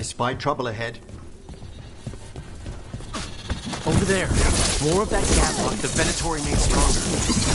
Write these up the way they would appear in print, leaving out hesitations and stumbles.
I spy trouble ahead. Over there. More of that gadlock, the Venatori made stronger.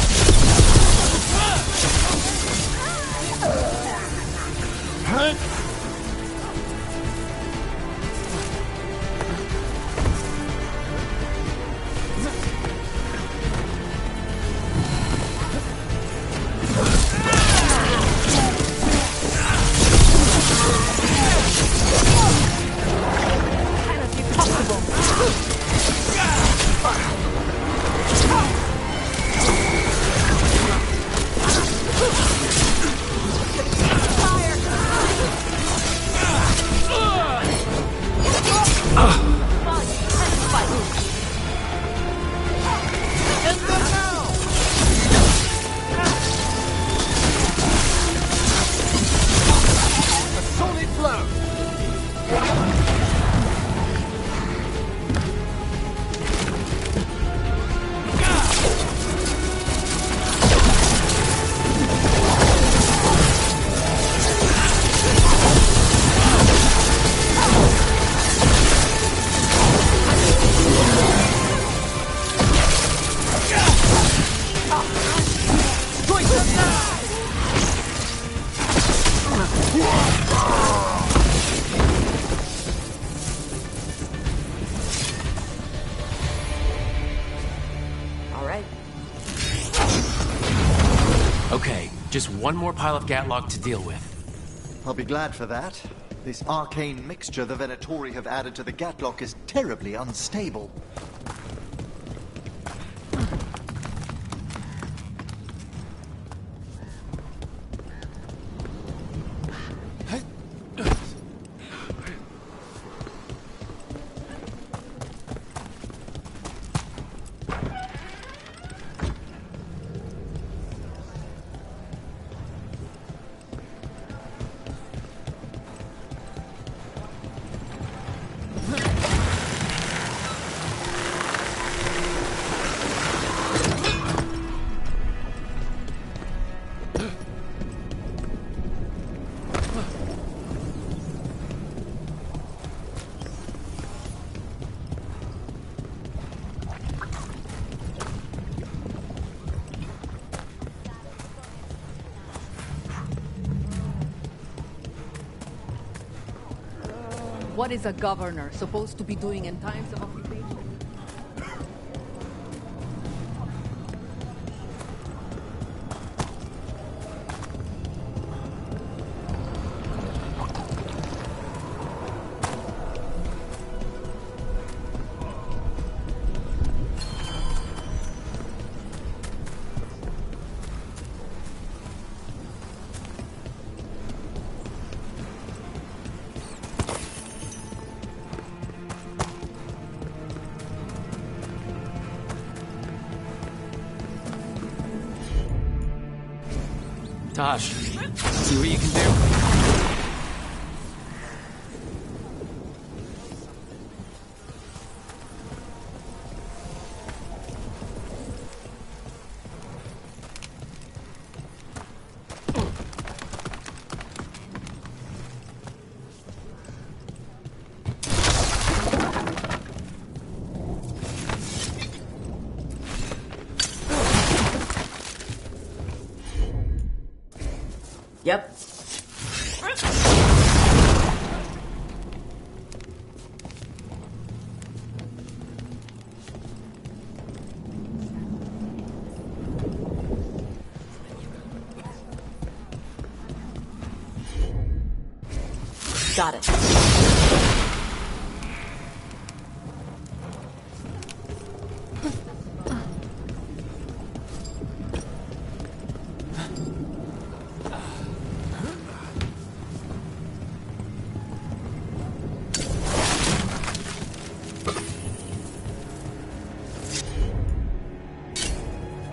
Okay, just one more pile of Gatlock to deal with. I'll be glad for that. This arcane mixture the Venatori have added to the Gatlock is terribly unstable. What is a governor supposed to be doing in times of occupation? Tosh, see what you can do? Yep. Got it.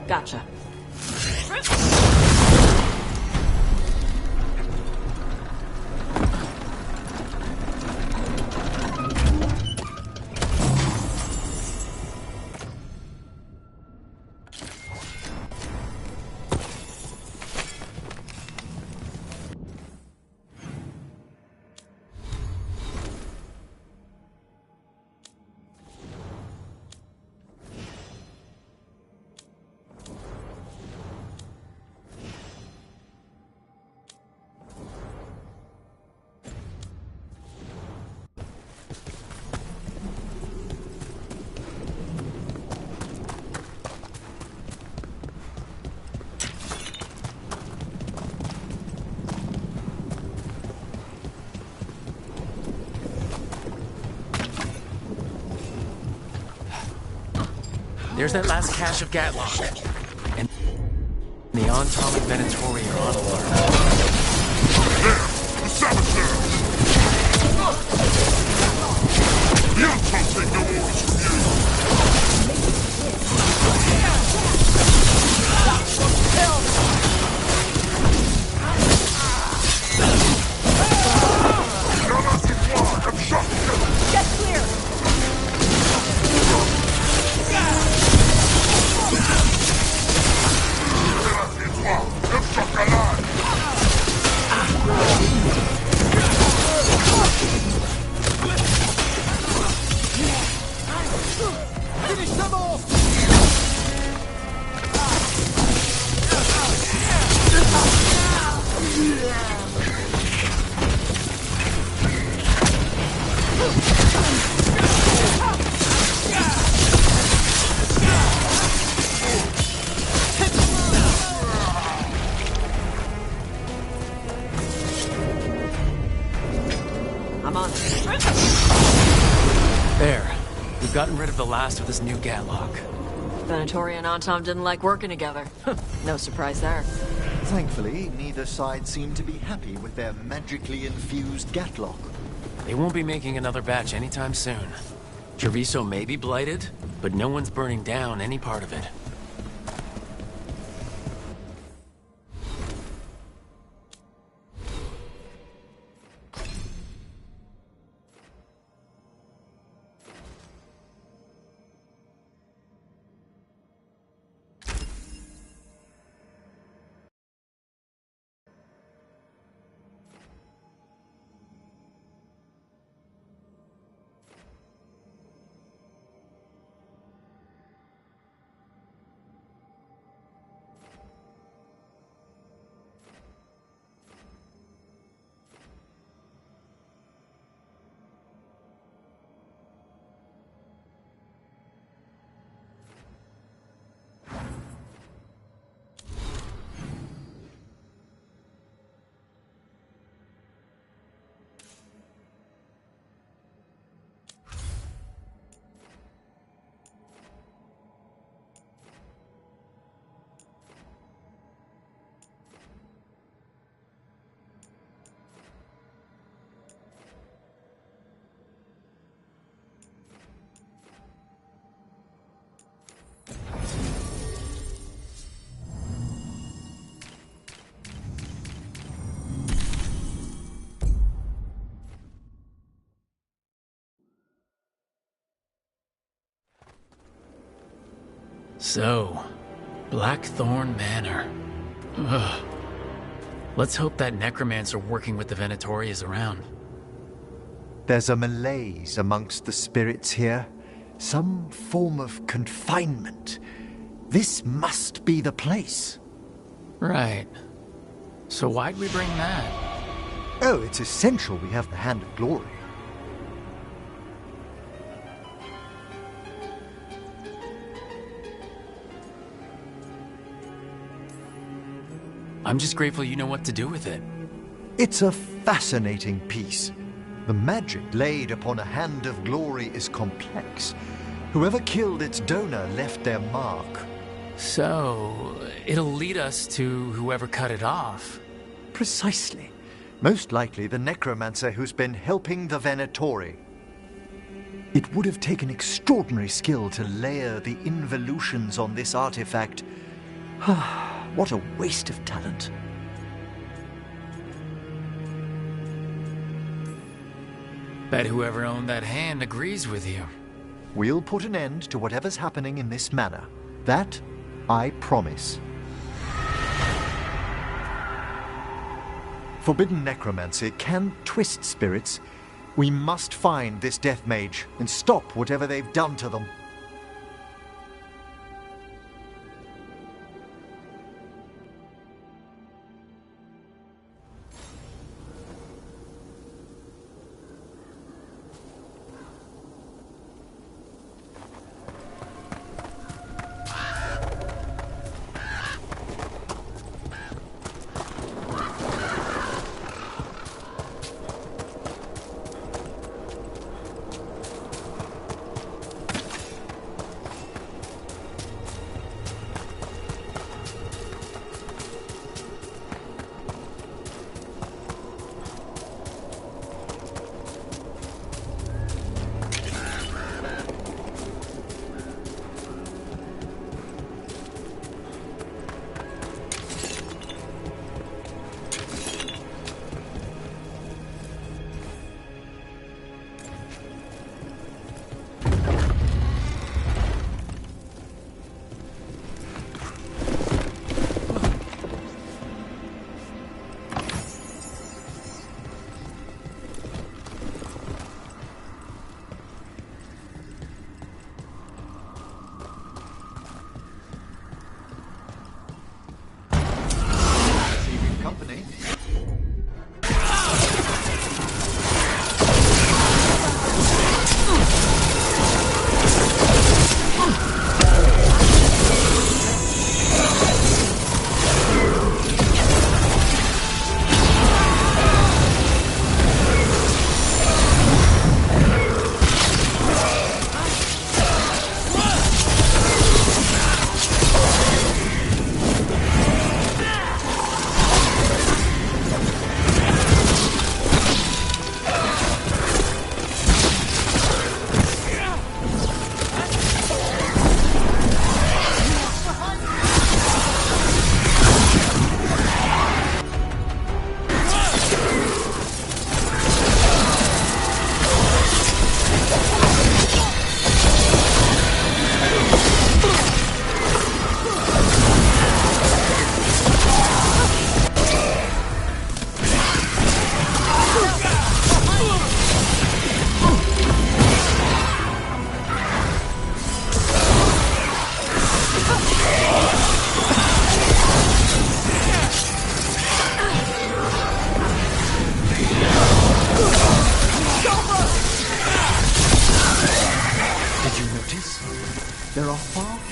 Gotcha. There's that last cache of Gatlock. And the Antom and Venatori are on alert. There! The saboteurs! The Antom take no orders from you! Get clear! Finish them off! I'm on. There. We've gotten rid of the last of this new Gatlock. Venatori and Antom didn't like working together. No surprise there. Thankfully, neither side seemed to be happy with their magically infused Gatlock. They won't be making another batch anytime soon. Treviso may be blighted, but no one's burning down any part of it. So, Blackthorn Manor. Ugh. Let's hope that necromancer working with the Venatori is around. There's a malaise amongst the spirits here. Some form of confinement. This must be the place. Right. So why'd we bring that? Oh, it's essential we have the Hand of Glory. I'm just grateful you know what to do with it. It's a fascinating piece. The magic laid upon a Hand of Glory is complex. Whoever killed its donor left their mark. So, it'll lead us to whoever cut it off. Precisely. Most likely the necromancer who's been helping the Venatori. It would have taken extraordinary skill to layer the involutions on this artifact. What a waste of talent. Bet whoever owned that hand agrees with you. We'll put an end to whatever's happening in this manor. That, I promise. Forbidden necromancy can twist spirits. We must find this death mage and stop whatever they've done to them.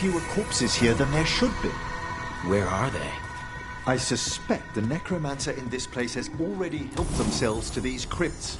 fewer corpses here than there should be. Where are they? I suspect the necromancer in this place has already helped themselves to these crypts.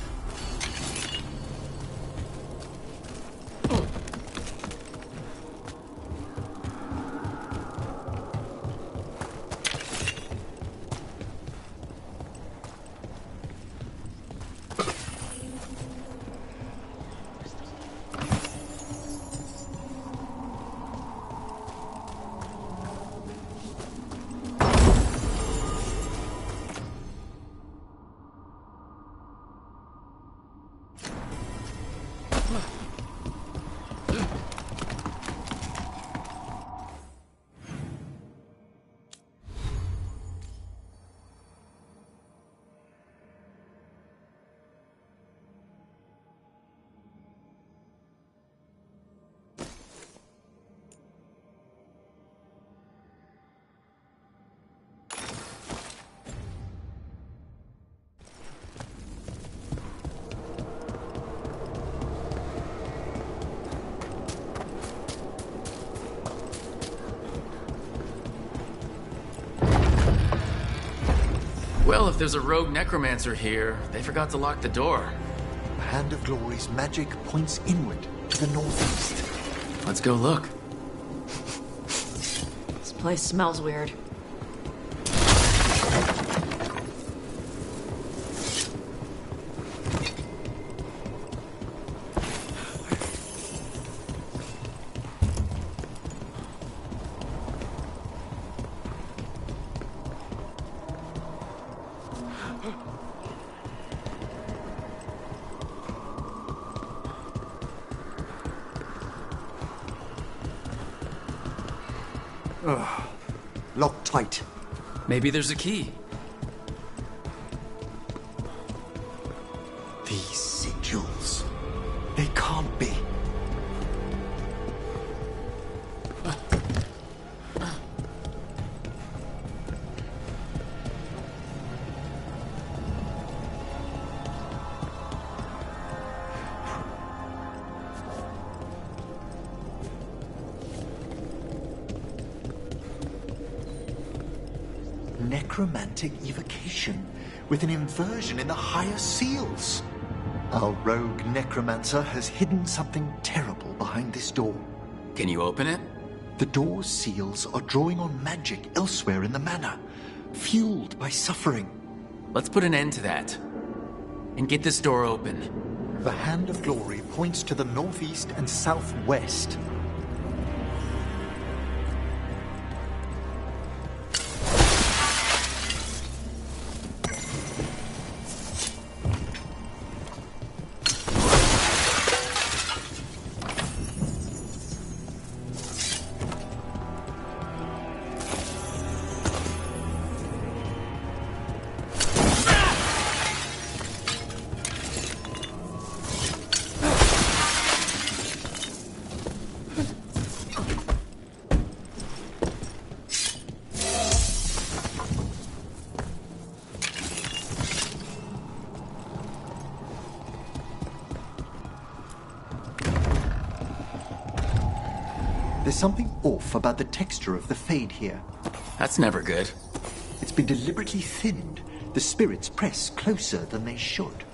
Well, if there's a rogue necromancer here, they forgot to lock the door. The Hand of Glory's magic points inward to the northeast. Let's go look. This place smells weird. Locked tight. Maybe there's a key. These sigils. They can't be. Necromantic evocation, with an inversion in the higher seals. Our rogue necromancer has hidden something terrible behind this door. Can you open it? The door's seals are drawing on magic elsewhere in the manor, fueled by suffering. Let's put an end to that. And get this door open. The Hand of Glory points to the northeast and southwest. There's something off about the texture of the fade here. That's never good. It's been deliberately thinned. The spirits press closer than they should.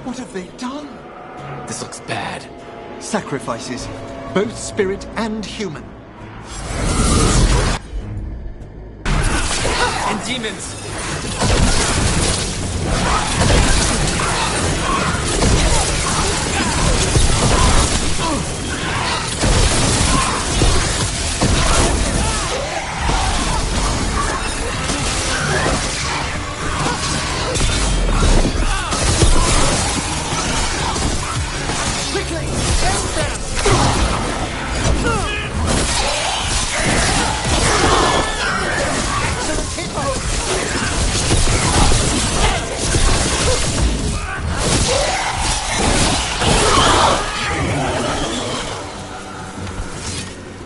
What have they done? This looks bad. Sacrifices, both spirit and human. And demons!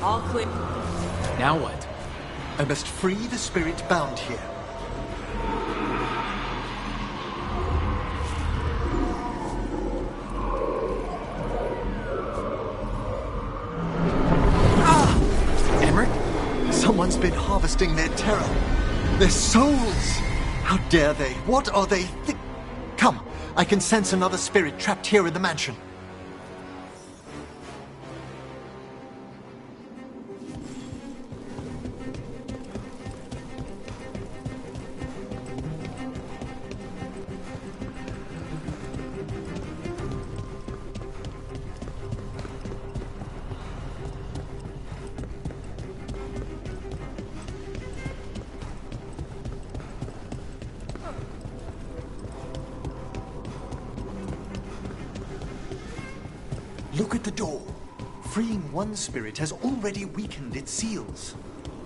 All clear. Now what? I must free the spirit bound here. Someone's been harvesting their terror. Their souls! How dare they? What are they Come, I can sense another spirit trapped here in the mansion. Look at the door. Freeing one spirit has already weakened its seals.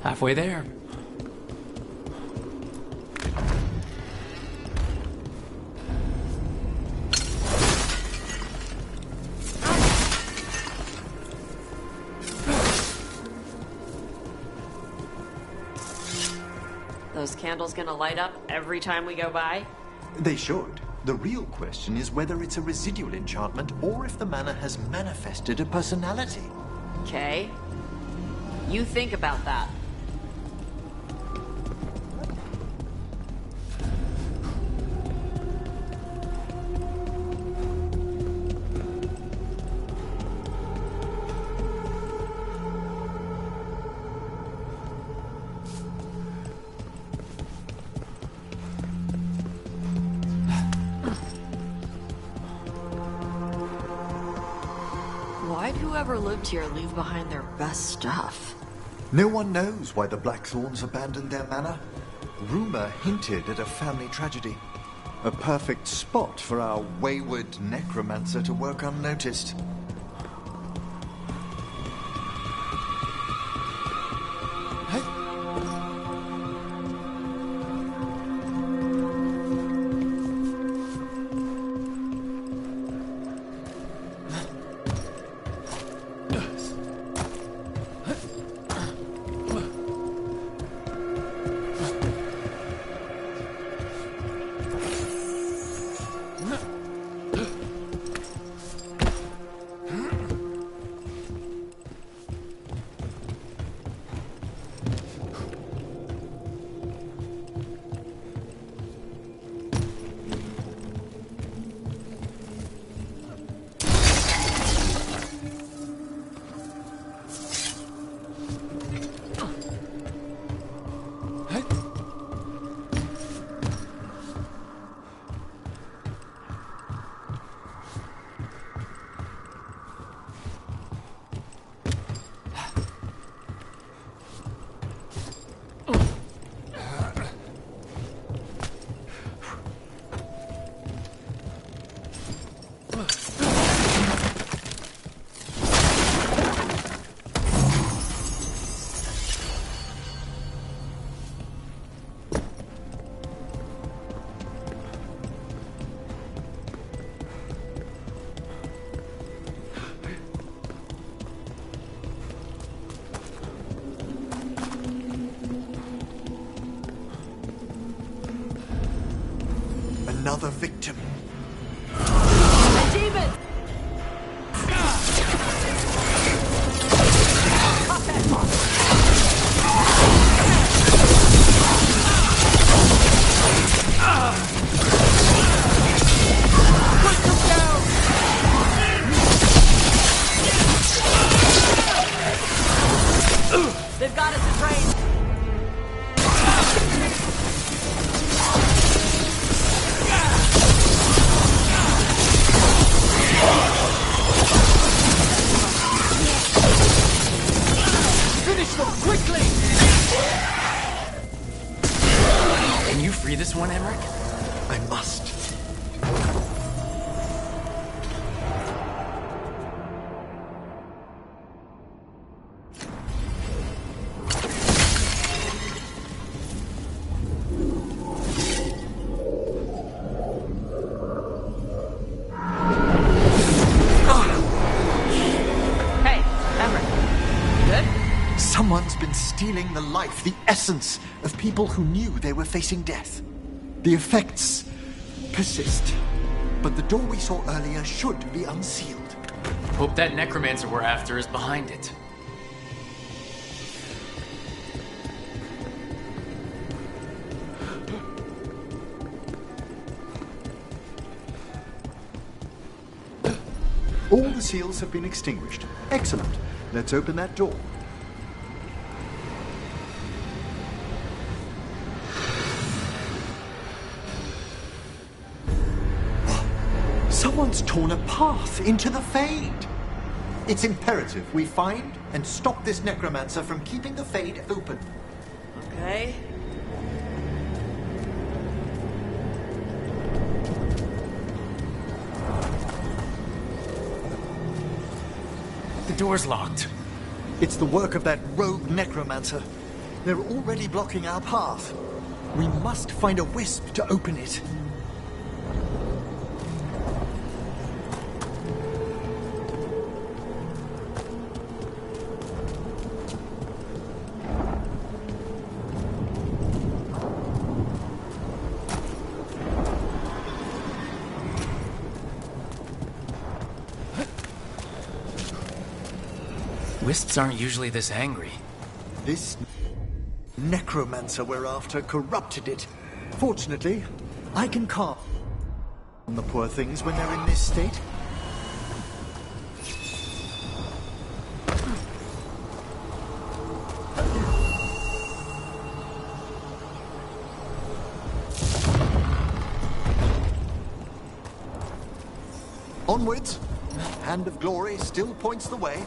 Halfway there. Those candles gonna light up every time we go by? They should. The real question is whether it's a residual enchantment or if the manor has manifested a personality. Okay. You think about that. Why'd whoever lived here leave behind their best stuff? No one knows why the Blackthorns abandoned their manor. Rumor hinted at a family tragedy. A perfect spot for our wayward necromancer to work unnoticed. Another victim. Demon! Put them down! this one, Emmerich? I must. Hey, Emmerich. Good? Someone's been stealing the life, the essence of people who knew they were facing death. The effects persist, but the door we saw earlier should be unsealed. Hope that necromancer we're after is behind it. All the seals have been extinguished. Excellent. Let's open that door. Someone's torn a path into the Fade. It's imperative we find and stop this necromancer from keeping the Fade open. Okay. The door's locked. It's the work of that rogue necromancer. They're already blocking our path. We must find a wisp to open it. Wisps aren't usually this angry. This necromancer we're after corrupted it. Fortunately, I can calm the poor things when they're in this state. Onwards. Hand of Glory still points the way.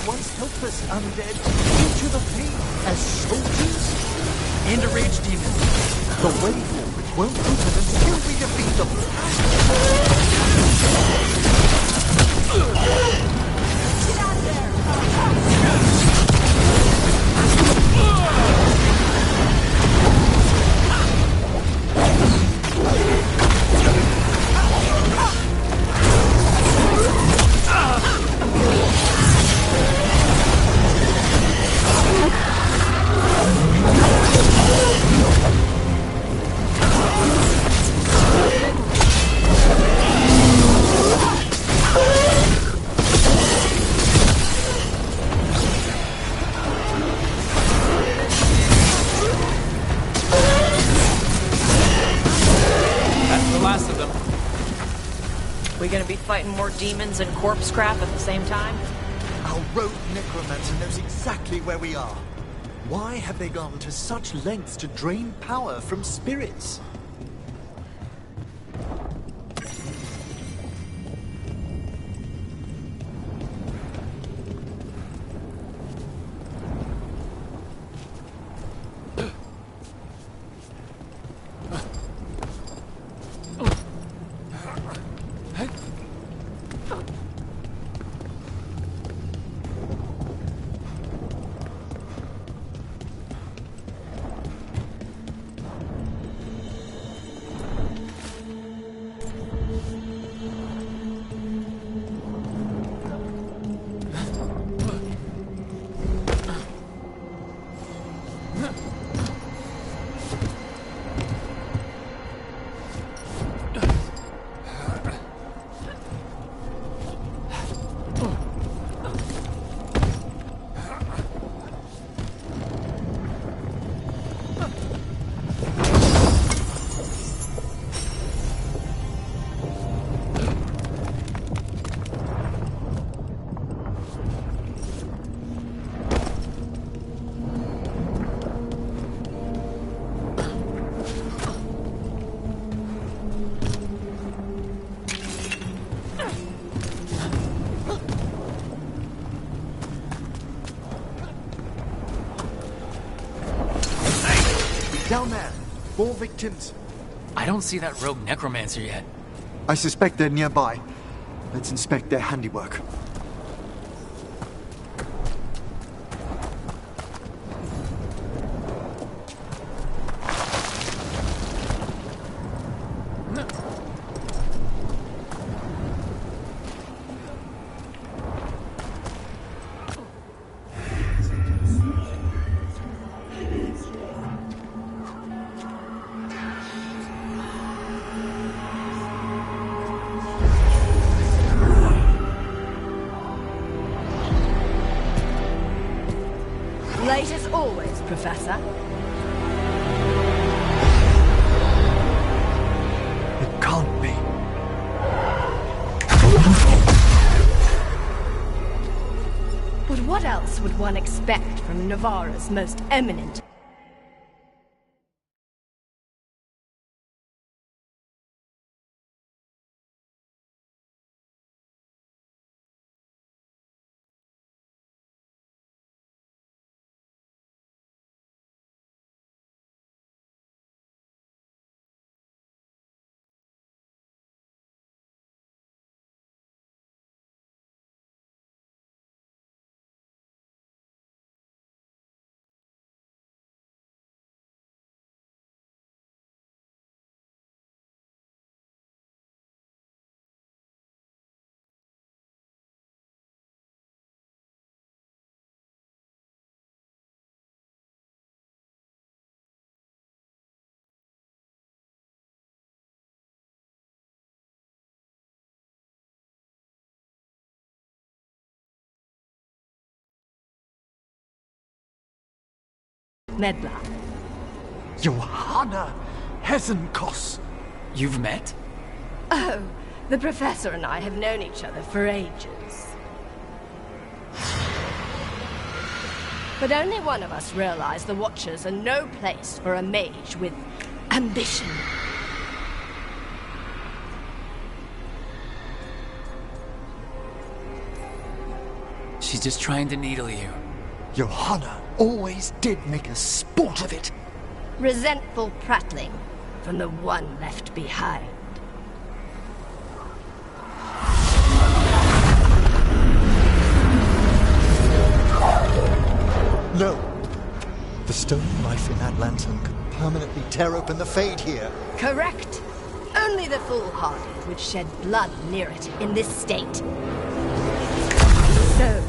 Once helpless undead into the Fade as soldiers And a rage demon. the way forward won't open until we defeat them. We gonna be fighting more demons and corpse crap at the same time? Our rogue necromancer knows exactly where we are. Why have they gone to such lengths to drain power from spirits? Down there. 4 victims. I don't see that rogue necromancer yet. I suspect they're nearby. Let's inspect their handiwork. Late as always, Professor. It can't be. But what else would one expect from Navarra's most eminent? Medla. Johanna Hesenkos. You've met? Oh, the Professor and I have known each other for ages. But only one of us realized the Watchers are no place for a mage with ambition. She's just trying to needle you. Johanna always did make a sport of it. Resentful prattling from the one left behind. No. The stolen life in that lantern could permanently tear open the Fade here. Correct. Only the foolhardy would shed blood near it in this state. So,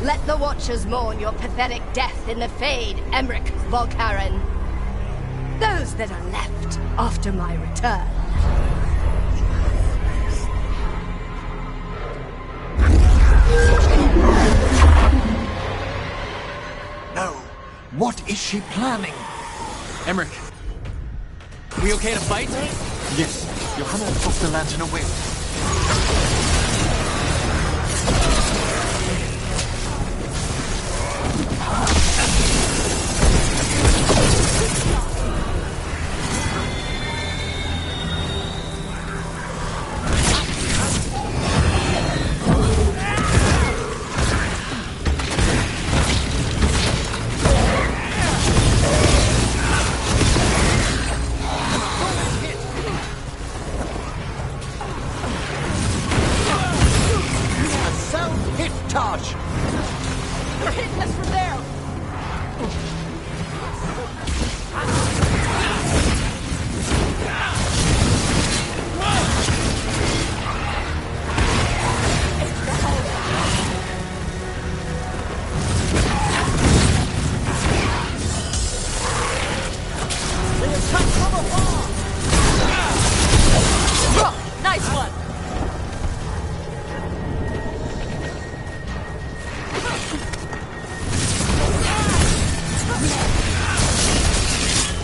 let the Watchers mourn your pathetic death in the Fade, Emmerich Volkaren. Those that are left after my return. No. What is she planning? Emmerich, we okay to fight? Yes. Johanna took the lantern away.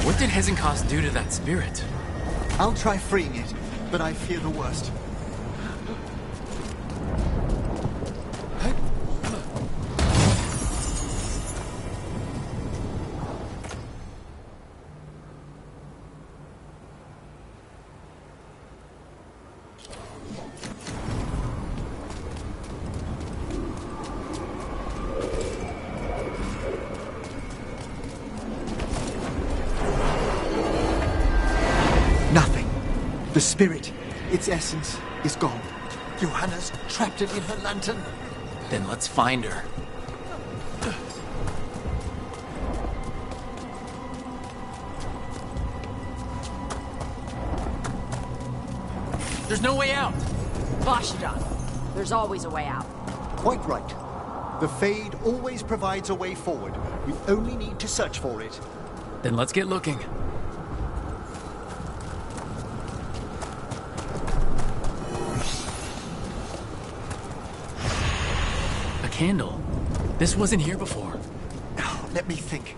What did Hesenkos do to that spirit? I'll try freeing it, but I fear the worst. The spirit, its essence, is gone. Johanna's trapped it in her lantern. Then let's find her. There's no way out! Vashadan, there's always a way out. Quite right. The Fade always provides a way forward. We only need to search for it. Then let's get looking. A candle? This wasn't here before. Now, let me think.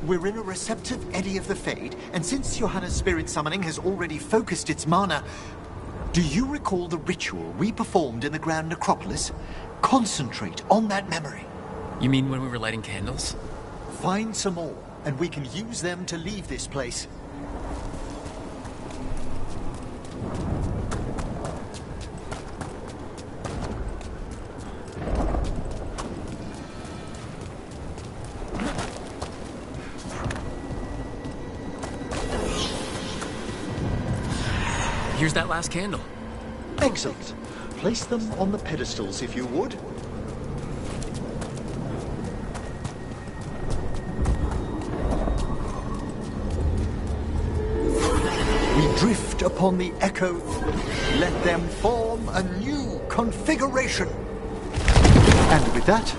We're in a receptive eddy of the Fade, and since Johanna's spirit summoning has already focused its mana, do you recall the ritual we performed in the Grand Necropolis? Concentrate on that memory. You mean when we were lighting candles? Find some more, and we can use them to leave this place. Here's that last candle. Excellent. Place them on the pedestals, if you would. We drift upon the echo. Let them form a new configuration. And with that,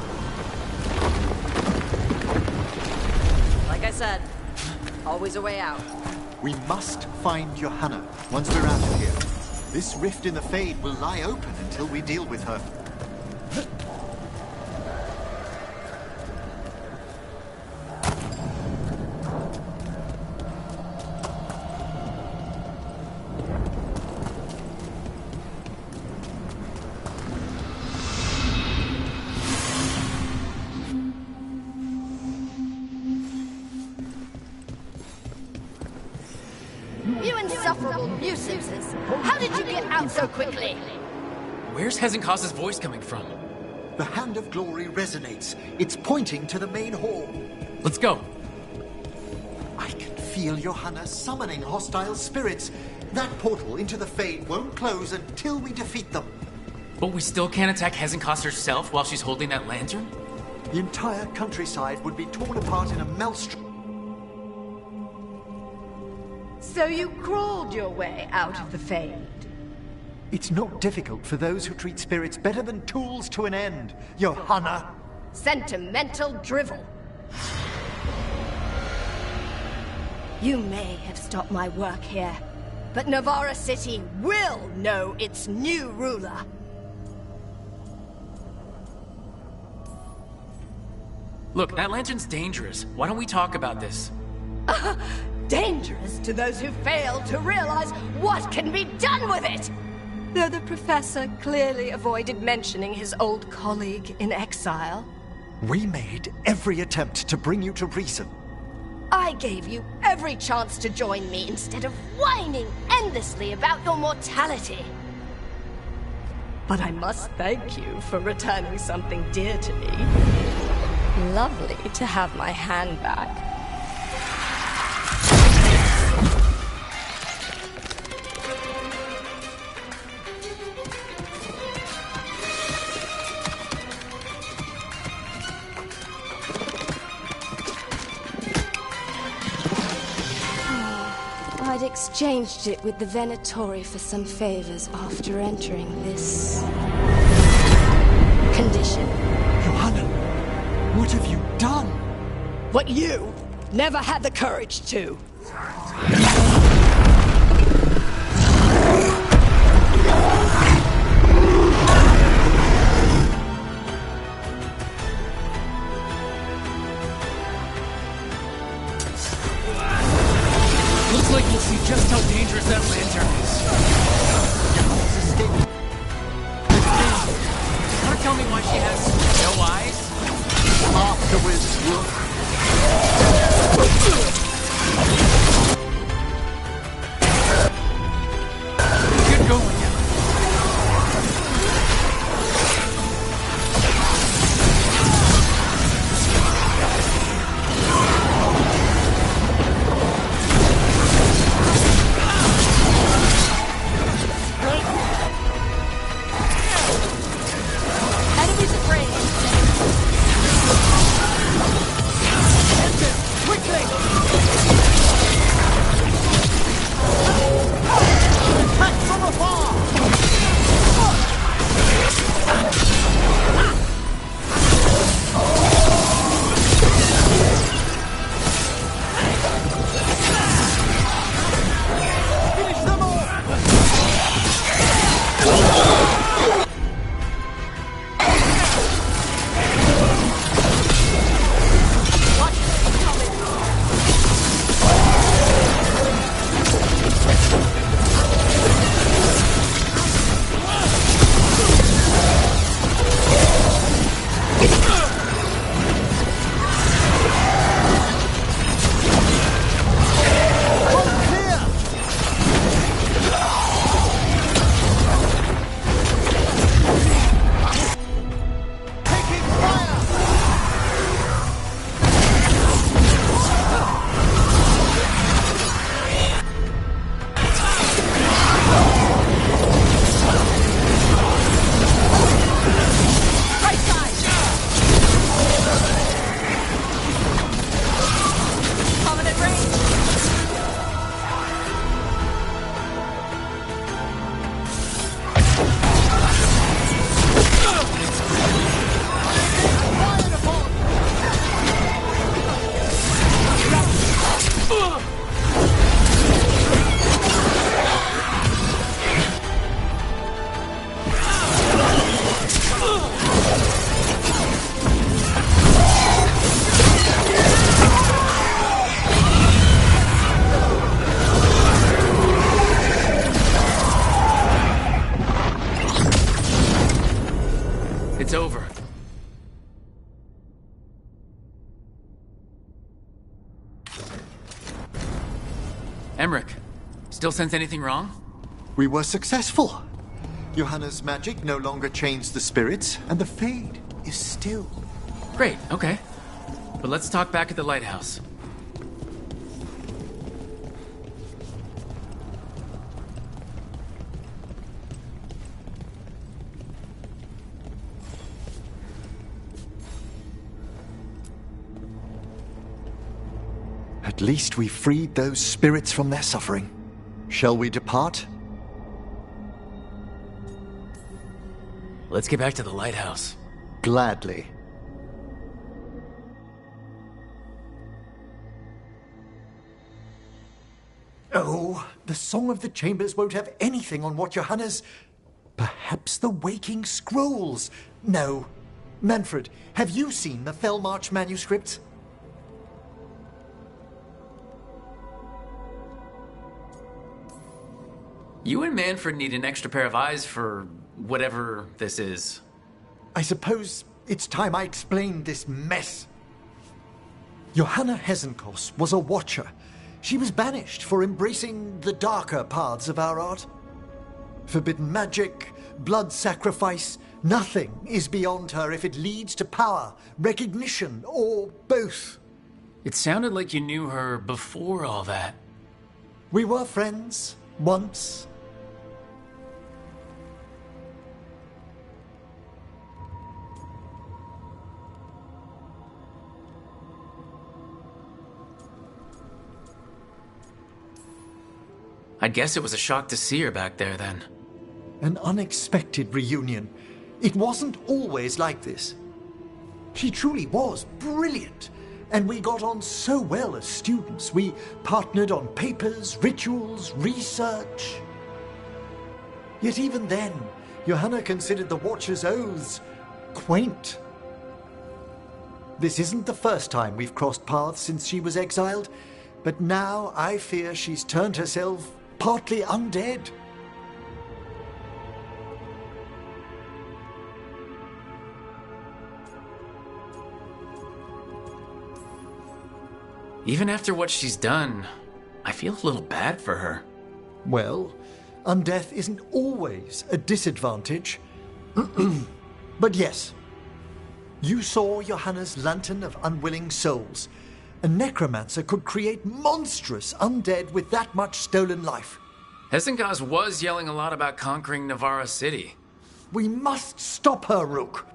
Like I said, always a way out. we must find Johanna once we're out of here. This rift in the Fade will lie open until we deal with her. You insufferable nuisances! How did you get out so quickly? Where's Hezenkas's voice coming from? The Hand of Glory resonates. It's pointing to the main hall. Let's go. I can feel Johanna summoning hostile spirits. That portal into the Fade won't close until we defeat them. But we still can't attack Hezenkas herself while she's holding that lantern? The entire countryside would be torn apart in a maelstrom. So you crawled your way out of the Fade. It's not difficult for those who treat spirits better than tools to an end, Johanna. Sentimental drivel. You may have stopped my work here, but Navarra City will know its new ruler. Look, that lantern's dangerous. Why don't we talk about this? Dangerous to those who fail to realize what can be done with it! Though the professor clearly avoided mentioning his old colleague in exile. We made every attempt to bring you to reason. I gave you every chance to join me instead of whining endlessly about your mortality. But I must thank you for returning something dear to me. Lovely to have my hand back. I'd exchanged it with the Venatori for some favors after entering this condition. Johanna, what have you done? What you never had the courage to. Looks like we'll see just how dangerous that lantern is. Want to tell me why she has no eyes? Afterwards, look. Good going, Emma. Emmerich, still sense anything wrong? We were successful. Johanna's magic no longer chains the spirits, and the Fade is still. Great, okay. But let's talk back at the lighthouse. At least we freed those spirits from their suffering. Shall we depart? Let's get back to the lighthouse. Gladly. Oh, the Song of the Chambers won't have anything on what Johanna's... Perhaps the Waking Scrolls? No. Manfred, have you seen the Fellmarch manuscripts? You and Manfred need an extra pair of eyes for whatever this is. I suppose it's time I explained this mess. Johanna Hesenkos was a watcher. She was banished for embracing the darker paths of our art. Forbidden magic, blood sacrifice, nothing is beyond her if it leads to power, recognition, or both. It sounded like you knew her before all that. We were friends, once. I guess it was a shock to see her back there then. An unexpected reunion. It wasn't always like this. She truly was brilliant, and we got on so well as students. We partnered on papers, rituals, research. Yet even then, Johanna considered the Watcher's oaths quaint. This isn't the first time we've crossed paths since she was exiled, but now I fear she's turned herself partly undead. Even after what she's done, I feel a little bad for her. Well, undeath isn't always a disadvantage. But yes, you saw Johanna's Lantern of Unwilling Souls. A necromancer could create monstrous undead with that much stolen life. Hesenkos was yelling a lot about conquering Navarra City. We must stop her, Rook.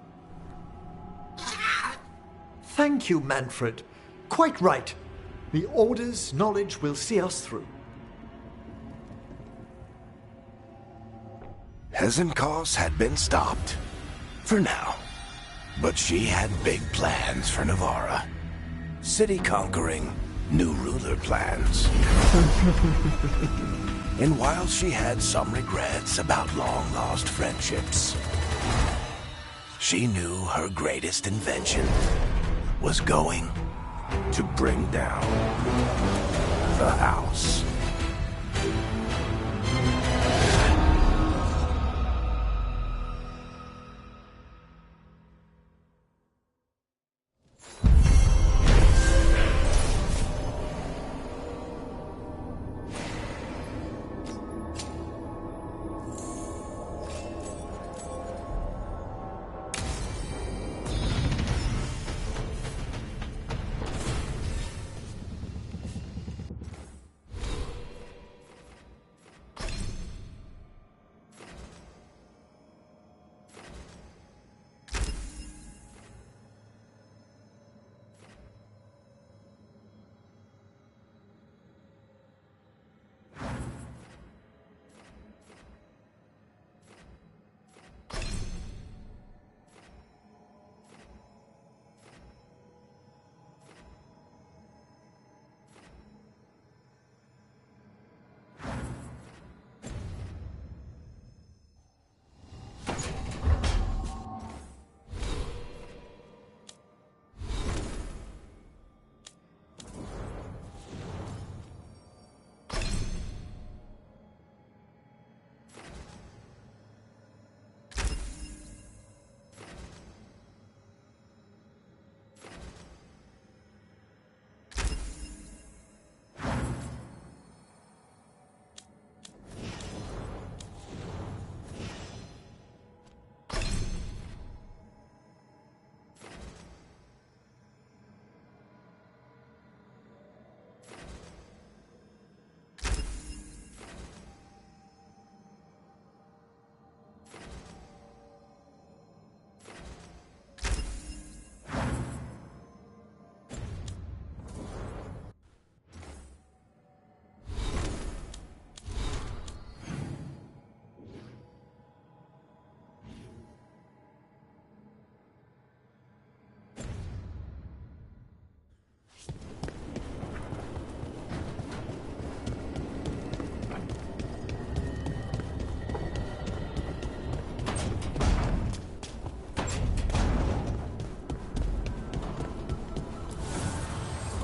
Thank you, Manfred. Quite right. The Order's knowledge will see us through. Hesenkos had been stopped. For now. But she had big plans for Navarra. City conquering, new ruler plans. And while she had some regrets about long-lost friendships, she knew her greatest invention was going to bring down the house.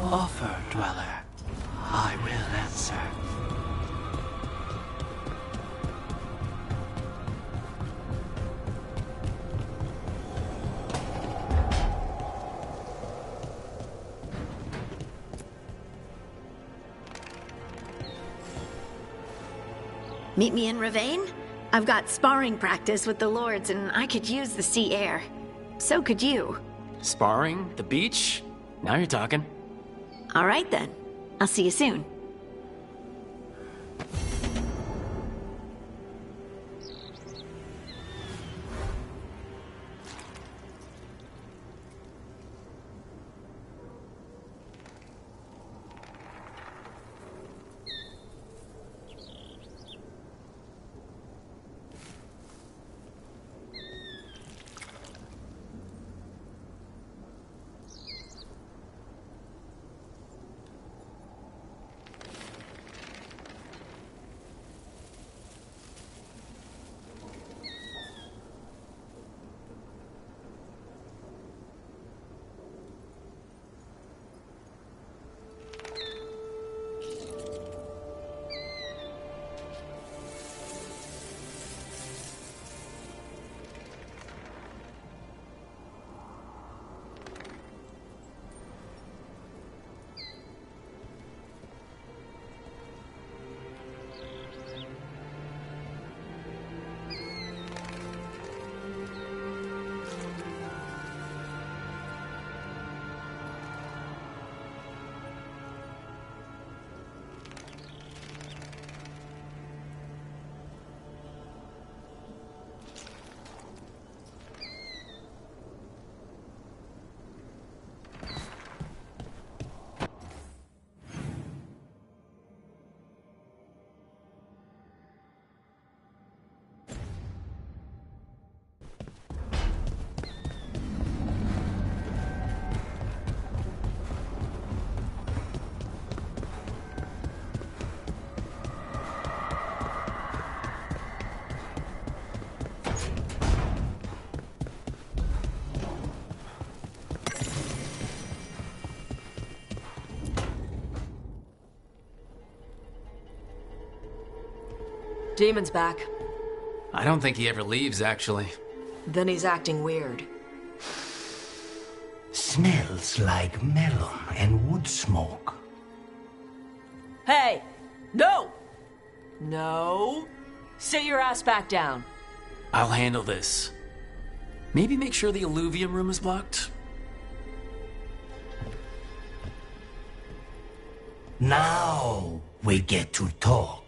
offer, Dweller, I will answer. Meet me in Ravane? I've got sparring practice with the Lords, and I could use the sea air. So could you. Sparring? The beach? Now you're talking. All right then. I'll see you soon. Demon's back. I don't think he ever leaves, actually. Then he's acting weird. Smells like melon and wood smoke. Hey! No! No! Sit your ass back down. I'll handle this. Maybe make sure the alluvium room is blocked? Now we get to talk.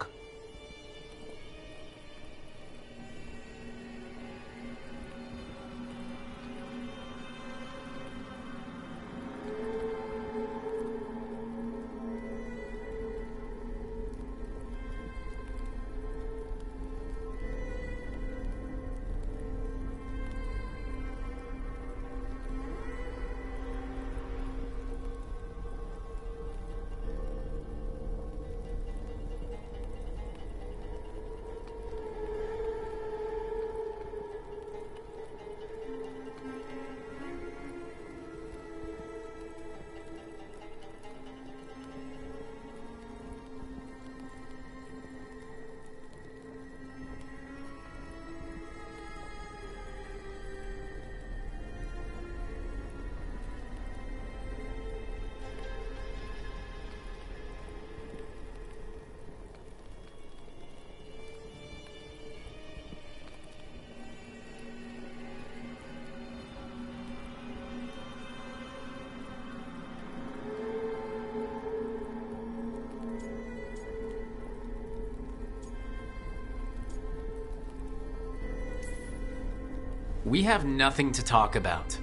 We have nothing to talk about.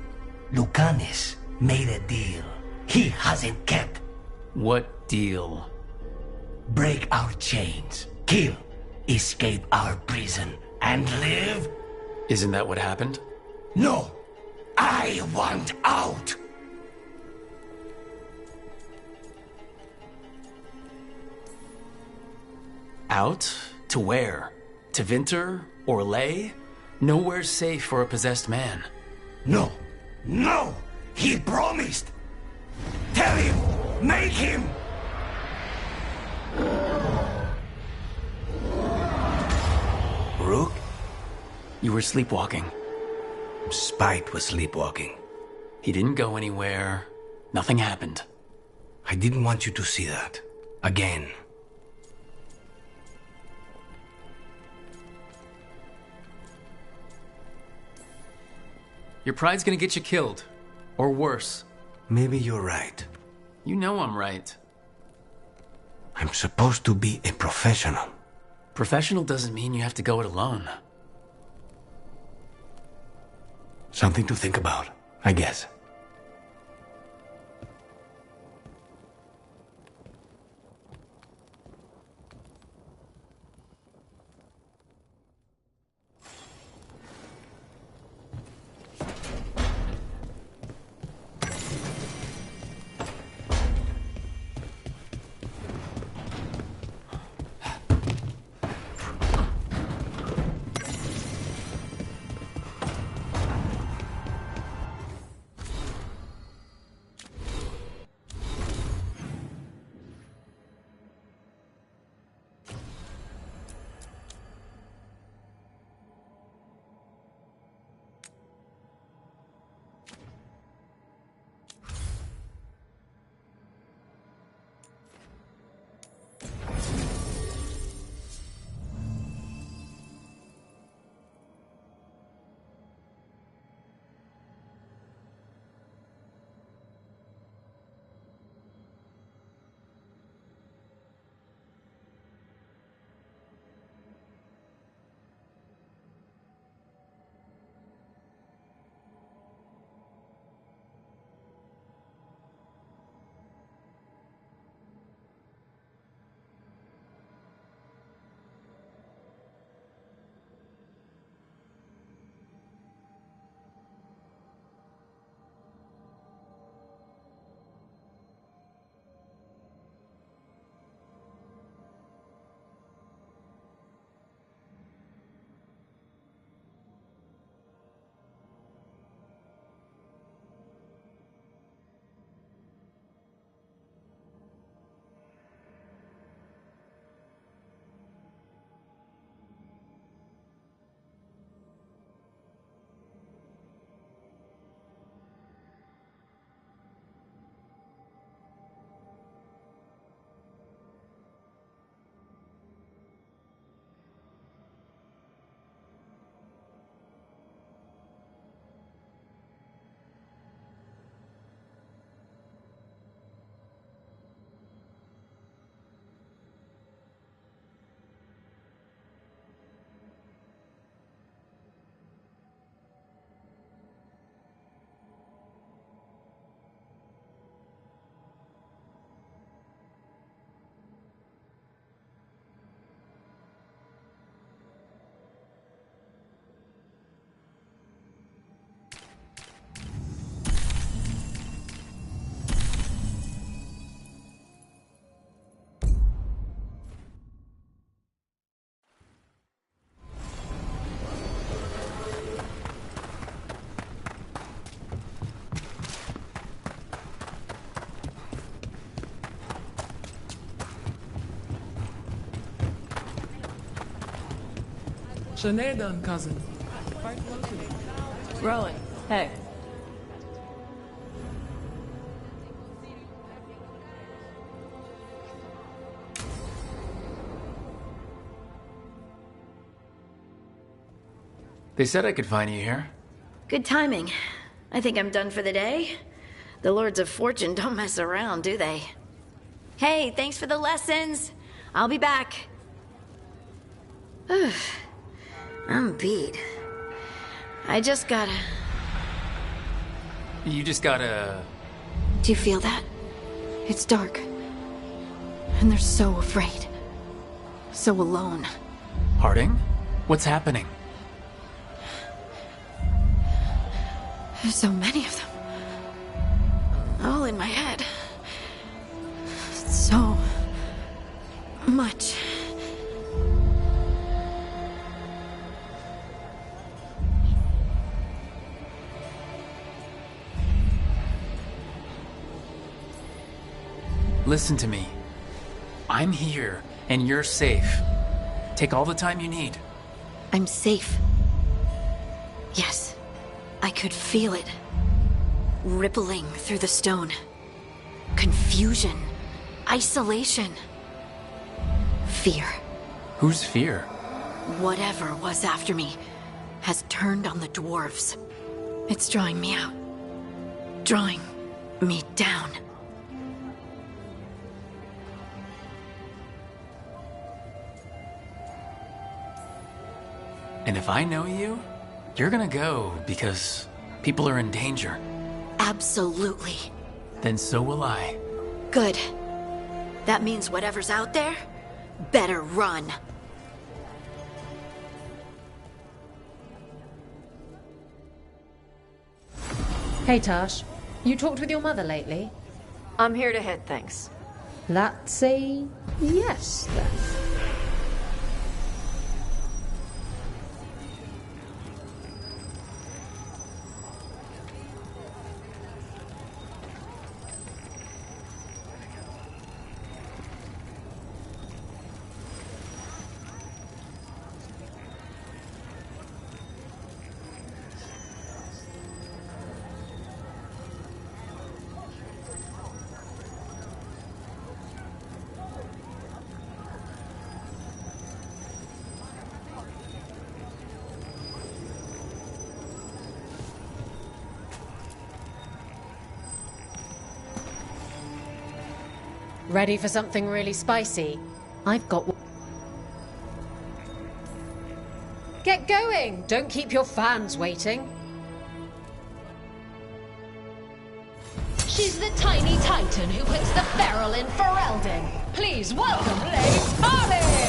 Lucanus made a deal he hasn't kept. What deal? Break our chains, kill, escape our prison, and live? Isn't that what happened? No! I want out! Out? To where? To Vinter? Or Lay? Nowhere's safe for a possessed man. No! No! He promised! Tell him! Make him! Rook? You were sleepwalking. Spite was sleepwalking. He didn't go anywhere. Nothing happened. I didn't want you to see that. Again. Your pride's gonna get you killed. Or worse. Maybe you're right. You know I'm right. I'm supposed to be a professional. Professional doesn't mean you have to go it alone. Something to think about, I guess. Sinead done, cousin. Rowan, hey. They said I could find you here. Good timing. I think I'm done for the day. The Lords of Fortune don't mess around, do they? Hey, thanks for the lessons. I'll be back. I'm beat. I just gotta... You just gotta... Do you feel that? It's dark. And they're so afraid. So alone. Harding? What's happening? There's so many of them. All in my head. So... much. Listen to me. I'm here, and you're safe. Take all the time you need. I'm safe. Yes, I could feel it. Rippling through the stone. Confusion. Isolation. Fear. Whose fear? Whatever was after me has turned on the dwarves. It's drawing me out. Drawing me down. And if I know you, you're gonna go because people are in danger. Absolutely. Then so will I. Good. That means whatever's out there better run. Hey Tash, you talked with your mother lately? I'm here to hit things. That's a yes then. Ready for something really spicy? I've got one. Get going! Don't keep your fans waiting. She's the tiny titan who puts the barrel in for Eldin. Please welcome Lady Sparling!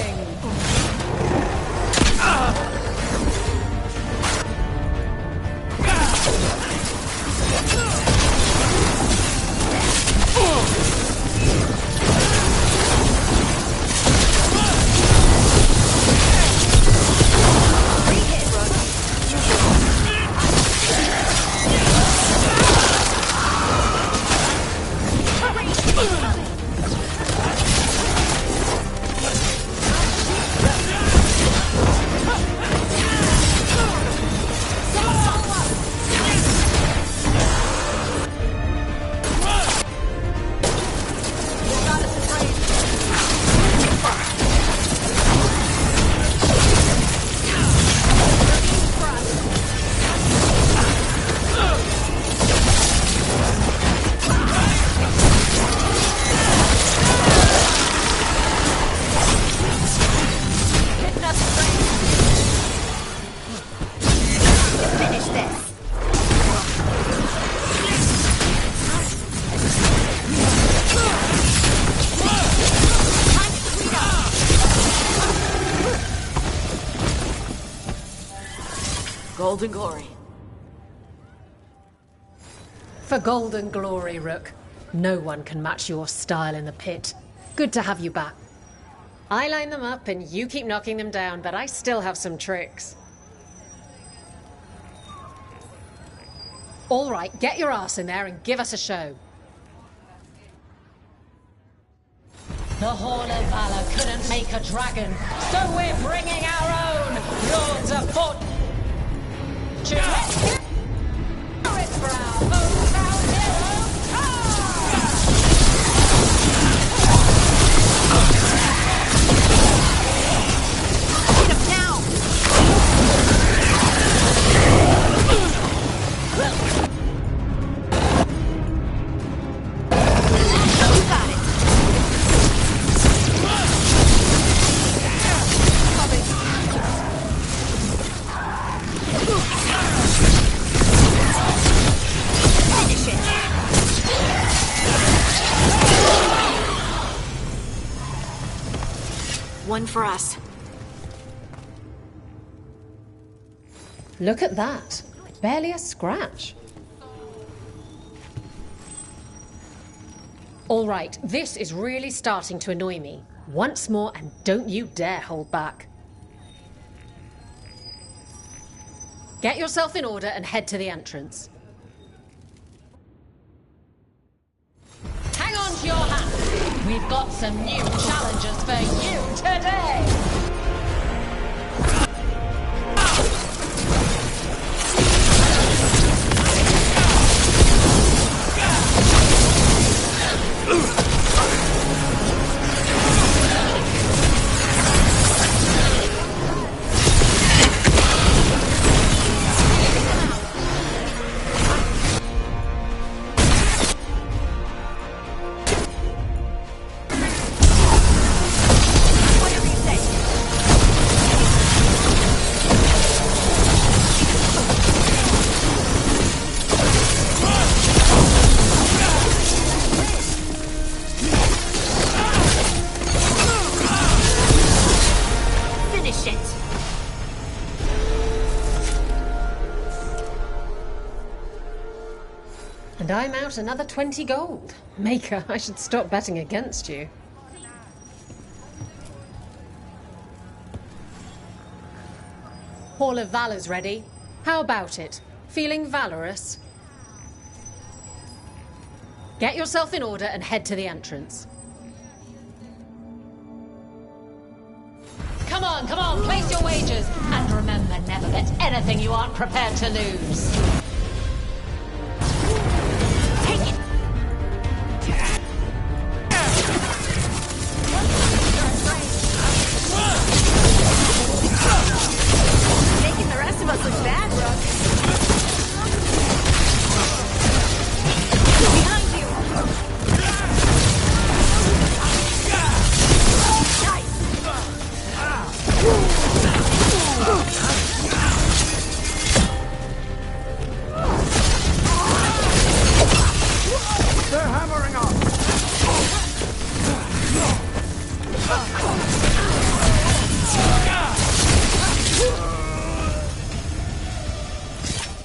Golden glory. For golden glory, Rook. No one can match your style in the pit. Good to have you back. I line them up and you keep knocking them down, but I still have some tricks. All right, get your ass in there and give us a show. The Hall of Valor couldn't make a dragon, so we're bringing our own Lords of Fortune. Let's hear it for our hometown hero, Hit him now! You got it! Finish it! One for us. Look at that. Barely a scratch. All right, this is really starting to annoy me. Once more, and don't you dare hold back. Get yourself in order and head to the entrance. hang on to your hat. We've got some new challenges for you today! And I'm out another 20 gold. Maker, I should stop betting against you. Hall of Valor's ready. How about it? Feeling valorous? Get yourself in order and head to the entrance. Come on, place your wagers. And remember, never bet anything you aren't prepared to lose.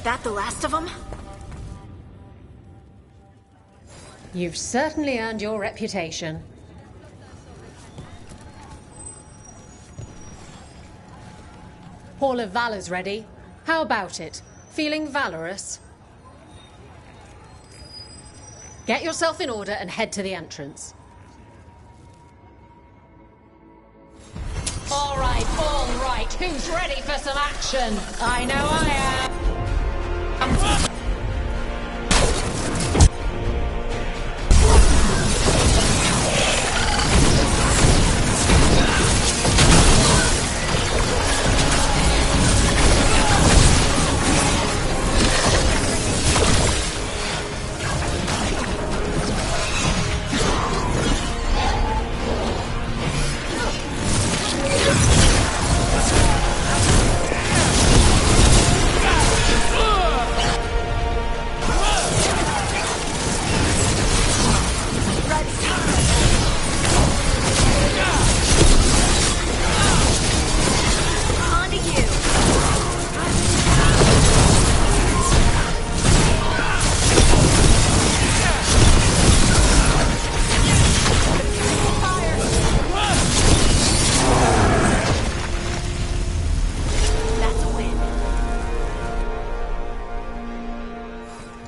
That the last of them? You've certainly earned your reputation. Hall of Valor's ready. How about it? Feeling valorous? Get yourself in order and head to the entrance. All right. Who's ready for some action? I know I am.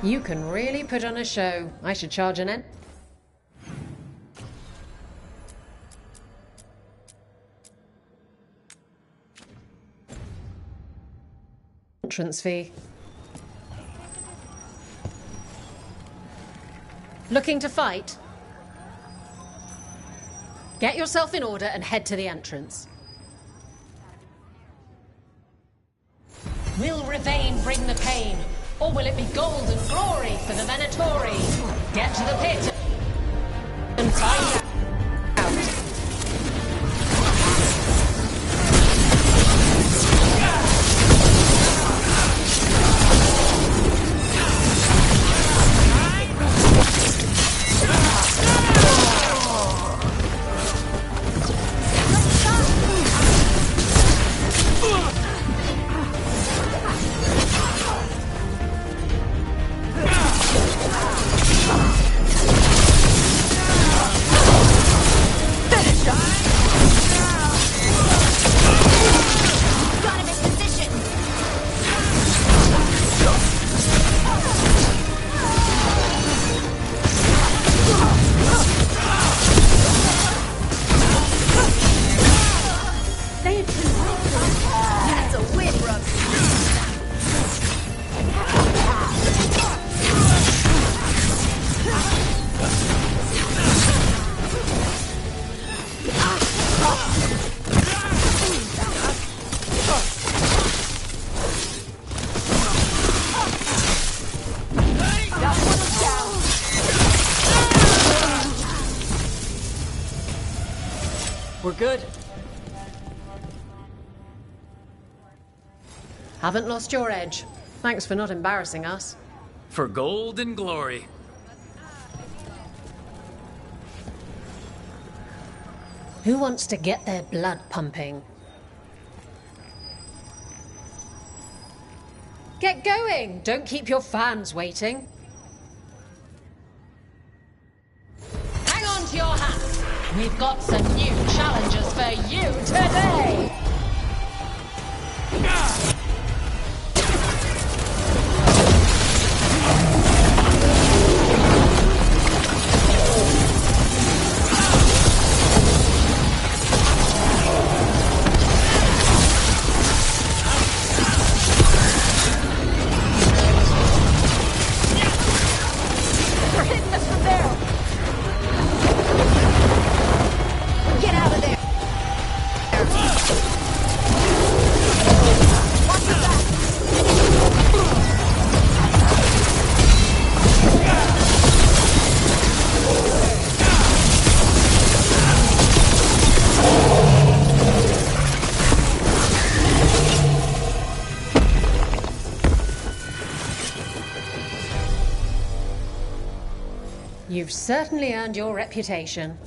You can really put on a show. I should charge an entrance fee. Looking to fight? Get yourself in order and head to the entrance. Will Rivain bring the pain? Or will it be gold and glory for the Venatori? Get to the pit and find out. We're good. Haven't lost your edge. Thanks for not embarrassing us. For gold and glory. Who wants to get their blood pumping? Get going! Don't keep your fans waiting. Hang on to your hats. We've got some new challenges for you today. They're hitting us from there! Get out of there! Watch your back! You've certainly earned your reputation.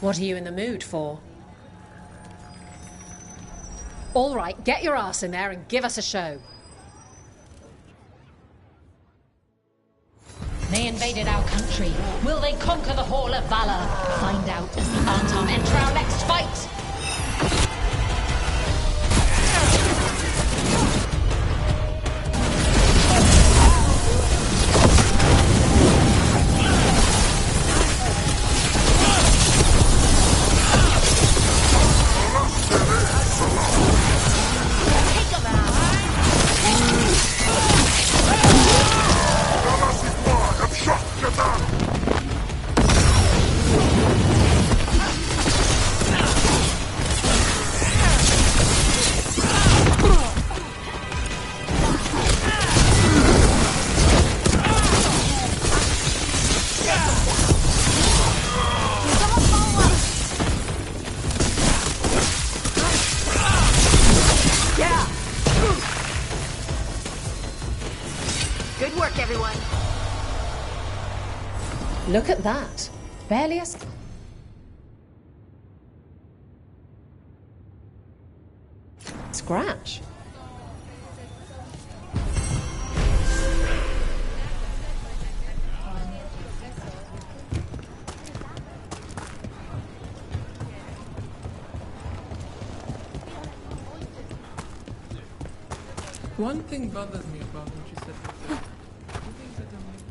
What are you in the mood for? All right, get your ass in there and give us a show. They invaded our country. Will they conquer the Hall of Valor? Find out as the Artom enter our next fight. Good work, everyone. Look at that. Barely a... scratch. One thing bothers me about what you said before. Two things that don't make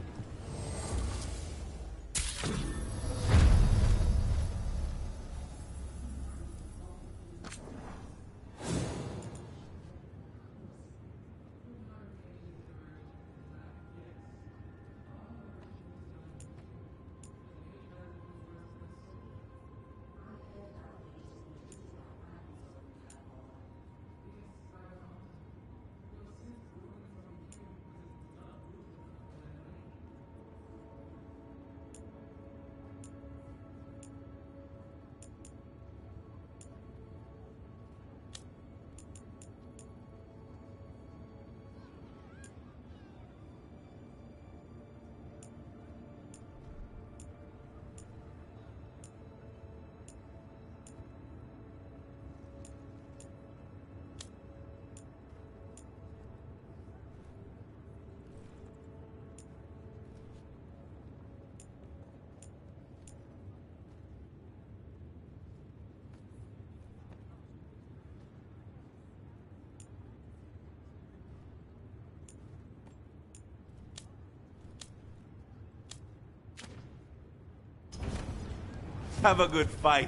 Have a good fight.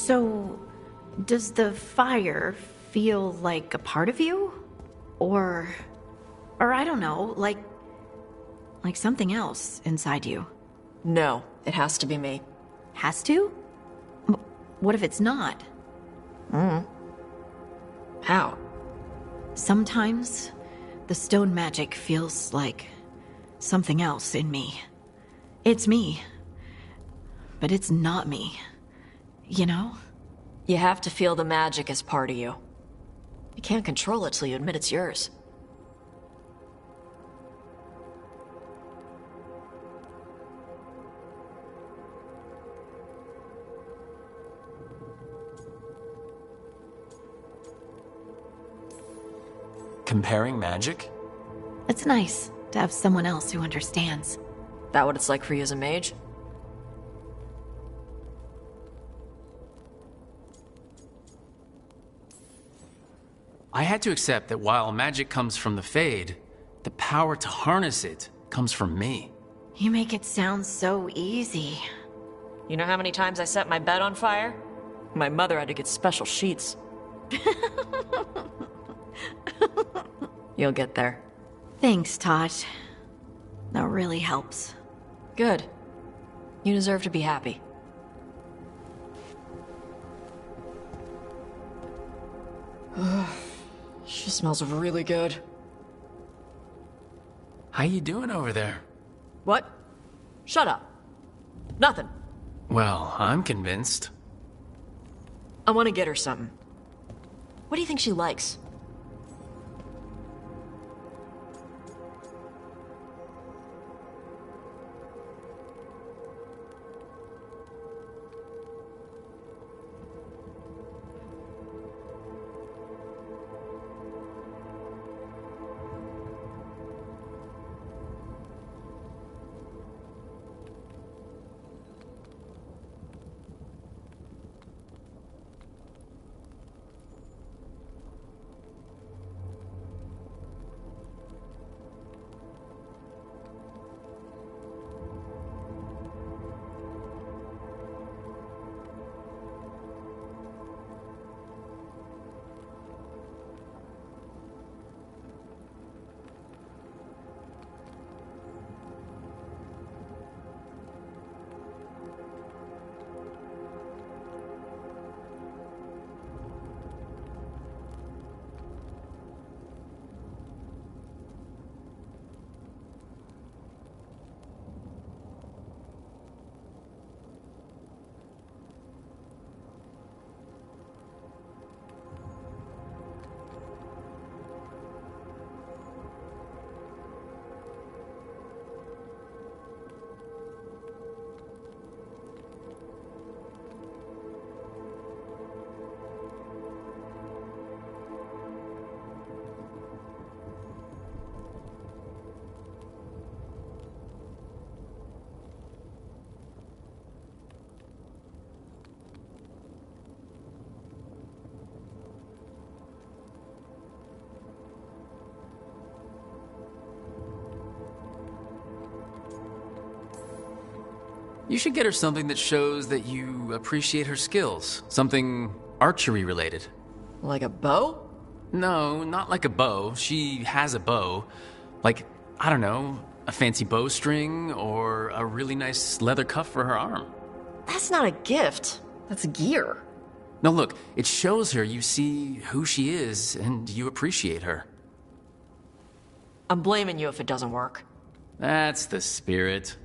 So, does the fire feel like a part of you? Or I don't know, like something else inside you? No, it has to be me. Has to? What if it's not? How? Sometimes the stone magic feels like something else in me. It's me, but it's not me. You know? You have to feel the magic as part of you. You can't control it till you admit it's yours. Comparing magic? It's nice to have someone else who understands. That what it's like for you as a mage? I had to accept that while magic comes from the Fade, the power to harness it comes from me. You make it sound so easy. You know how many times I set my bed on fire? My mother had to get special sheets. You'll get there. Thanks, Tot. That really helps. Good. You deserve to be happy. She smells really good. How you doing over there? What? Shut up. Nothing. Well, I'm convinced. I want to get her something. What do you think she likes? You should get her something that shows that you appreciate her skills. Something archery related. Like a bow? No, not like a bow. She has a bow. Like, I don't know, a fancy bowstring or a really nice leather cuff for her arm. That's not a gift. That's gear. No, look, it shows her you see who she is and you appreciate her. I'm blaming you if it doesn't work. That's the spirit.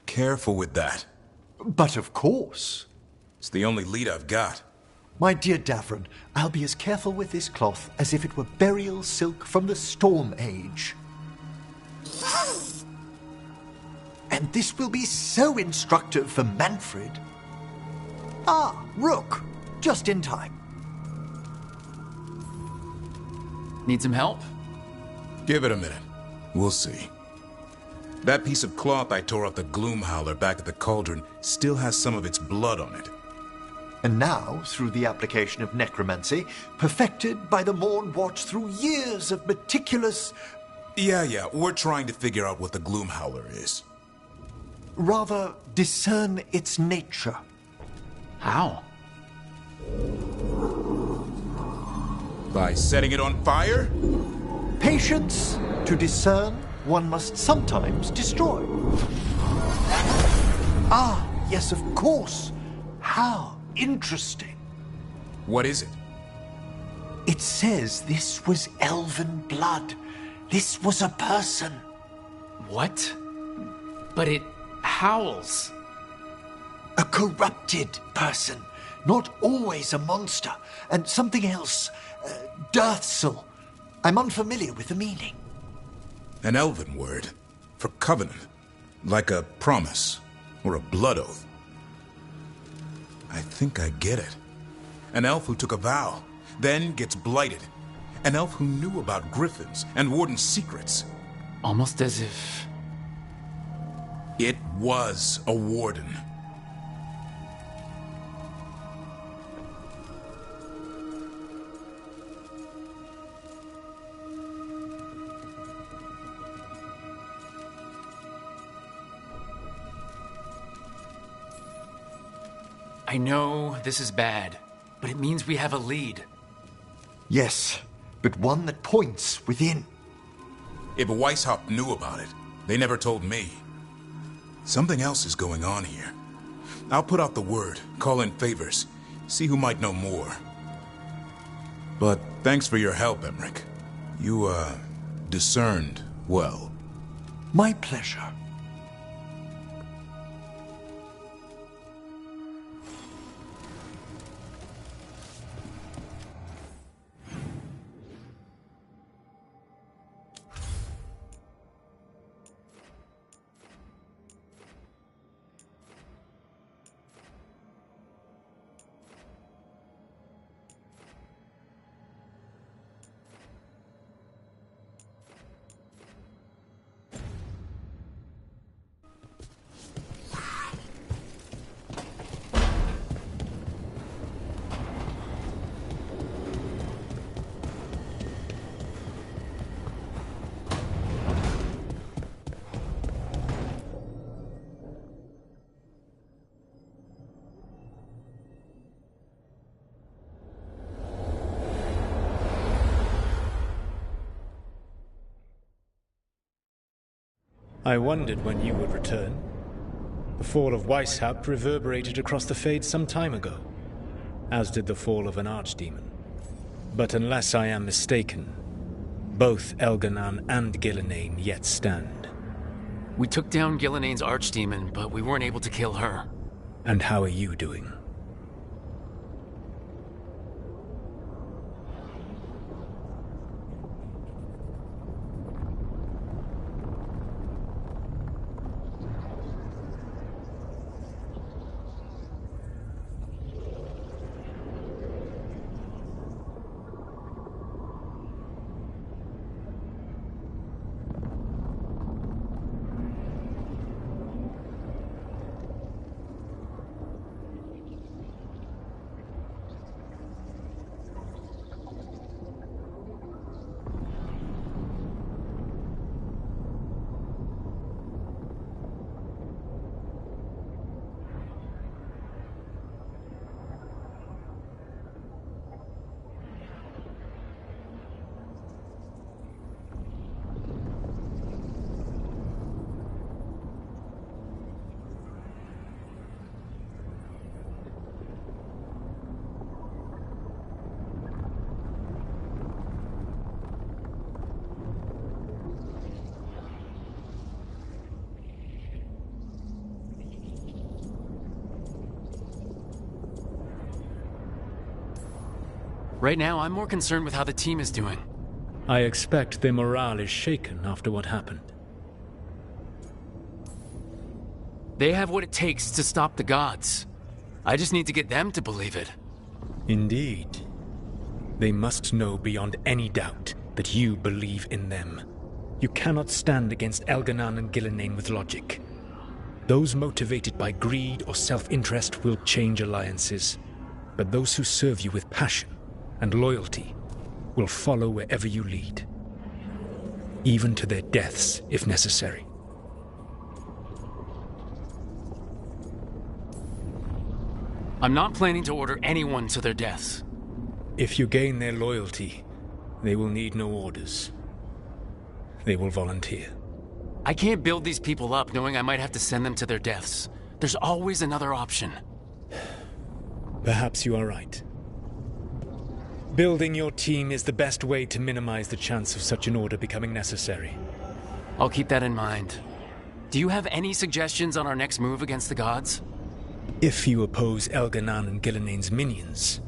Careful with that. But of course. It's the only lead I've got. My dear Davron, I'll be as careful with this cloth as if it were burial silk from the Storm Age. And this will be so instructive for Manfred. Ah, Rook! Just in time. Need some help? Give it a minute. We'll see. That piece of cloth I tore off the Gloom Howler back at the cauldron still has some of its blood on it. And now, through the application of necromancy, perfected by the Morn Watch through years of meticulous... Yeah, we're trying to figure out what the Gloom Howler is. Rather, discern its nature. How? By setting it on fire? Patience. To discern, one must sometimes destroy. Ah, yes, of course. How interesting. What is it? It says this was elven blood. This was a person. What? But it howls. A corrupted person. Not always a monster. And something else. Dirthsel. I'm unfamiliar with the meaning. An elven word. For covenant. Like a promise. Or a blood oath. I think I get it. An elf who took a vow. Then gets blighted. An elf who knew about griffins and Warden's secrets. Almost as if... It was a warden. I know this is bad, but it means we have a lead. Yes, but one that points within. If Weishaupt knew about it, they never told me. Something else is going on here. I'll put out the word, call in favors, see who might know more. But thanks for your help, Emmerich. You, discerned well. My pleasure. I wondered when you would return. The fall of Weishaupt reverberated across the Fade some time ago, as did the fall of an archdemon. But unless I am mistaken, both Elganan and Gillenane yet stand. We took down Gillenane's archdemon, but we weren't able to kill her. And how are you doing? Right now, I'm more concerned with how the team is doing. I expect their morale is shaken after what happened. They have what it takes to stop the gods. I just need to get them to believe it. Indeed. They must know beyond any doubt that you believe in them. You cannot stand against Elganan and Gillenane with logic. Those motivated by greed or self-interest will change alliances, but those who serve you with passion and loyalty will follow wherever you lead, even to their deaths if necessary. I'm not planning to order anyone to their deaths. If you gain their loyalty, they will need no orders. They will volunteer. I can't build these people up knowing I might have to send them to their deaths. There's always another option. Perhaps you are right. Building your team is the best way to minimize the chance of such an order becoming necessary. I'll keep that in mind. Do you have any suggestions on our next move against the gods? If you oppose Elganan and Gillenane's minions,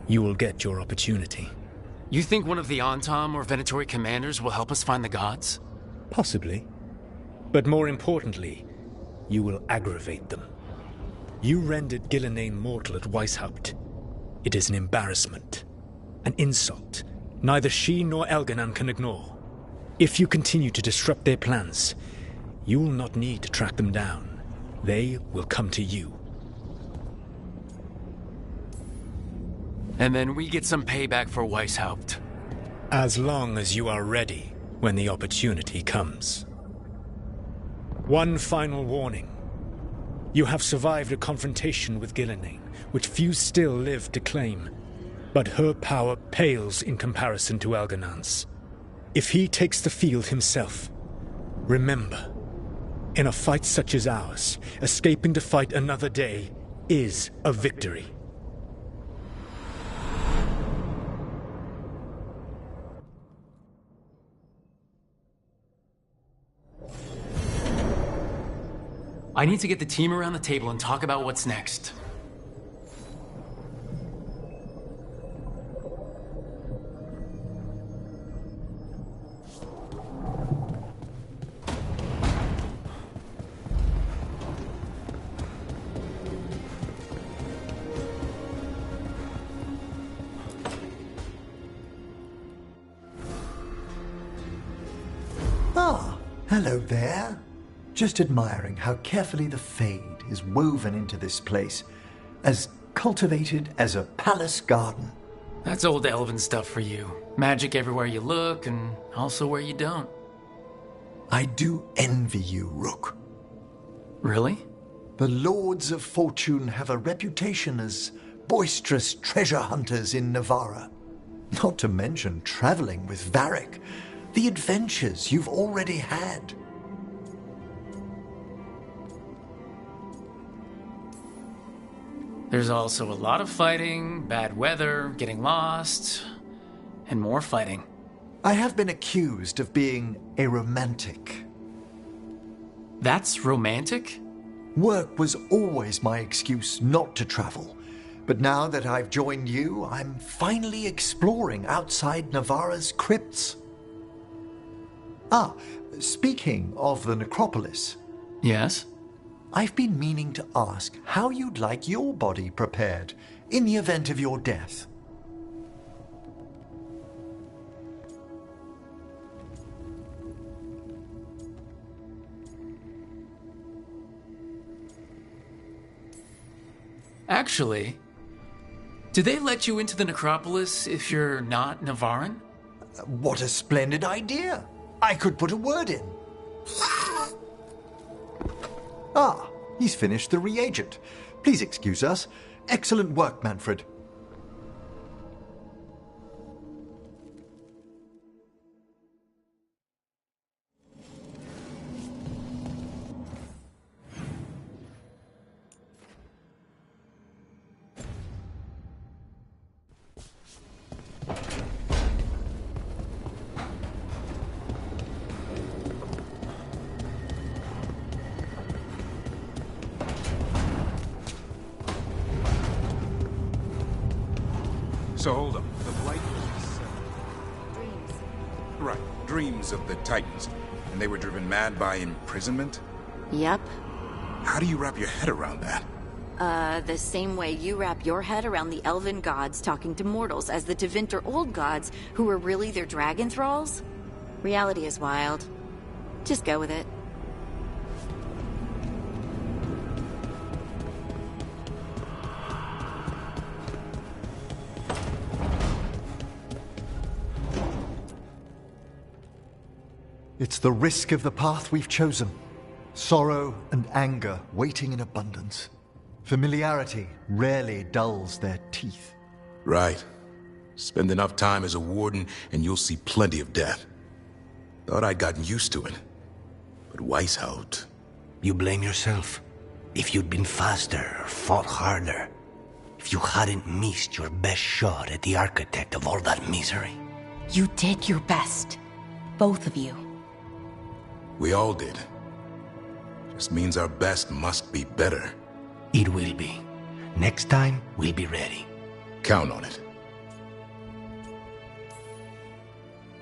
you will get your opportunity. You think one of the Antam or Venatori commanders will help us find the gods? Possibly. But more importantly, you will aggravate them. You rendered Gillenane mortal at Weishaupt. It is an embarrassment, an insult neither she nor Elganan can ignore. If you continue to disrupt their plans, you will not need to track them down. They will come to you. And then we get some payback for Weishaupt. As long as you are ready when the opportunity comes. One final warning. You have survived a confrontation with Gillenane, which few still live to claim. But her power pales in comparison to Elganan's. If he takes the field himself, remember, in a fight such as ours, escaping to fight another day is a victory. I need to get the team around the table and talk about what's next. Ah, hello there. Just admiring how carefully the Fade is woven into this place, as cultivated as a palace garden. That's old elven stuff for you. Magic everywhere you look, and also where you don't. I do envy you, Rook. Really? The Lords of Fortune have a reputation as boisterous treasure hunters in Navarra. Not to mention traveling with Varric, the adventures you've already had. There's also a lot of fighting, bad weather, getting lost, and more fighting. I have been accused of being a romantic. That's romantic? Work was always my excuse not to travel. But now that I've joined you, I'm finally exploring outside Navarra's crypts. Ah, speaking of the necropolis. Yes? I've been meaning to ask how you'd like your body prepared in the event of your death. Actually, do they let you into the necropolis if you're not Navarran? What a splendid idea! I could put a word in. Ah, he's finished the reagent. Please excuse us. Excellent work, Manfred. So hold on. The Blight was... Right. Dreams of the Titans. And they were driven mad by imprisonment? Yep. How do you wrap your head around that? The same way you wrap your head around the elven gods talking to mortals as the Tevinter old gods who were really their dragon thralls? Reality is wild. Just go with it. It's the risk of the path we've chosen. Sorrow and anger waiting in abundance. Familiarity rarely dulls their teeth. Right. Spend enough time as a warden and you'll see plenty of death. Thought I'd gotten used to it. But Weishaupt... You blame yourself. If you'd been faster or fought harder. If you hadn't missed your best shot at the architect of all that misery. You did your best. Both of you. We all did. Just means our best must be better. It will be. Next time, we'll be ready. Count on it.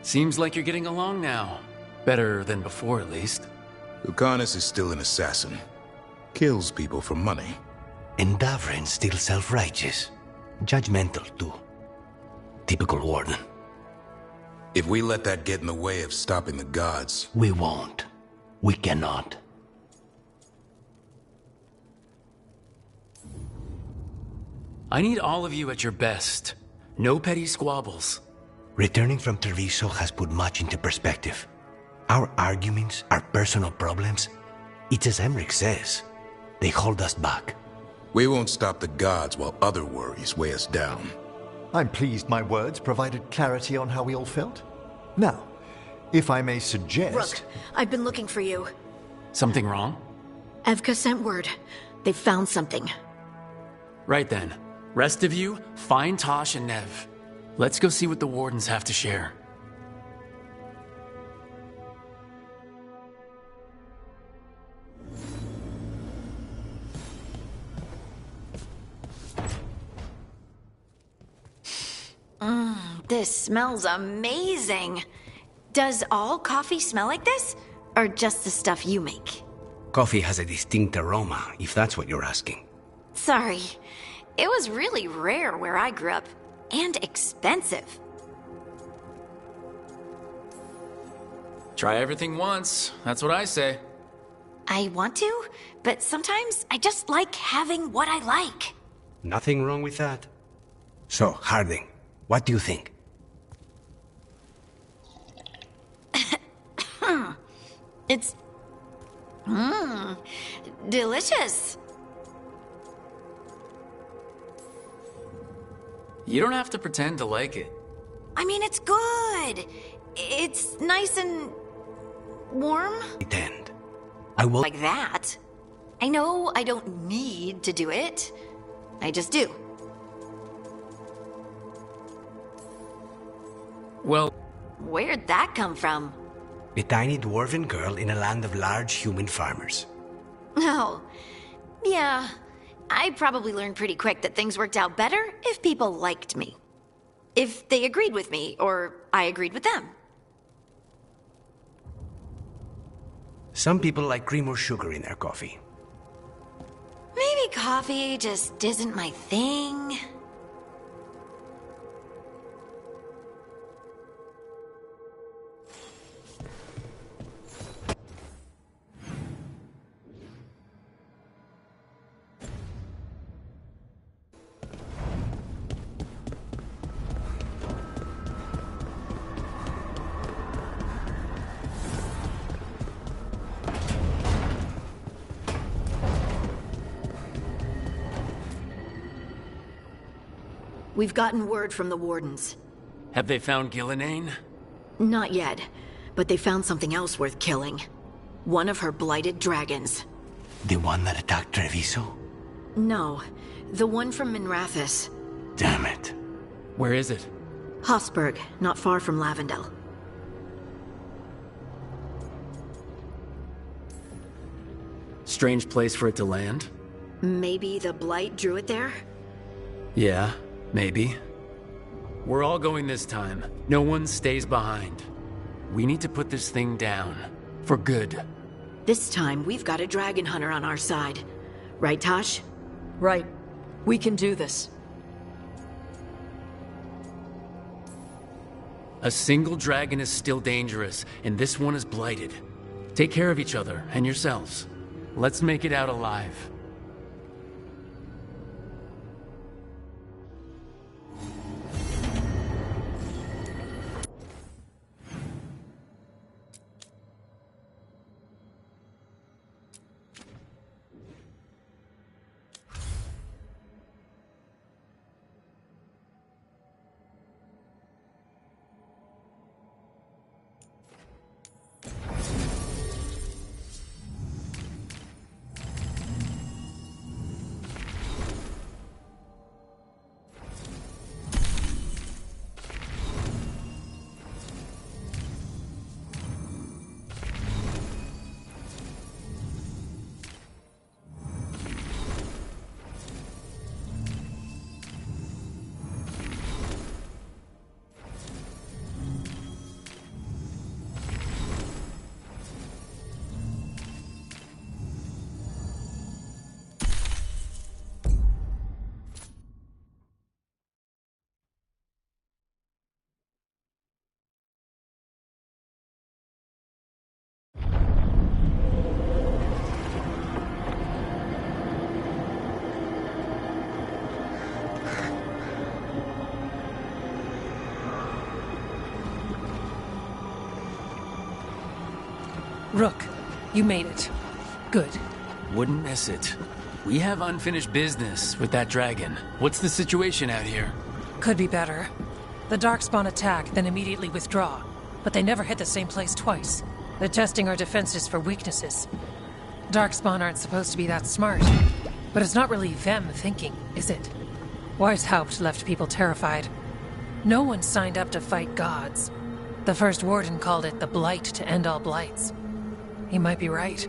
Seems like you're getting along now. Better than before, at least. Lucanus is still an assassin. Kills people for money. And Davrin's still self-righteous. Judgmental, too. Typical warden. If we let that get in the way of stopping the gods... We won't. We cannot. I need all of you at your best. No petty squabbles. Returning from Treviso has put much into perspective. Our arguments, our personal problems, it's as Emmerich says. They hold us back. We won't stop the gods while other worries weigh us down. I'm pleased my words provided clarity on how we all felt. Now, if I may suggest... Rook, I've been looking for you. Something wrong? Evka sent word. They found something. Right then. Rest of you, find Tosh and Nev. Let's go see what the Wardens have to share. This smells amazing. Does all coffee smell like this? Or just the stuff you make? Coffee has a distinct aroma, if that's what you're asking. Sorry. It was really rare where I grew up. And expensive. Try everything once. That's what I say. I want to, but sometimes I just like having what I like. Nothing wrong with that. So, Harding, what do you think? It's... delicious. You don't have to pretend to like it. I mean, it's good. It's nice and... warm? Pretend. I will... Like that. I know I don't need to do it. I just do. Well... Where'd that come from? A tiny dwarven girl in a land of large human farmers. Oh, yeah. I probably learned pretty quick that things worked out better if people liked me. If they agreed with me, or I agreed with them. Some people like cream or sugar in their coffee. Maybe coffee just isn't my thing. We've gotten word from the Wardens. Have they found Gillenane? Not yet, but they found something else worth killing. One of her blighted dragons. The one that attacked Treviso? No, the one from Minrathous. Damn it. Where is it? Hossberg, not far from Lavendel. Strange place for it to land. Maybe the blight drew it there? Yeah, maybe. We're all going this time. No one stays behind. We need to put this thing down. For good. This time, we've got a dragon hunter on our side. Right, Tosh? Right. We can do this. A single dragon is still dangerous, and this one is blighted. Take care of each other and yourselves. Let's make it out alive. Rook, you made it. Good. Wouldn't miss it. We have unfinished business with that dragon. What's the situation out here? Could be better. The Darkspawn attack, then immediately withdraw. But they never hit the same place twice. They're testing our defenses for weaknesses. Darkspawn aren't supposed to be that smart. But it's not really them thinking, is it? Weishaupt left people terrified. No one signed up to fight gods. The first warden called it the blight to end all blights. He might be right.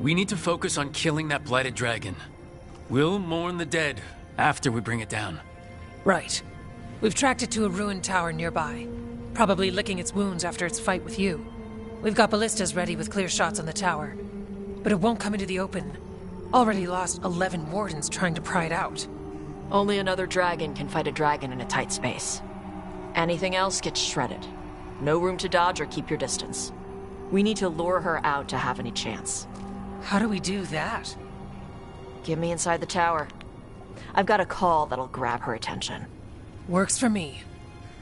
We need to focus on killing that blighted dragon. We'll mourn the dead after we bring it down. Right. We've tracked it to a ruined tower nearby. Probably licking its wounds after its fight with you. We've got ballistas ready with clear shots on the tower. But it won't come into the open. Already lost 11 wardens trying to pry it out. Only another dragon can fight a dragon in a tight space. Anything else gets shredded. No room to dodge or keep your distance. We need to lure her out to have any chance. How do we do that? Get me inside the tower. I've got a call that'll grab her attention. Works for me.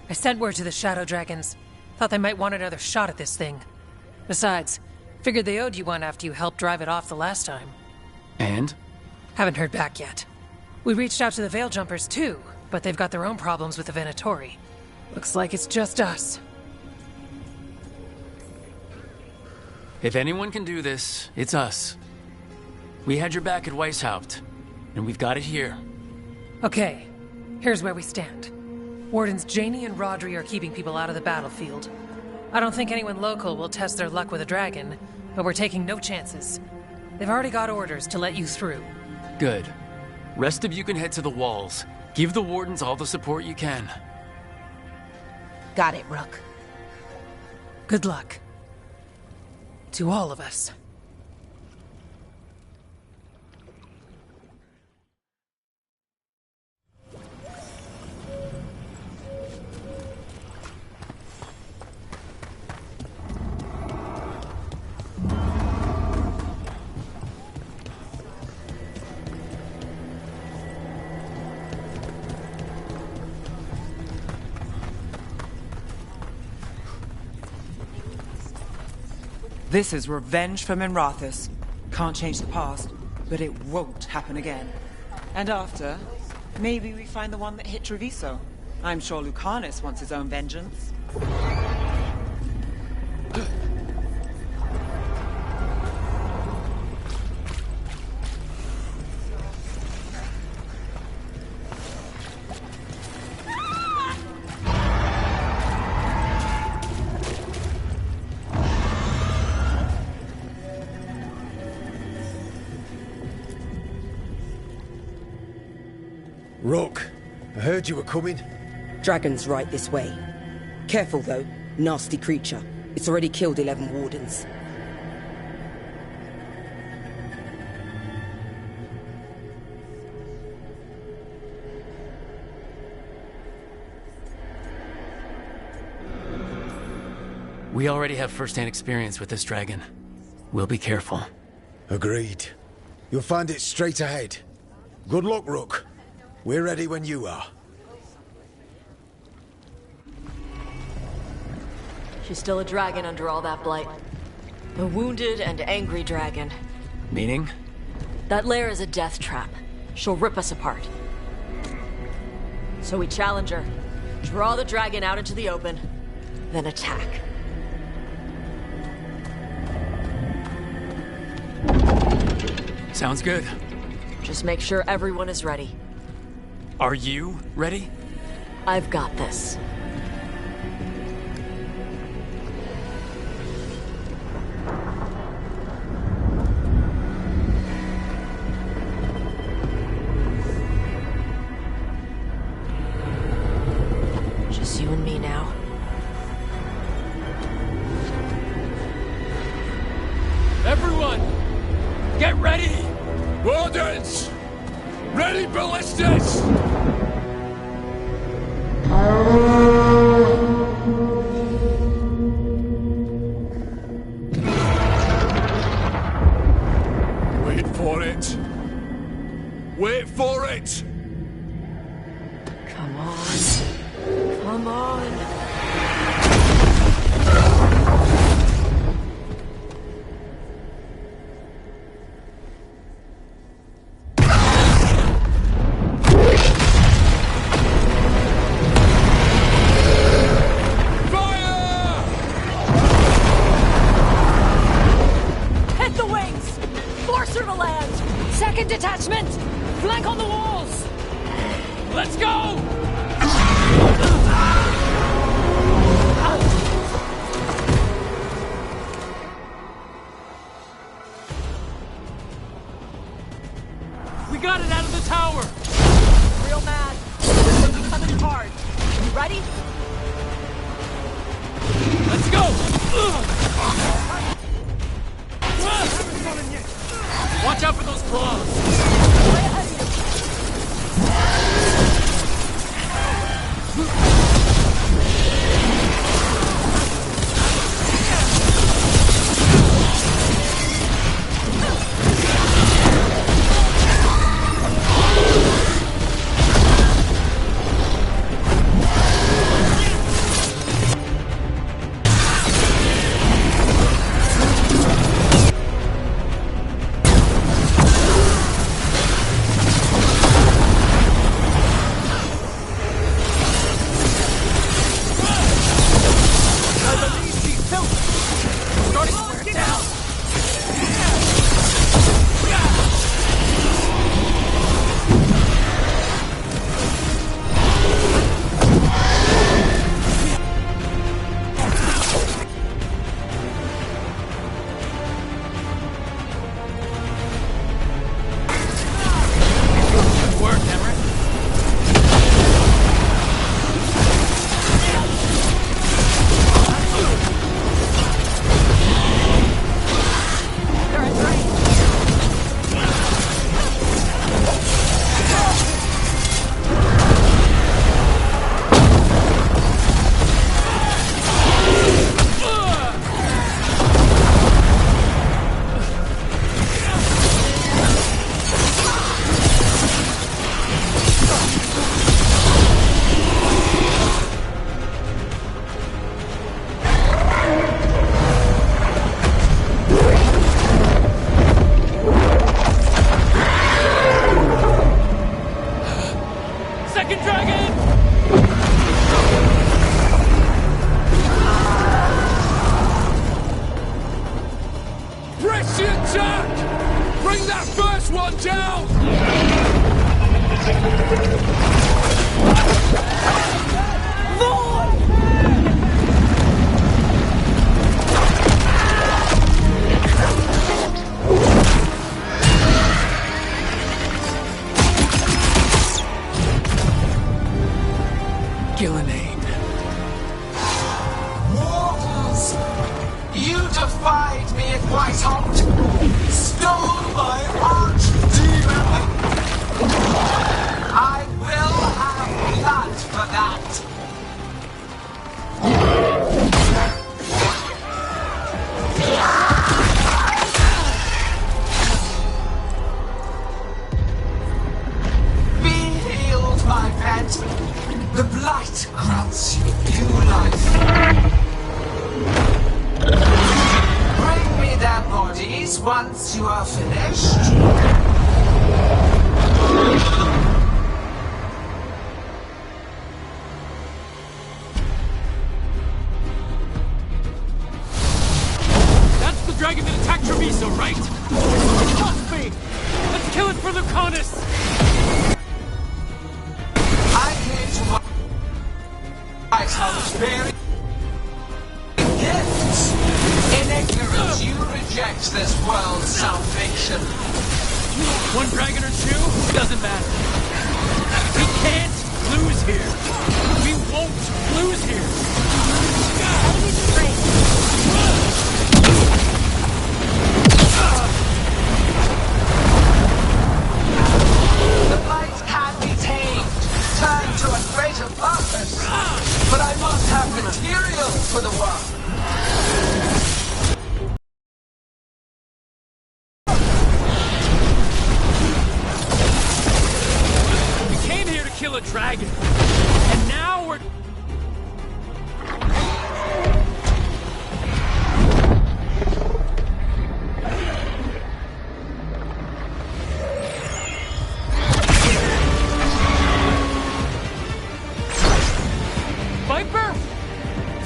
I sent word to the Shadow Dragons. Thought they might want another shot at this thing. Besides, figured they owed you one after you helped drive it off the last time. And? Haven't heard back yet. We reached out to the Veil Jumpers too, but they've got their own problems with the Venatori. Looks like it's just us. If anyone can do this, it's us. We had your back at Weishaupt, and we've got it here. Okay, here's where we stand. Wardens Janie and Rodri are keeping people out of the battlefield. I don't think anyone local will test their luck with a dragon, but we're taking no chances. They've already got orders to let you through. Good. Rest of you can head to the walls. Give the wardens all the support you can. Got it, Rook. Good luck. To all of us. This is revenge for Minrathous. Can't change the past, but it won't happen again. And after, maybe we find the one that hit Treviso. I'm sure Lucanus wants his own vengeance. Rook, I heard you were coming. Dragon's right this way. Careful though, nasty creature. It's already killed 11 wardens. We already have first-hand experience with this dragon. We'll be careful. Agreed. You'll find it straight ahead. Good luck, Rook. We're ready when you are. She's still a dragon under all that blight. A wounded and angry dragon. Meaning? That lair is a death trap. She'll rip us apart. So we challenge her, draw the dragon out into the open, then attack. Sounds good. Just make sure everyone is ready. Are you ready? I've got this. Just you and me now. Everyone! Get ready! Wardens! Ready ballistas! Wait for it! Wait for it! Come on. Come on. Second detachment! Flank on the walls! Let's go! We got it out of the tower! Real mad. This one's coming hard. You ready? Let's go! Watch out for those claws!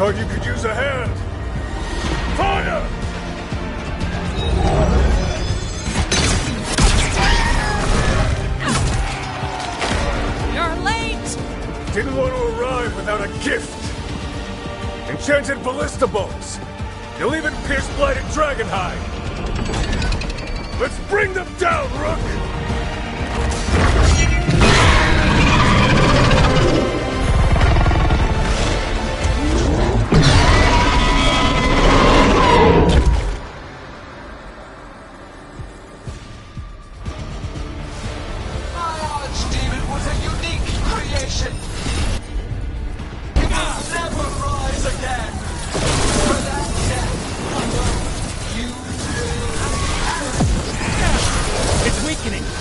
Thought you could use a hand. Fire! You're late! Didn't want to arrive without a gift. Enchanted ballista bolts. You'll even pierce blighted dragon hide. Let's bring them down, Rook!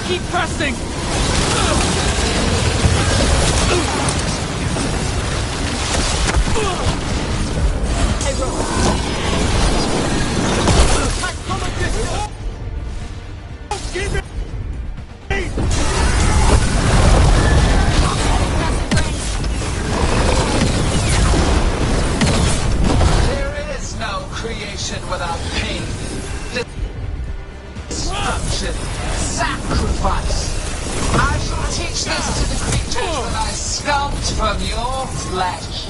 Keep pressing! There is no creation without pain. Destruction. Sacrifice. I shall teach this to the creatures that I sculpt from your flesh.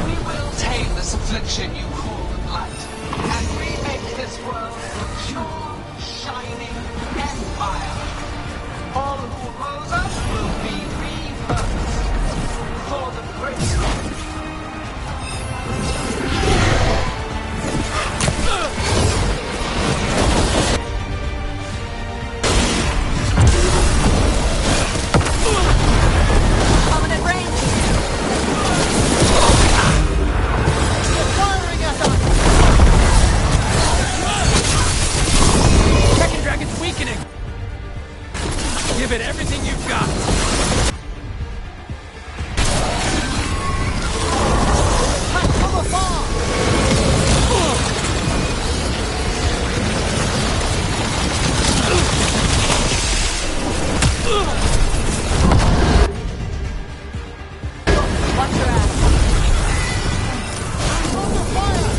We will tame this affliction you call the blight, and remake this world a pure, shining empire. All who oppose us will be rebirthed for the great cause. Permanent range. They're firing at us. Second dragon's weakening! Give it everything you've got! Attack from afar. Watch your ass. Under fire.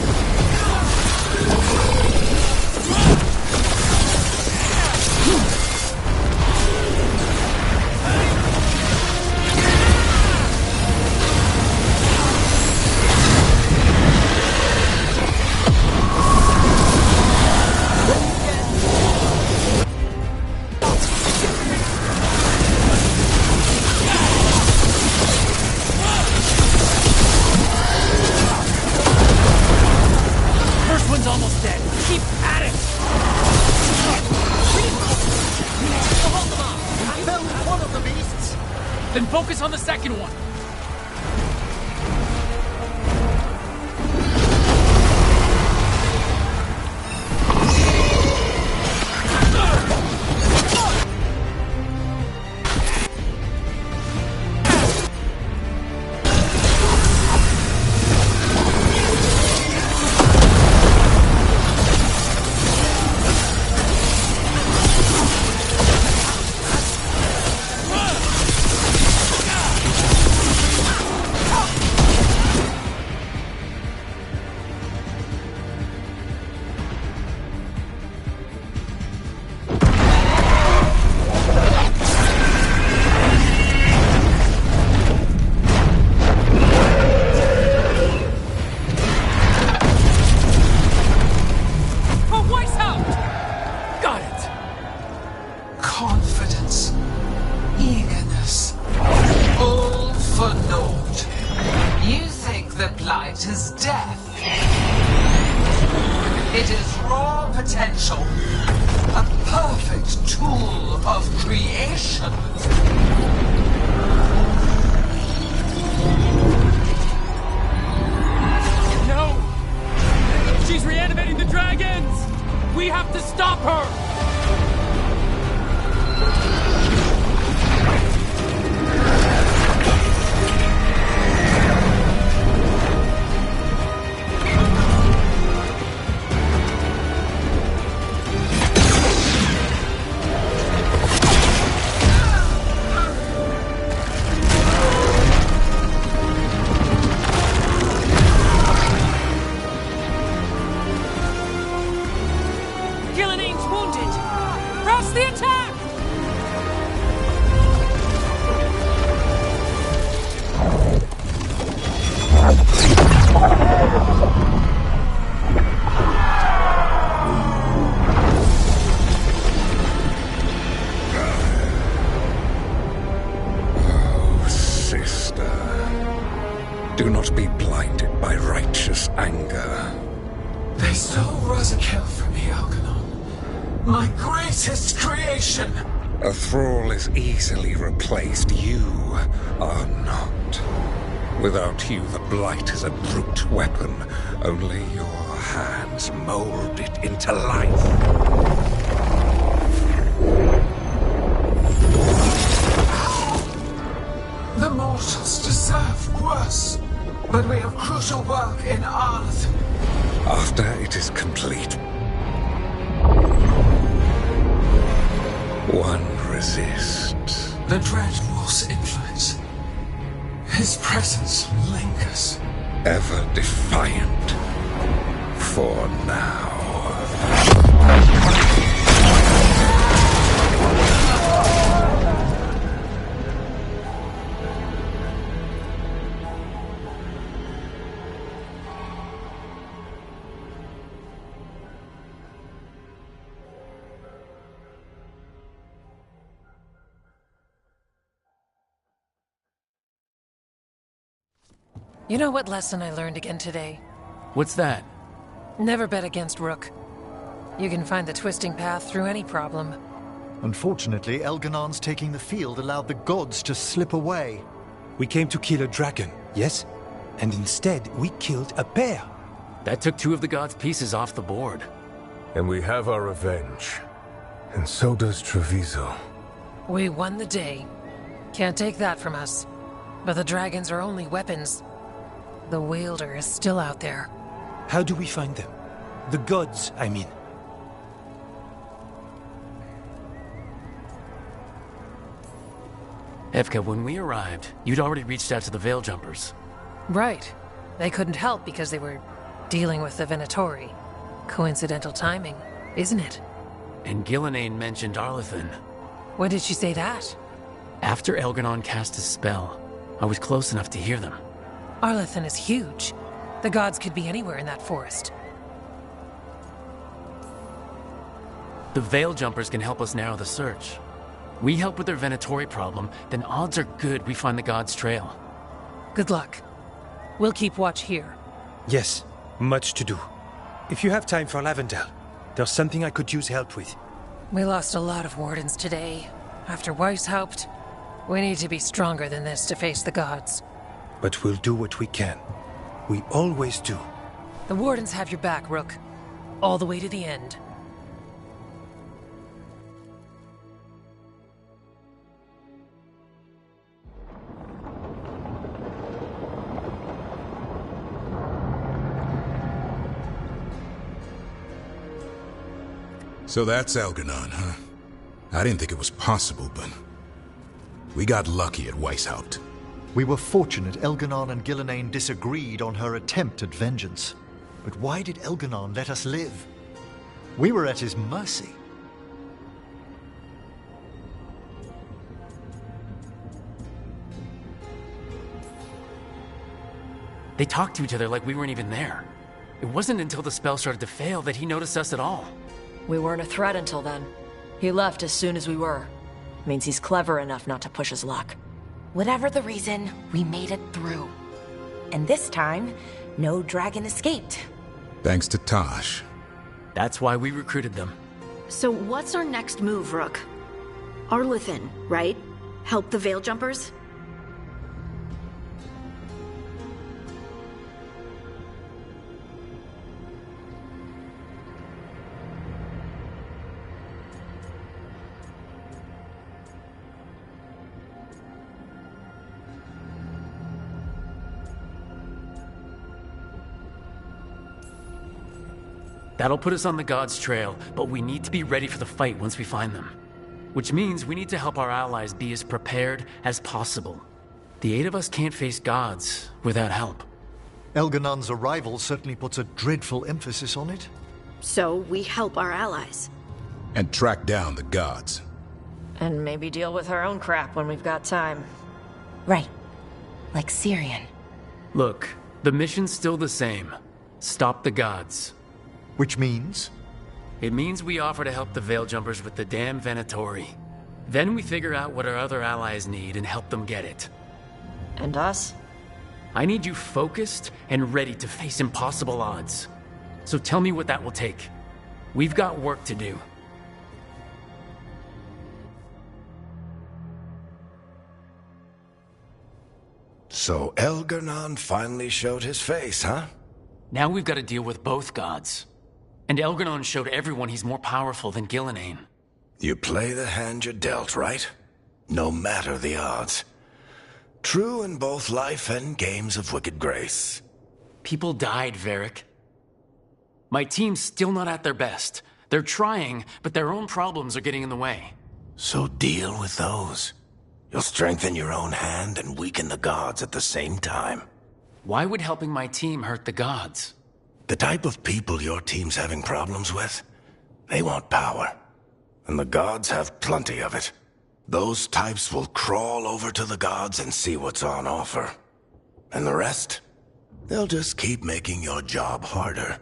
First one's almost dead. Keep at it! Hold them off. I felled one of the beasts. Then focus on the second one. Oh, Weishaupt! Got it! Confidence, eagerness, all for naught. You think the blight is death. It is raw potential, a perfect tool of creation. No! She's reanimating the dragons! We have to stop her! Gillinane's wounded. Press the attack! Do not be blinded by righteous anger. They stole Rosakill from me, Algernon. My greatest creation! A thrall is easily replaced. You are not. Without you, the Blight is a brute weapon. Only your hands mold it into life. The mortals deserve worse. But we have crucial work in Arth. After it is complete, one resists. The Dread Wolf's influence. His presence lingers. Ever defiant. For now. You know what lesson I learned again today? What's that? Never bet against Rook. You can find the twisting path through any problem. Unfortunately, Elganon's taking the field allowed the gods to slip away. We came to kill a dragon, yes? And instead, we killed a bear. That took 2 of the gods' pieces off the board. And we have our revenge. And so does Treviso. We won the day. Can't take that from us. But the dragons are only weapons. The wielder is still out there. How do we find them? The gods, I mean. Evka, when we arrived, you'd already reached out to the Veil Jumpers. Right. They couldn't help because they were dealing with the Venatori. Coincidental timing, isn't it? And Gillenane mentioned Arlethan. When did she say that? After Elganon cast his spell, I was close enough to hear them. Arlethan is huge. The gods could be anywhere in that forest. The Veil Jumpers can help us narrow the search. We help with their Venatori problem, then odds are good we find the gods' trail. Good luck. We'll keep watch here. Yes, much to do. If you have time for Lavendel, there's something I could use help with. We lost a lot of wardens today. After Weiss helped, we need to be stronger than this to face the gods. But we'll do what we can. We always do. The wardens have your back, Rook. All the way to the end. So that's Algernon, huh? I didn't think it was possible, but we got lucky at Weishaupt. We were fortunate Elganon and Gillenane disagreed on her attempt at vengeance. But why did Elganon let us live? We were at his mercy. They talked to each other like we weren't even there. It wasn't until the spell started to fail that he noticed us at all. We weren't a threat until then. He left as soon as we were. Means he's clever enough not to push his luck. Whatever the reason, we made it through. And this time, no dragon escaped. Thanks to Tosh. That's why we recruited them. So what's our next move, Rook? Arlethan, right? Help the Veil Jumpers? That'll put us on the gods' trail, but we need to be ready for the fight once we find them. Which means we need to help our allies be as prepared as possible. The 8 of us can't face gods without help. Elganon's arrival certainly puts a dreadful emphasis on it. So we help our allies. And track down the gods. And maybe deal with our own crap when we've got time. Right. Like Syrian. Look, the mission's still the same. Stop the gods. Which means? It means we offer to help the Veiljumpers with the damn Venatori. Then we figure out what our other allies need and help them get it. And us? I need you focused and ready to face impossible odds. So tell me what that will take. We've got work to do. So Elgar'nan finally showed his face, huh? Now we've got to deal with both gods. And Elgar'nan showed everyone he's more powerful than Gillenane. You play the hand you're dealt, right? No matter the odds. True in both life and games of wicked grace. People died, Varric. My team's still not at their best. They're trying, but their own problems are getting in the way. So deal with those. You'll strengthen your own hand and weaken the gods at the same time. Why would helping my team hurt the gods? The type of people your team's having problems with, they want power. And the gods have plenty of it. Those types will crawl over to the gods and see what's on offer. And the rest, they'll just keep making your job harder.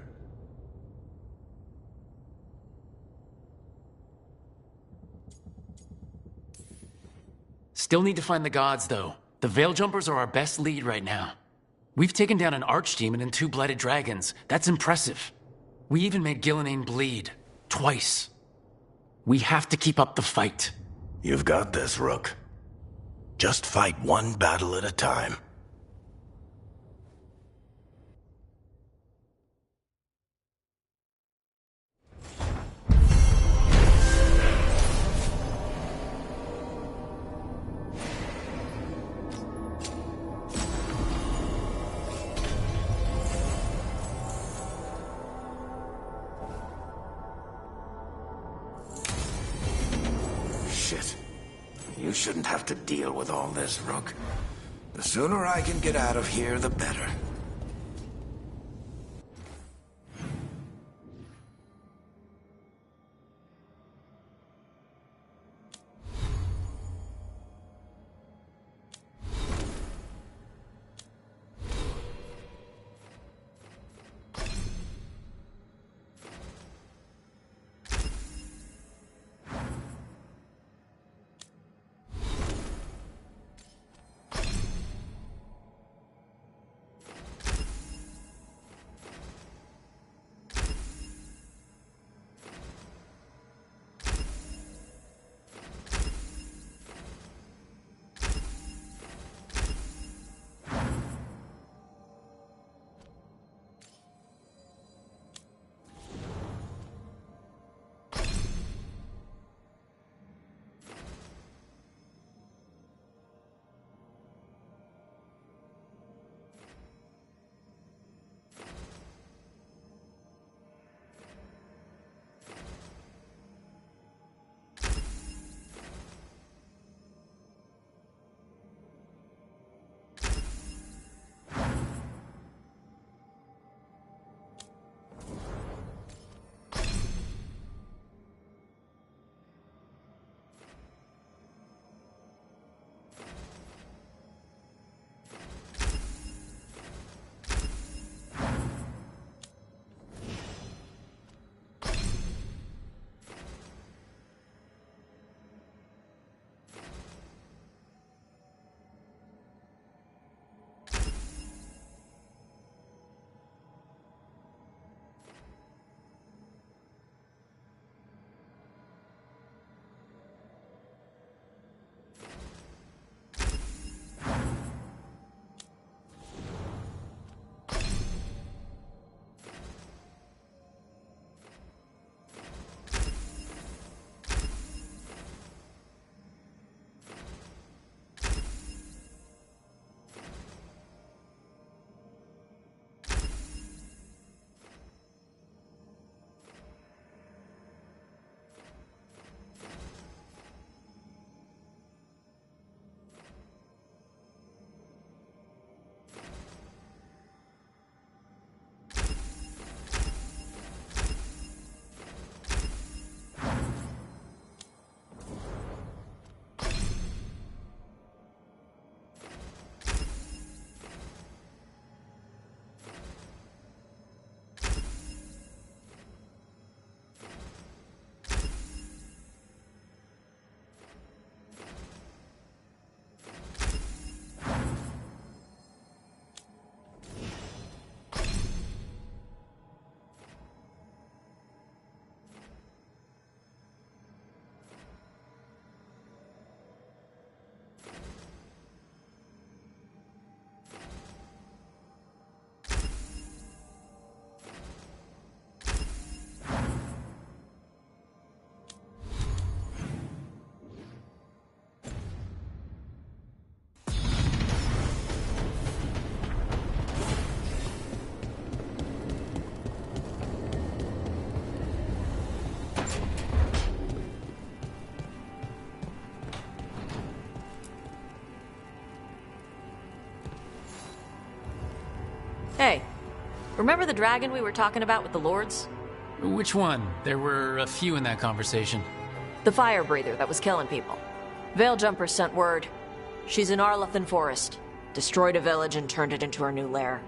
Still need to find the gods, though. The Veiljumpers are our best lead right now. We've taken down an archdemon and 2 blighted dragons. That's impressive. We even made Gillenane bleed. Twice. We have to keep up the fight. You've got this, Rook. Just fight one battle at a time. Shit. You shouldn't have to deal with all this, Rook. The sooner I can get out of here, the better. Remember the dragon we were talking about with the lords? Which one? There were a few in that conversation. The fire breather that was killing people. Veiljumpers sent word. She's in Arlathan Forest. Destroyed a village and turned it into her new lair.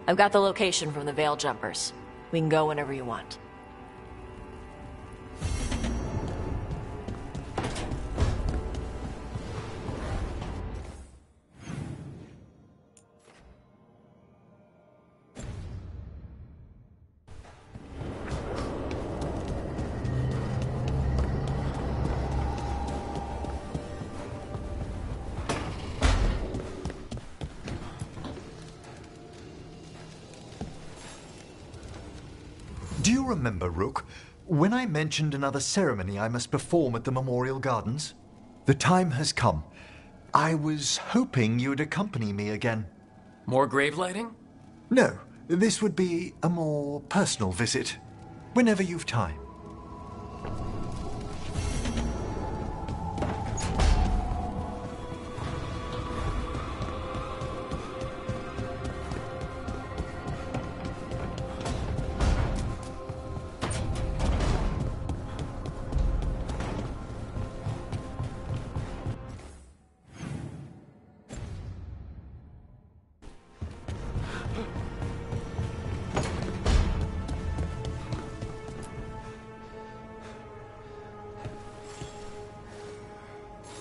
I've got the location from the Veiljumpers. We can go whenever you want. Do you remember, Rook, when I mentioned another ceremony I must perform at the Memorial Gardens? The time has come. I was hoping you'd accompany me again. More grave lighting? No, this would be a more personal visit. Whenever you've time.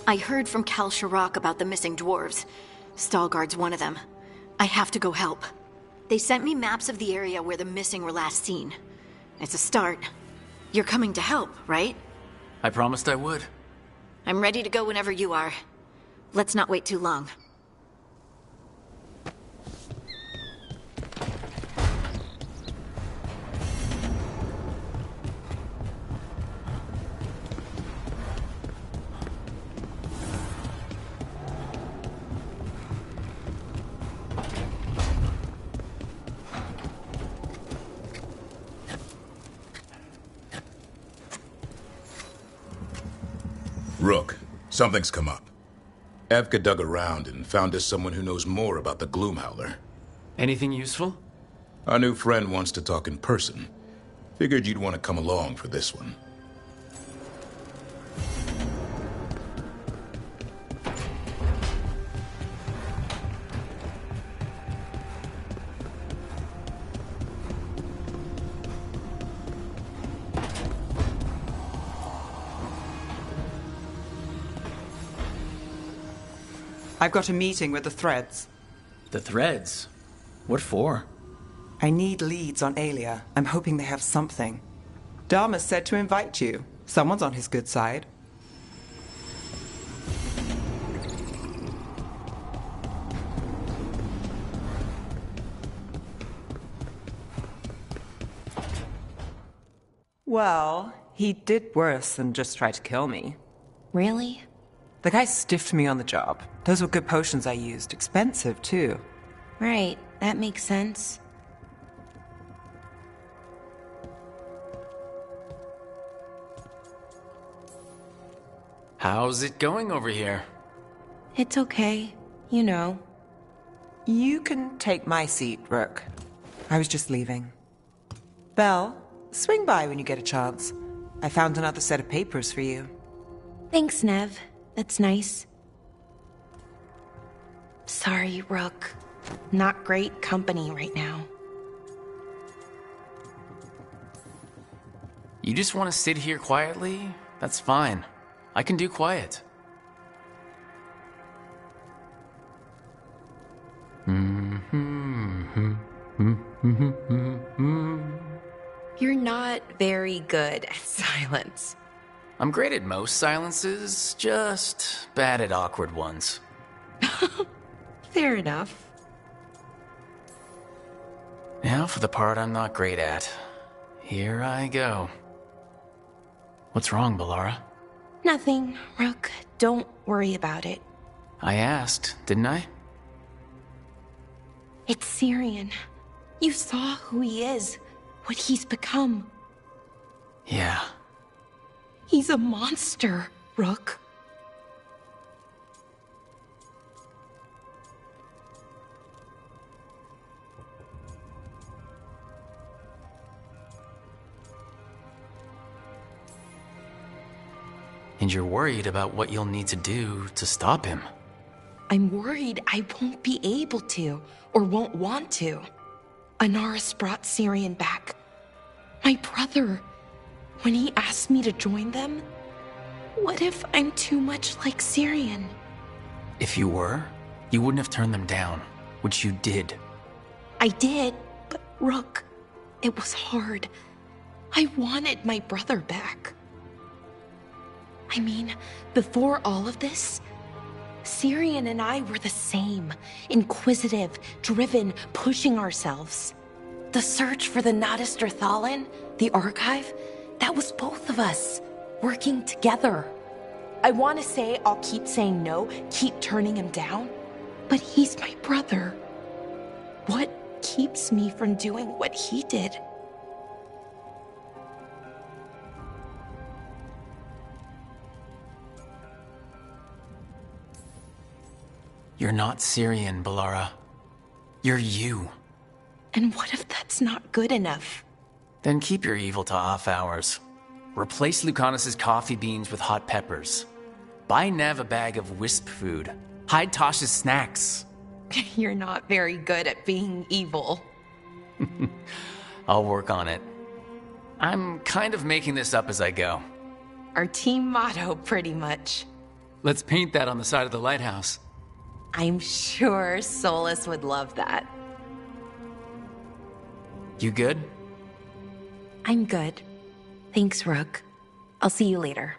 I heard from Kal Sharok about the missing dwarves. Stalguard's one of them. I have to go help. They sent me maps of the area where the missing were last seen. It's a start. You're coming to help, right? I promised I would. I'm ready to go whenever you are. Let's not wait too long. Rook, something's come up. Evka dug around and found us someone who knows more about the Gloomhowler. Anything useful? Our new friend wants to talk in person. Figured you'd want to come along for this one. I've got a meeting with the Threads. The Threads? What for? I need leads on Aelia. I'm hoping they have something. Dharma said to invite you. Someone's on his good side. Well, he did worse than just try to kill me. Really? The guy stiffed me on the job. Those were good potions I used. Expensive, too. Right, that makes sense. How's it going over here? It's okay. You know. You can take my seat, Rook. I was just leaving. Belle, swing by when you get a chance. I found another set of papers for you. Thanks, Nev. That's nice. Sorry, Rook. Not great company right now. You just want to sit here quietly? That's fine. I can do quiet. You're not very good at silence. I'm great at most silences, just bad at awkward ones. Fair enough. Now for the part I'm not great at. Here I go. What's wrong, Balara? Nothing, Rook. Don't worry about it. I asked, didn't I? It's Syrian. You saw who he is, what he's become. Yeah. He's a monster, Rook. And you're worried about what you'll need to do to stop him. I'm worried I won't be able to, or won't want to. Anaris brought Syrian back. My brother. When he asked me to join them, what if I'm too much like Syrian? If you were, you wouldn't have turned them down, which you did. I did, but Rook, it was hard. I wanted my brother back. I mean, before all of this, Syrian and I were the same. Inquisitive, driven, pushing ourselves. The search for the Nadister Thalin, the archive, that was both of us, working together. I want to say I'll keep saying no, keep turning him down, but he's my brother. What keeps me from doing what he did? You're not Syrian, Balara. You're you. And what if that's not good enough? Then keep your evil to off hours. Replace Lucanus' coffee beans with hot peppers. Buy Nev a bag of wisp food. Hide Tosh's snacks. You're not very good at being evil. I'll work on it. I'm kind of making this up as I go. Our team motto, pretty much. Let's paint that on the side of the lighthouse. I'm sure Solus would love that. You good? I'm good. Thanks, Rook. I'll see you later.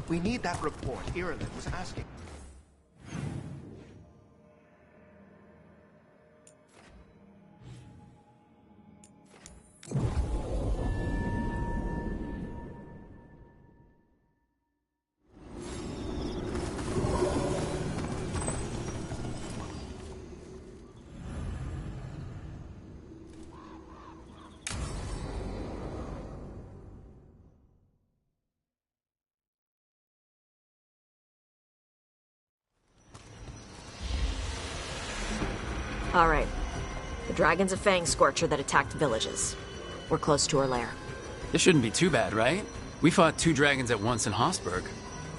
We need that report Ireland was asking. Alright. The dragon's a fang scorcher that attacked villages. We're close to her lair. This shouldn't be too bad, right? We fought 2 dragons at once in Hossberg.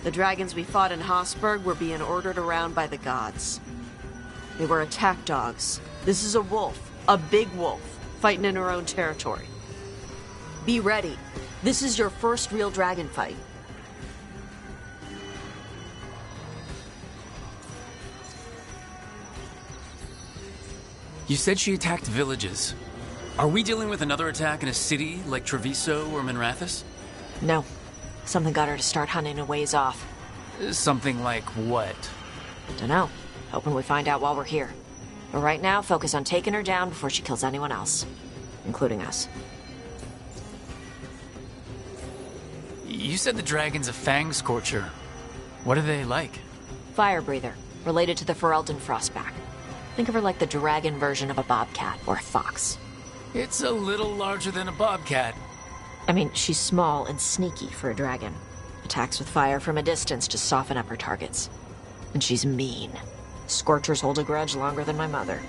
The dragons we fought in Hossberg were being ordered around by the gods. They were attack dogs. This is a wolf. A big wolf. Fighting in her own territory. Be ready. This is your first real dragon fight. You said she attacked villages. Are we dealing with another attack in a city like Treviso or Minrathous? No. Something got her to start hunting a ways off. Something like what? Dunno. Hoping we find out while we're here. But right now, focus on taking her down before she kills anyone else. Including us. You said the dragon's a fang scorcher. What are they like? Fire breather. Related to the Ferelden Frostback. Think of her like the dragon version of a bobcat or a fox. It's a little larger than a bobcat. I mean, she's small and sneaky for a dragon. Attacks with fire from a distance to soften up her targets. And she's mean. Scorchers hold a grudge longer than my mother.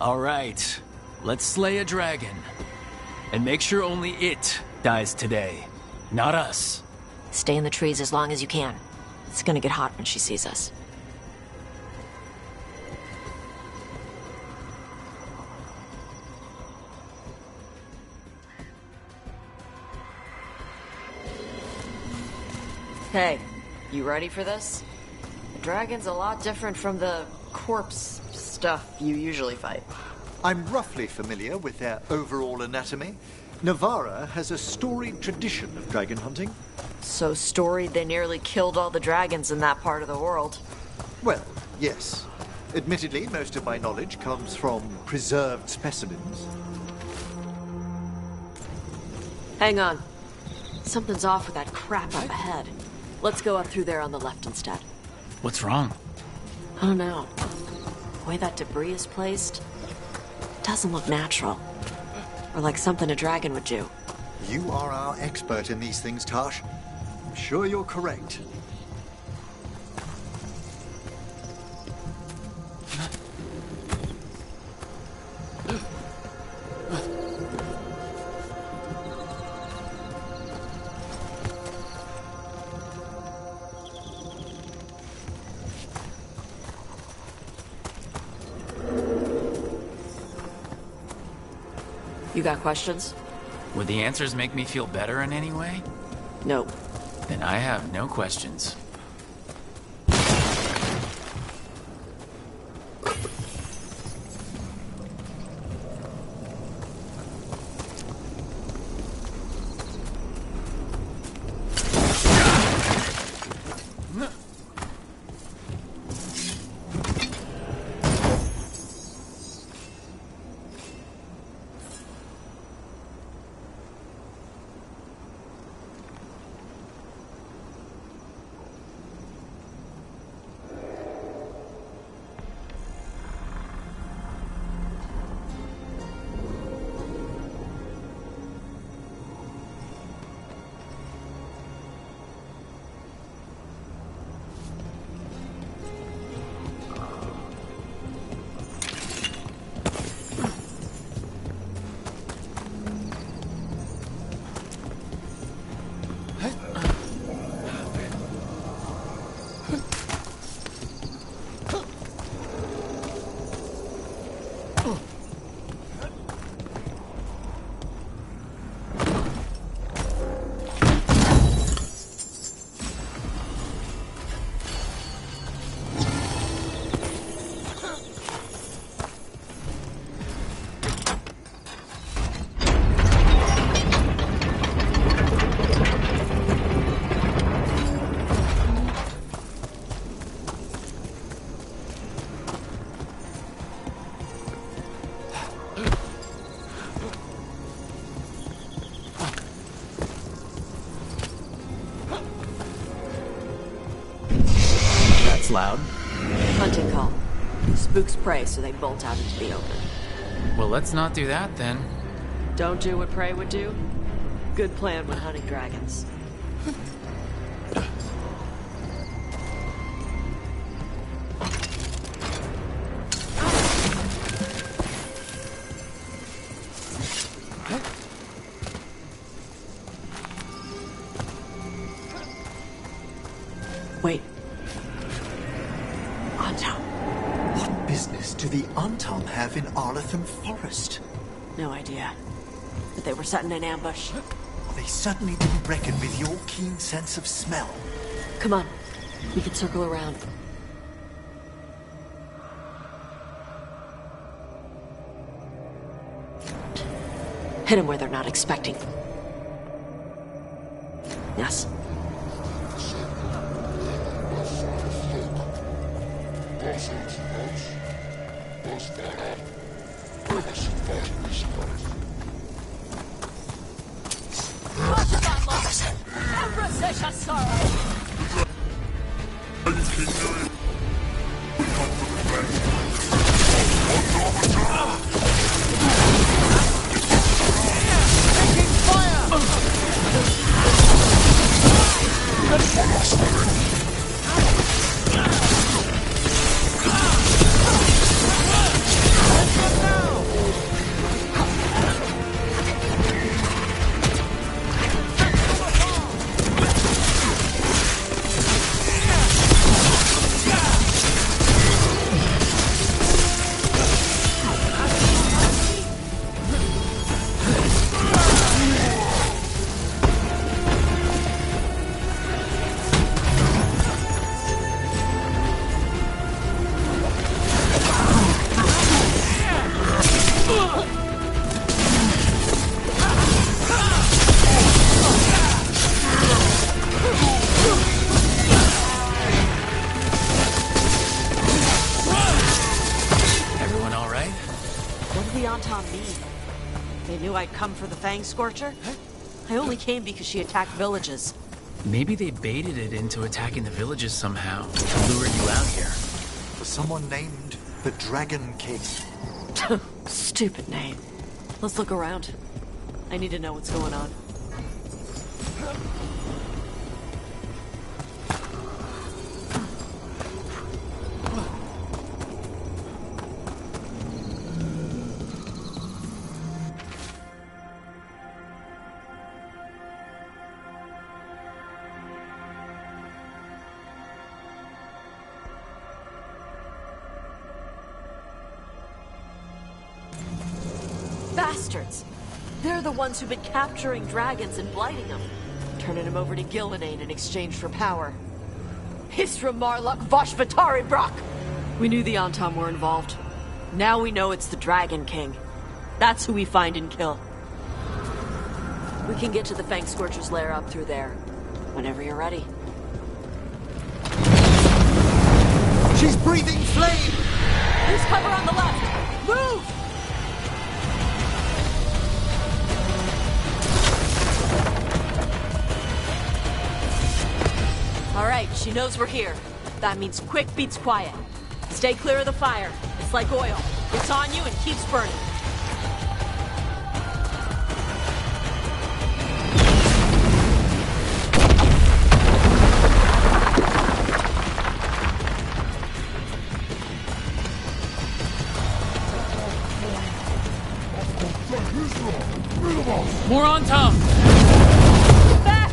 All right, let's slay a dragon. And make sure only it dies today, not us. Stay in the trees as long as you can. It's gonna get hot when she sees us. Hey, you ready for this? The dragon's a lot different from the corpse stuff you usually fight. I'm roughly familiar with their overall anatomy. Navarra has a storied tradition of dragon hunting. So storied they nearly killed all the dragons in that part of the world. Well, yes. Admittedly, most of my knowledge comes from preserved specimens. Hang on. Something's off with that crap up ahead. Let's go up through there on the left instead. What's wrong? I don't know. The way that debris is placed doesn't look natural. Or like something a dragon would do. You are our expert in these things, Tash. I'm sure you're correct. You got questions? Would the answers make me feel better in any way? No. Then I have no questions. loud? Hunting call. Spooks prey, so they bolt out into the open. Well, let's not do that then. Don't do what prey would do? Good plan when hunting dragons. Wait. Antam. What business do the Antam have in Arlatham Forest? No idea. But they were setting an ambush. They certainly didn't reckon with your keen sense of smell. Come on. We can circle around. Hit them where they're not expecting. Yes. I'd come for the Fang Scorcher? I only came because she attacked villages. Maybe they baited it into attacking the villages somehow to lure you out here. Someone named the Dragon King. Stupid name. Let's look around. I need to know what's going on. Bastards! They're the ones who've been capturing dragons and blighting them, turning them over to Gildanane in exchange for power. Hisra Marluk Vashvatari Brock! We knew the Antam were involved. Now we know it's the Dragon King. That's who we find and kill. We can get to the Fang Scorcher's lair up through there, whenever you're ready. She's breathing flame! There's cover on the left! Move! All right, she knows we're here. That means quick beats quiet. Stay clear of the fire. It's like oil. It's on you and keeps burning. More on Tom! Back!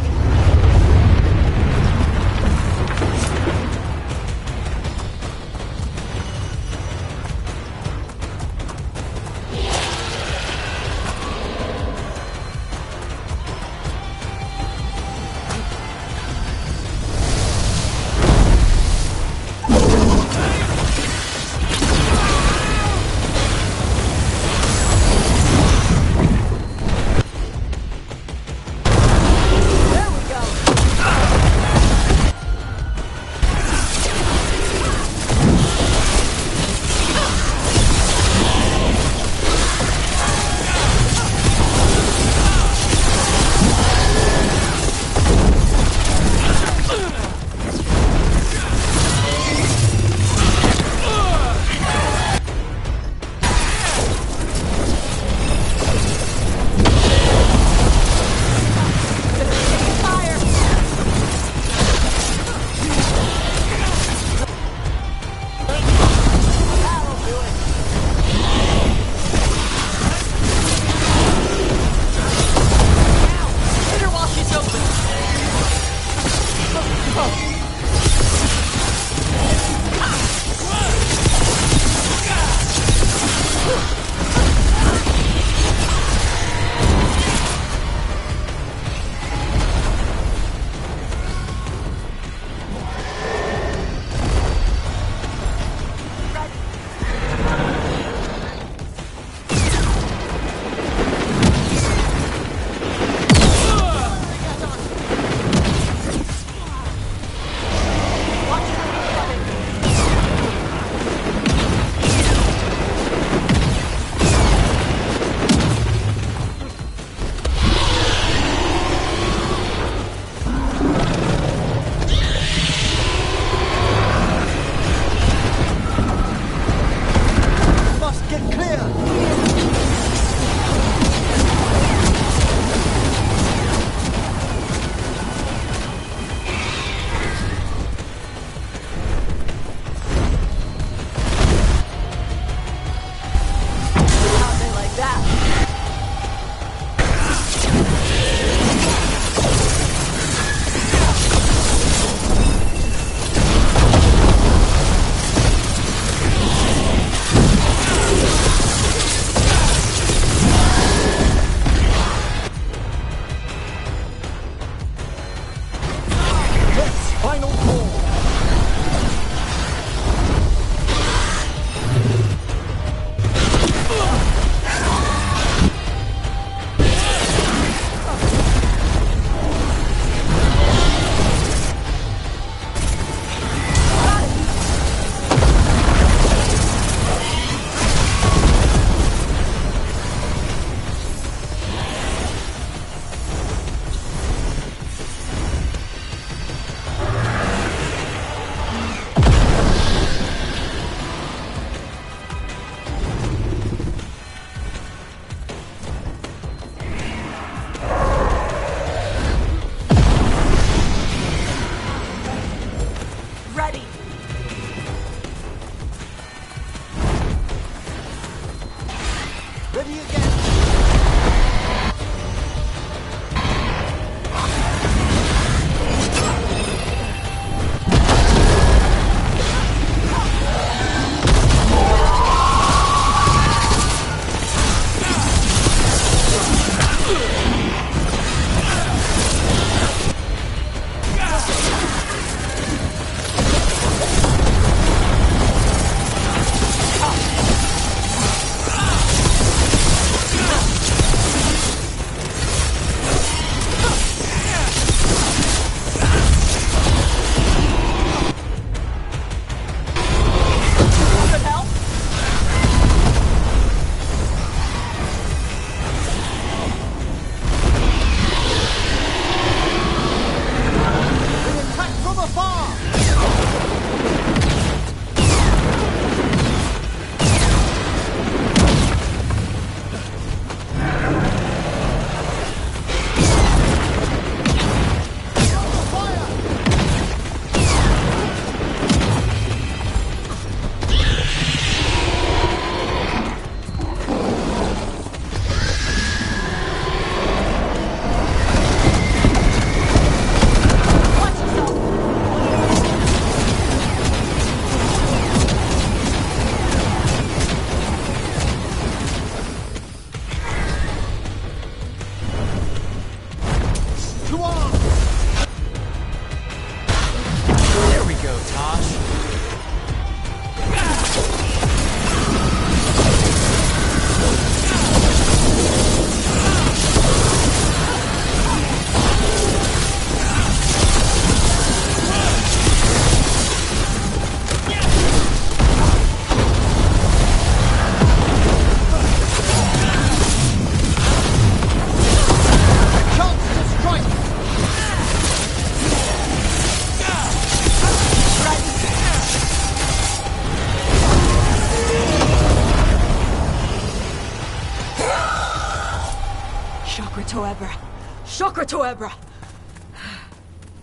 Shokra Toebra!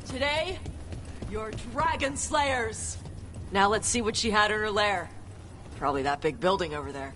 Today, you're Dragon Slayers! Now let's see what she had in her lair. Probably that big building over there.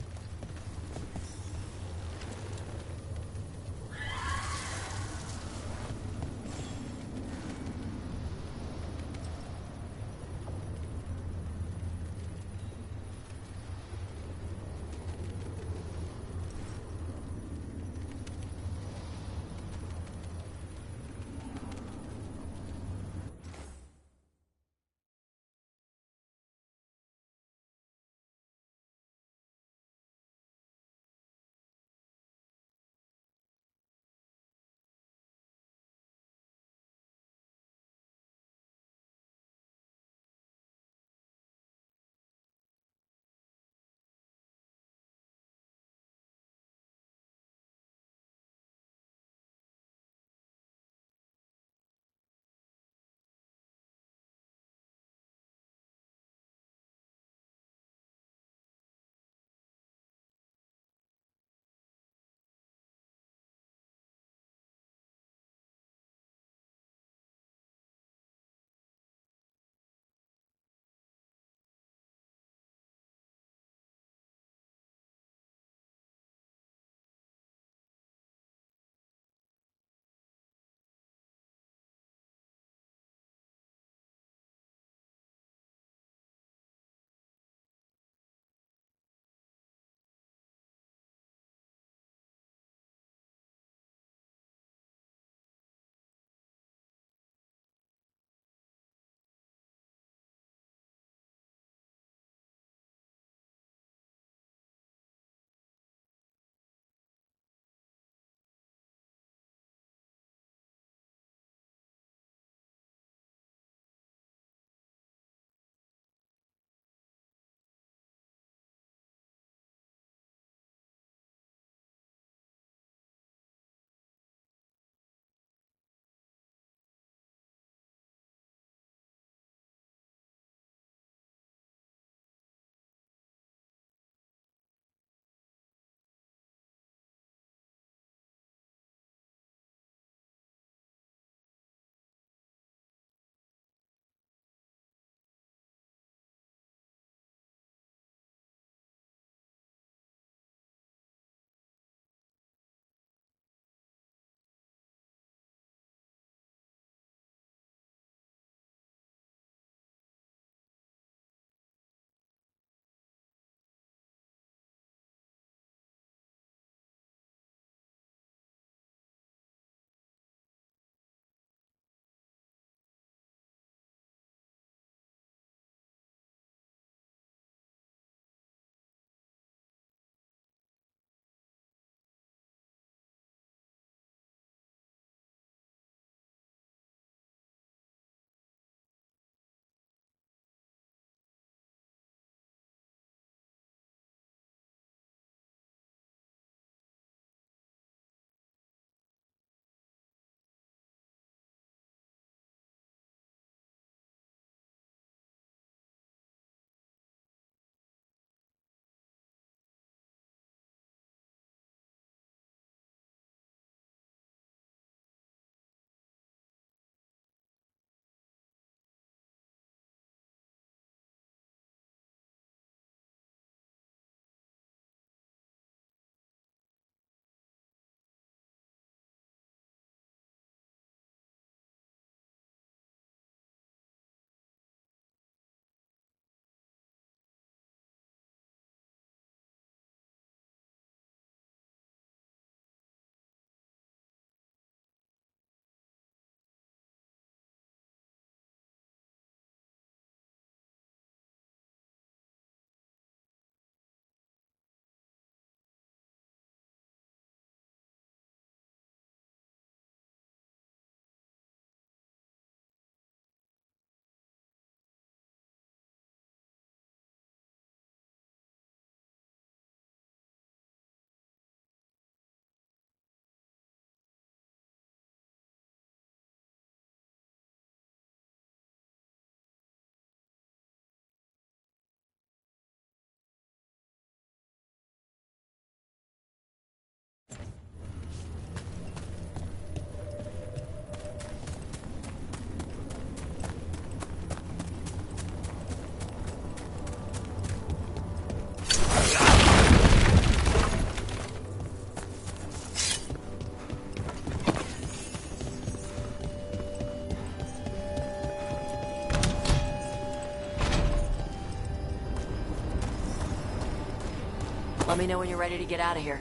Let me know when you're ready to get out of here.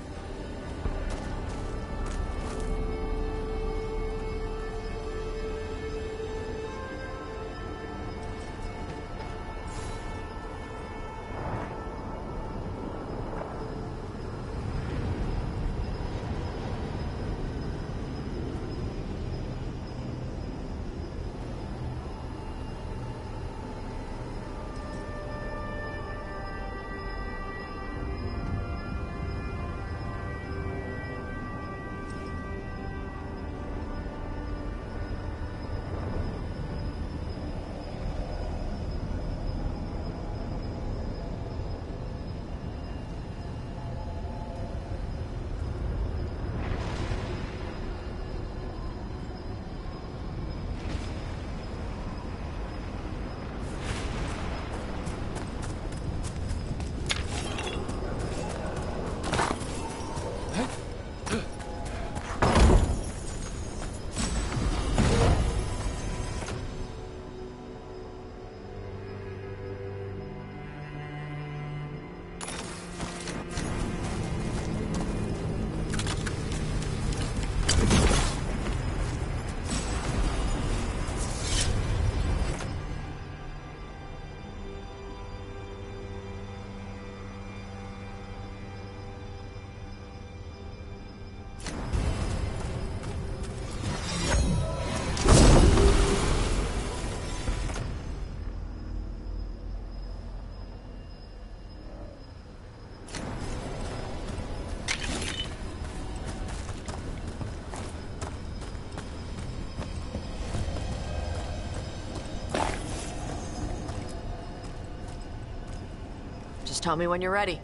Just tell me when you're ready.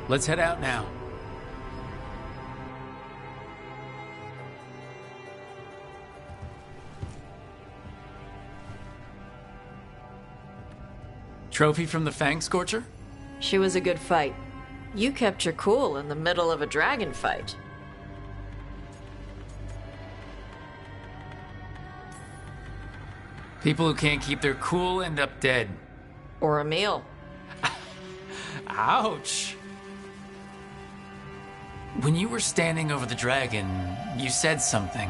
Let's head out now. Trophy from the Fang Scorcher? She was a good fight. You kept your cool in the middle of a dragon fight. People who can't keep their cool end up dead. Or a meal. Ouch! When you were standing over the dragon, you said something.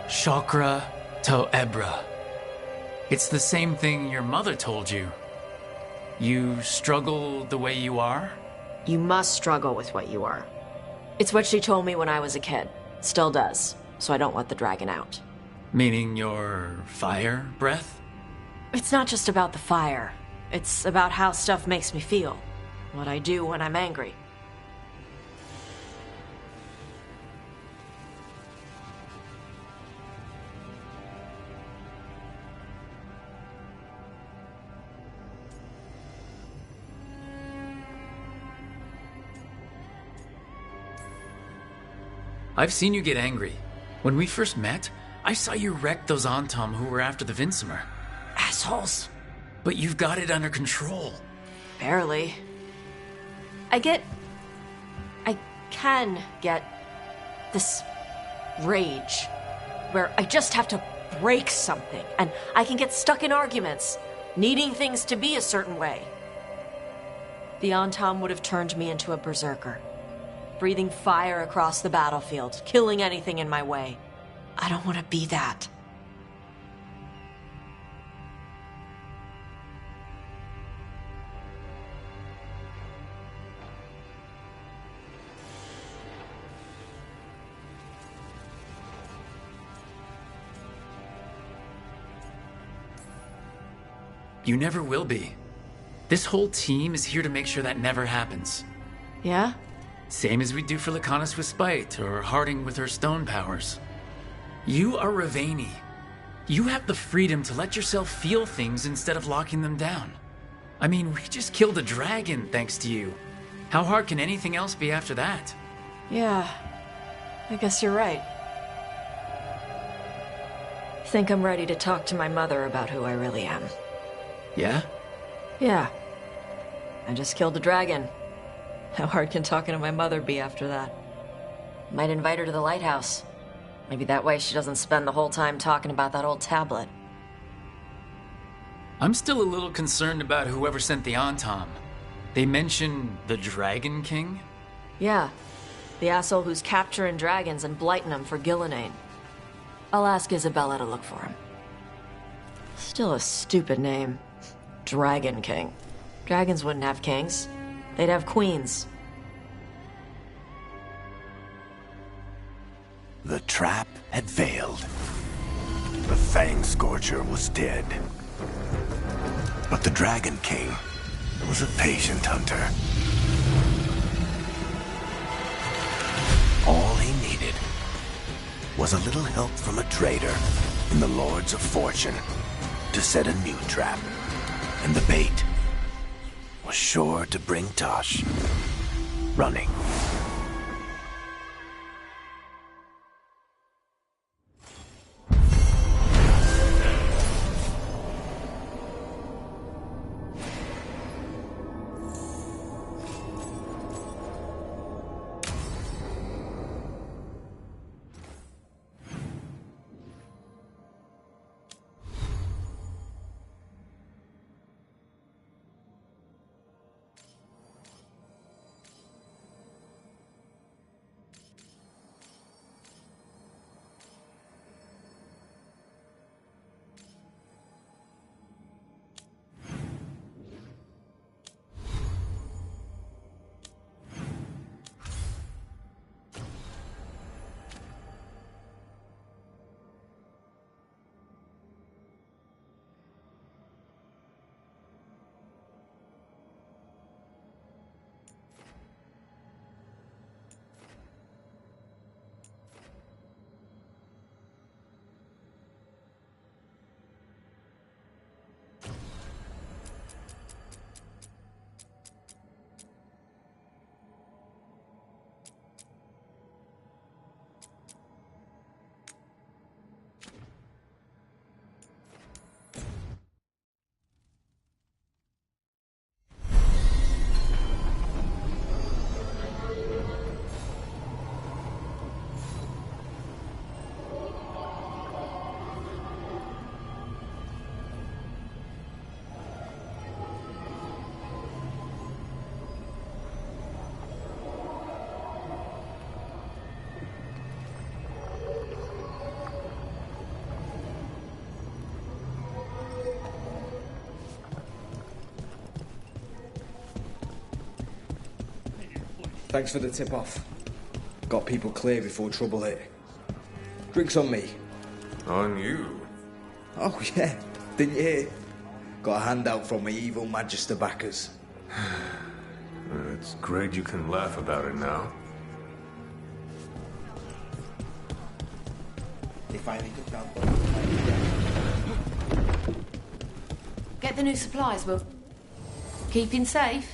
Chakra to Ebra. It's the same thing your mother told you. You struggle the way you are? You must struggle with what you are. It's what she told me when I was a kid. Still does, so I don't let the dragon out. Meaning your fire breath? It's not just about the fire. It's about how stuff makes me feel. What I do when I'm angry. I've seen you get angry. When we first met, I saw you wreck those Antom who were after the Vinsimer. Assholes. But you've got it under control. Barely. I can get this rage where I just have to break something and I can get stuck in arguments. needing things to be a certain way. The Antam would have turned me into a berserker, breathing fire across the battlefield, killing anything in my way. I don't want to be that. You never will be. This whole team is here to make sure that never happens. Yeah? Same as we do for Lacanus with Spite, or Harding with her stone powers. You are Ravani. You have the freedom to let yourself feel things instead of locking them down. I mean, we just killed a dragon thanks to you. How hard can anything else be after that? Yeah, I guess you're right. Think I'm ready to talk to my mother about who I really am. Yeah? Yeah. I just killed a dragon. How hard can talking to my mother be after that? Might invite her to the lighthouse. Maybe that way she doesn't spend the whole time talking about that old tablet. I'm still a little concerned about whoever sent the Antam. They mention the Dragon King? Yeah. The asshole who's capturing dragons and blighting them for Gillenane. I'll ask Isabella to look for him. Still a stupid name. Dragon King. Dragons wouldn't have kings. They'd have queens. The trap had failed. The Fang Scorcher was dead. But the Dragon King was a patient hunter. All he needed was a little help from a trader in the Lords of Fortune to set a new trap. And the bait was sure to bring Tosh running. Thanks for the tip-off. Got people clear before trouble hit. Drinks on me. On you? Oh, yeah. Didn't you hear? Got a handout from my evil Magister backers. It's great you can laugh about it now. They finally took down... Get the new supplies, Will. Keeping safe?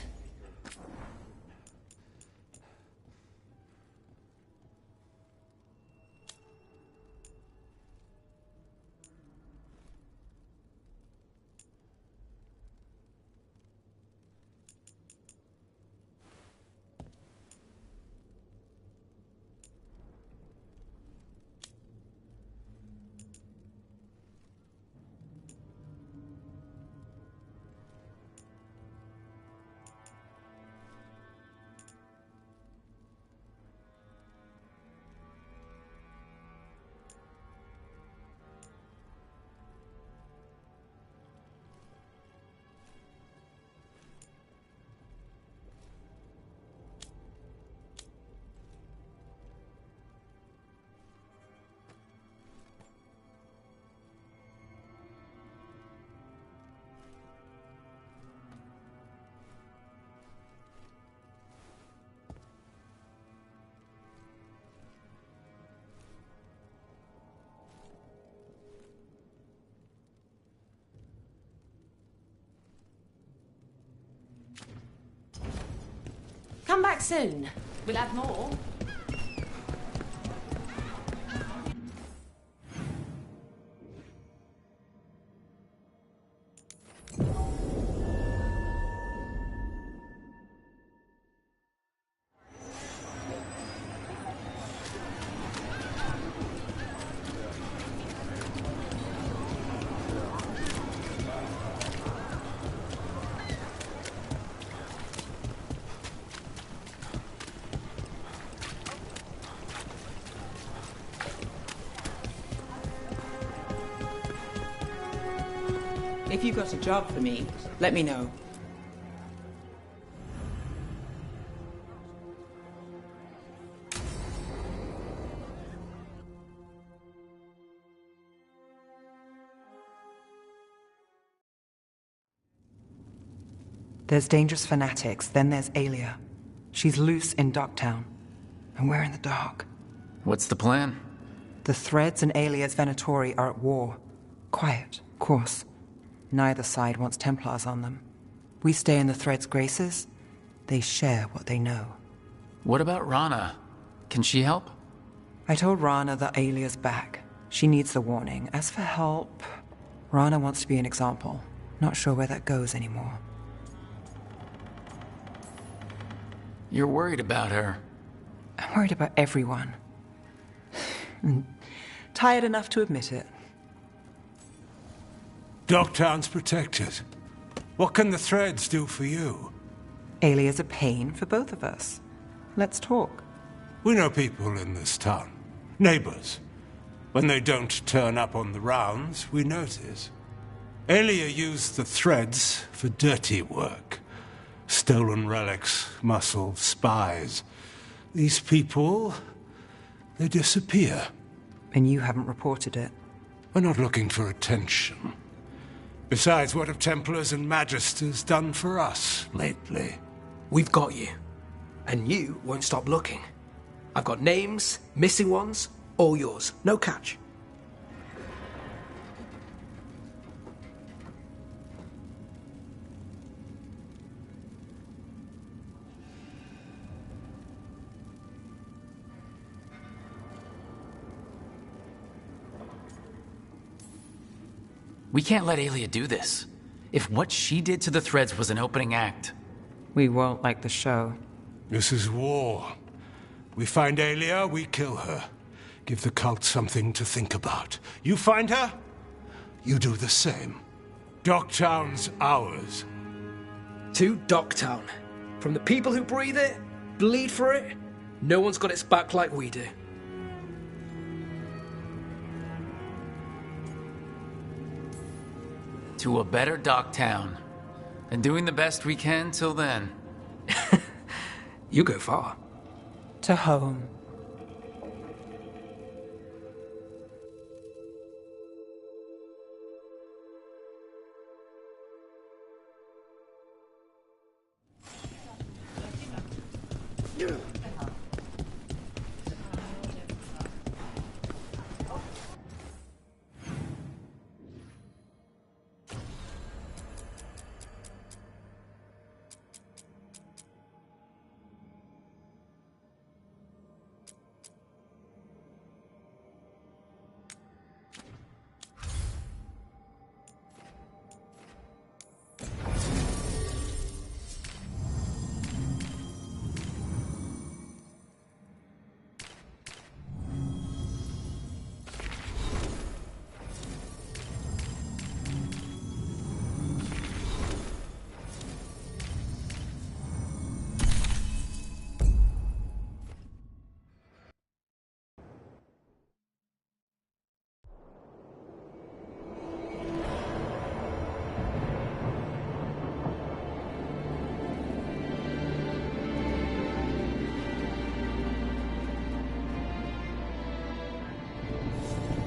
Come back soon. We'll have more. If you've got a job for me, let me know. There's dangerous fanatics, then there's Aelia. She's loose in Docktown, and we're in the dark. What's the plan? The Threads and Aelia's Venatori are at war. Quiet, of course. Neither side wants Templars on them. We stay in the Threads' graces. They share what they know. What about Rana? Can she help? I told Rana that Aelia's back. She needs the warning. As for help, Rana wants to be an example. Not sure where that goes anymore. You're worried about her. I'm worried about everyone. Tired enough to admit it. Docktown's protected. What can the Threads do for you? Aelia's a pain for both of us. Let's talk. We know people in this town. Neighbors. When they don't turn up on the rounds, we notice. Aelia used the Threads for dirty work. Stolen relics, muscle, spies. These people, they disappear. And you haven't reported it. We're not looking for attention. Besides, what have Templars and Magisters done for us lately? We've got you. And you won't stop looking. I've got names, missing ones, all yours. No catch. We can't let Aelia do this. If what she did to the Threads was an opening act... We won't like the show. This is war. We find Aelia, we kill her. Give the cult something to think about. You find her, you do the same. Docktown's ours. To Docktown. From the people who breathe it, bleed for it, no one's got its back like we do. To a better Docktown. And doing the best we can till then. You go far. To home.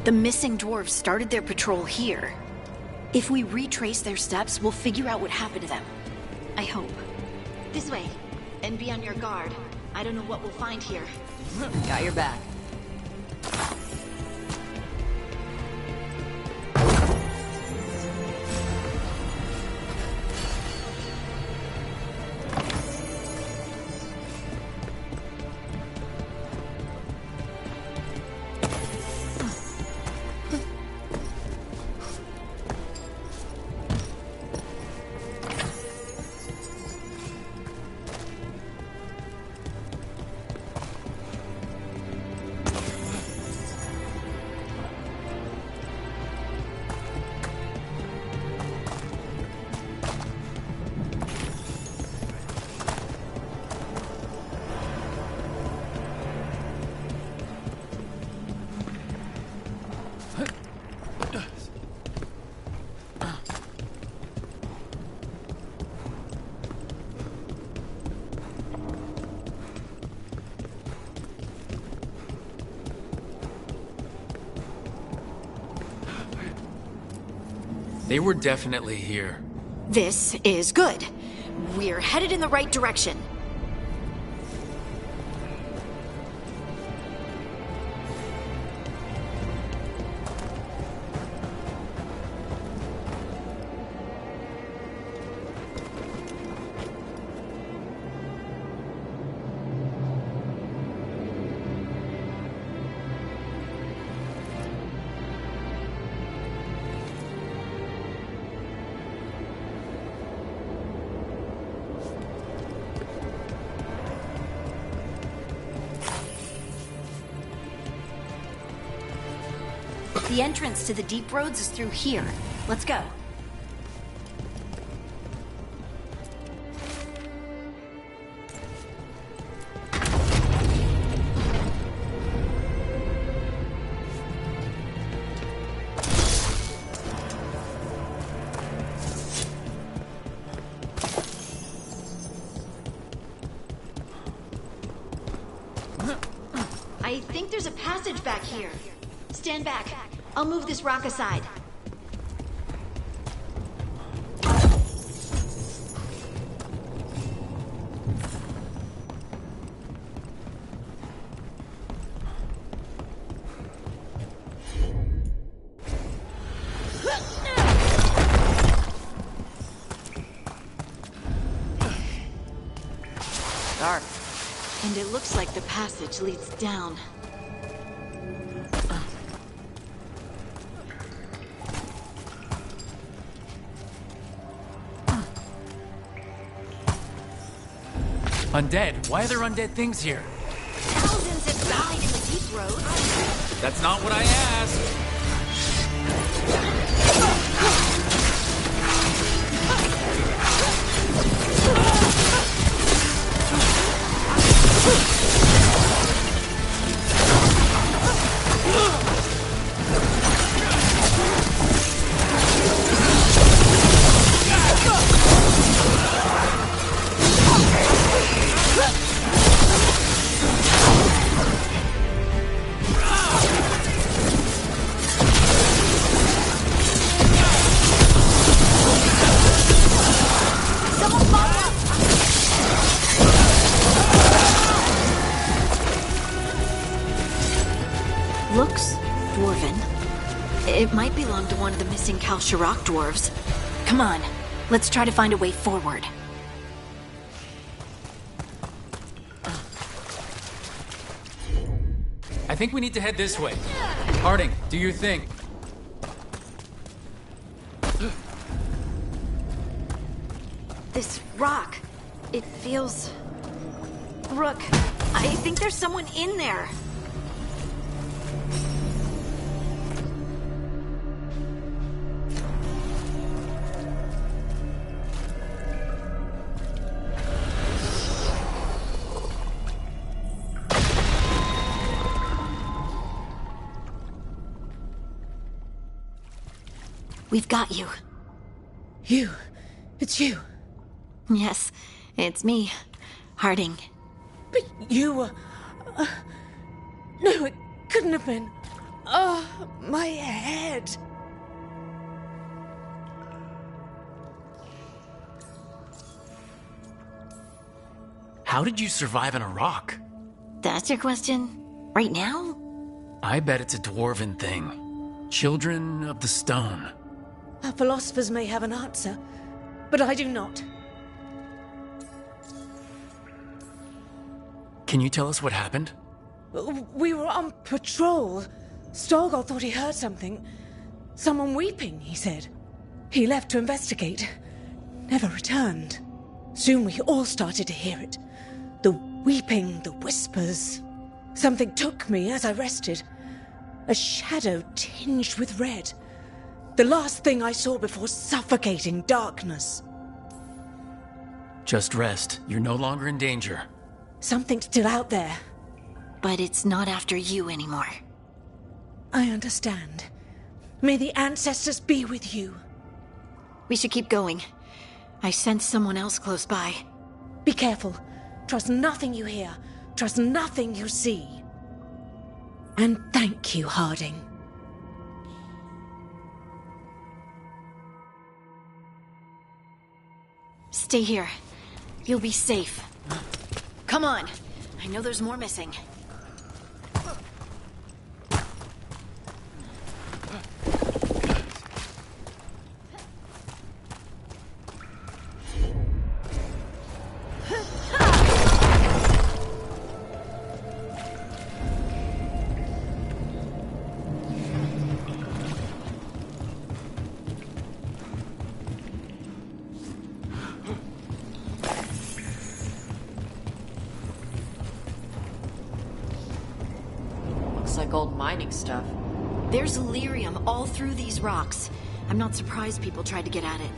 The missing dwarves started their patrol here. If we retrace their steps, we'll figure out what happened to them. I hope. This way. And be on your guard. I don't know what we'll find here. Got your back. They were definitely here. This is good. We're headed in the right direction. The entrance to the deep roads is through here. Let's go. I think there's a passage back here. Stand back. I'll move this rock aside. Dark. And it looks like the passage leads down. Undead? Why are there undead things here? Thousands have died in the deep road. That's not what I asked. Looks dwarven. It might belong to one of the missing Kalsharok dwarves. Come on, let's try to find a way forward. I think we need to head this way. Harding, do your thing. This rock, it feels... Rook, I think there's someone in there. We've got you. You? It's you? Yes, it's me, Harding. But you were... no, it couldn't have been. Oh, my head. How did you survive in a rock? That's your question? Right now? I bet it's a dwarven thing. Children of the stone. Our philosophers may have an answer, but I do not. Can you tell us what happened? We were on patrol. Stalgard thought he heard something. Someone weeping, he said. He left to investigate. Never returned. Soon we all started to hear it. The weeping, the whispers. Something took me as I rested. A shadow tinged with red. The last thing I saw before suffocating darkness. Just rest. You're no longer in danger. Something's still out there. But it's not after you anymore. I understand. May the ancestors be with you. We should keep going. I sense someone else close by. Be careful. Trust nothing you hear. Trust nothing you see. And thank you, Harding. Stay here. You'll be safe. Come on. I know there's more missing. Looks like old mining stuff. There's lyrium all through these rocks. I'm not surprised people tried to get at it.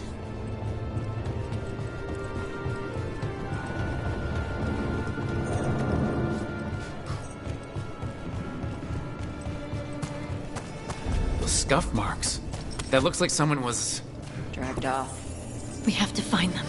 Those scuff marks. That looks like someone was... dragged off. We have to find them.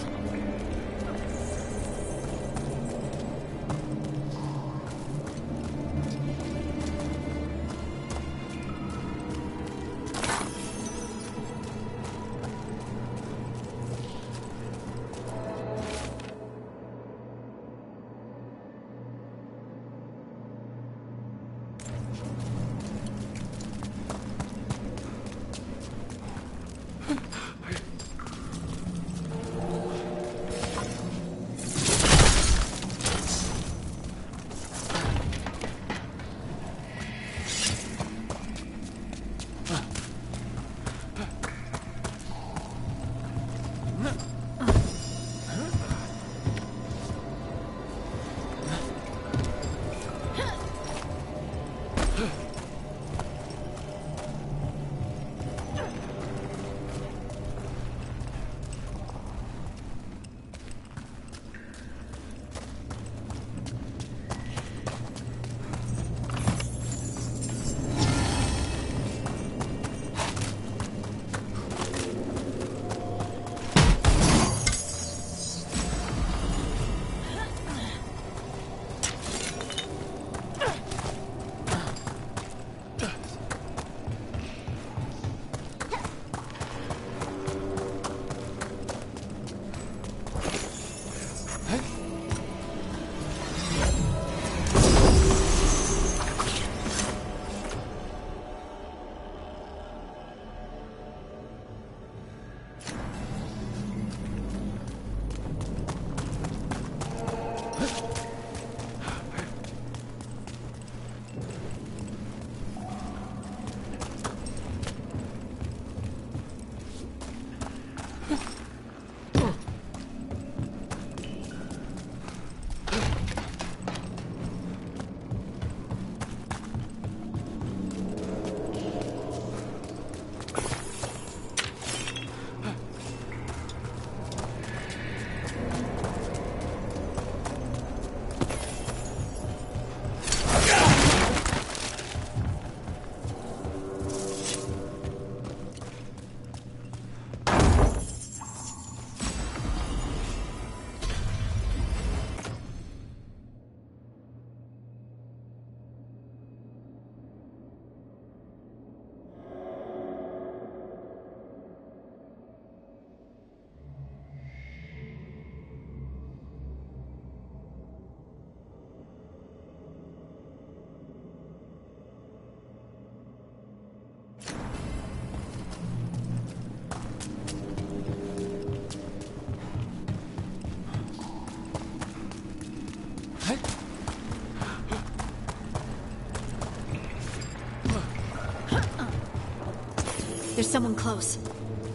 There's someone close.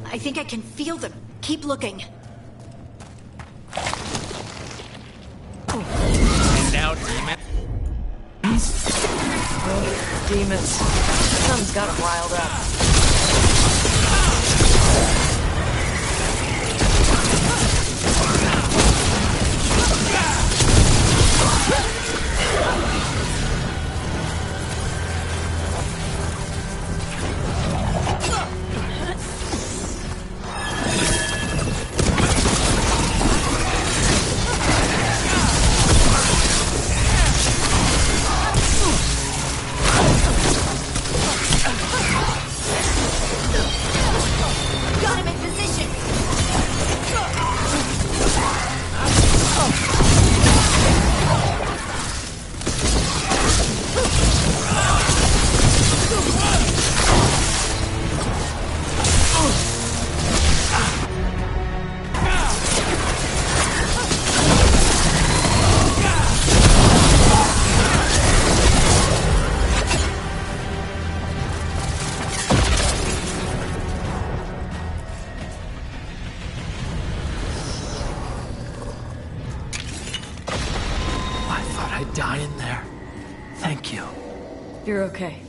I think I can feel them. Keep looking. And now, demon. Demons. Something's got them riled up. Got him in position! you. You're okay.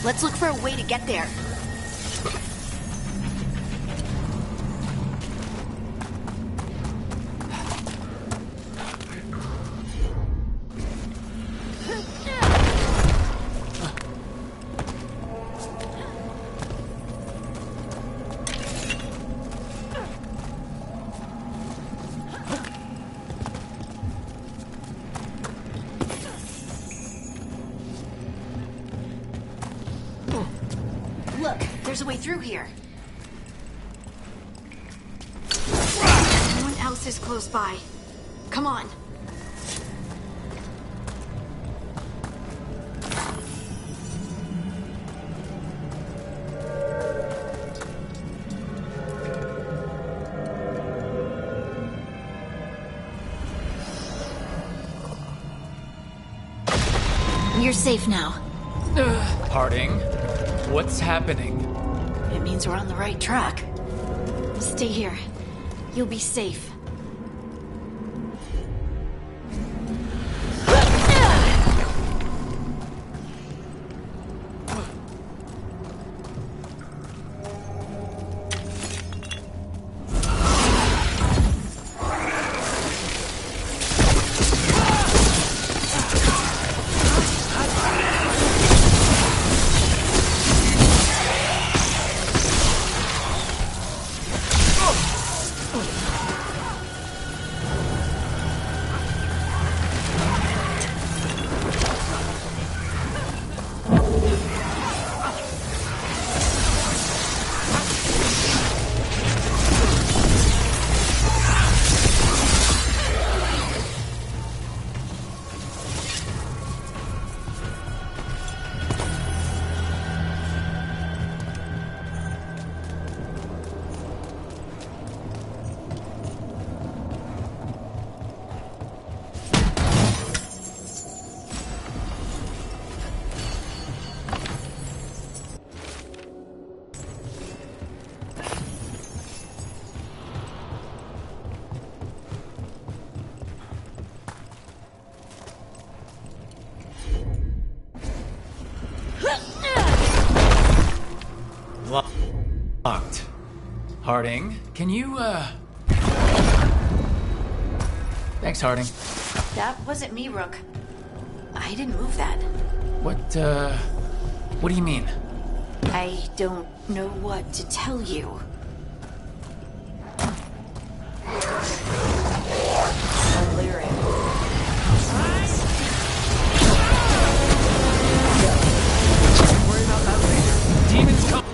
Let's look for a way to get there. Look, there's a way through here. No one else is close by. Come on. You're safe now. Harding, what's happening? It means we're on the right track. Stay here. You'll be safe. Locked. Harding, can you, Thanks, Harding. That wasn't me, Rook. I didn't move that. What do you mean? I don't know what to tell you. Demons come!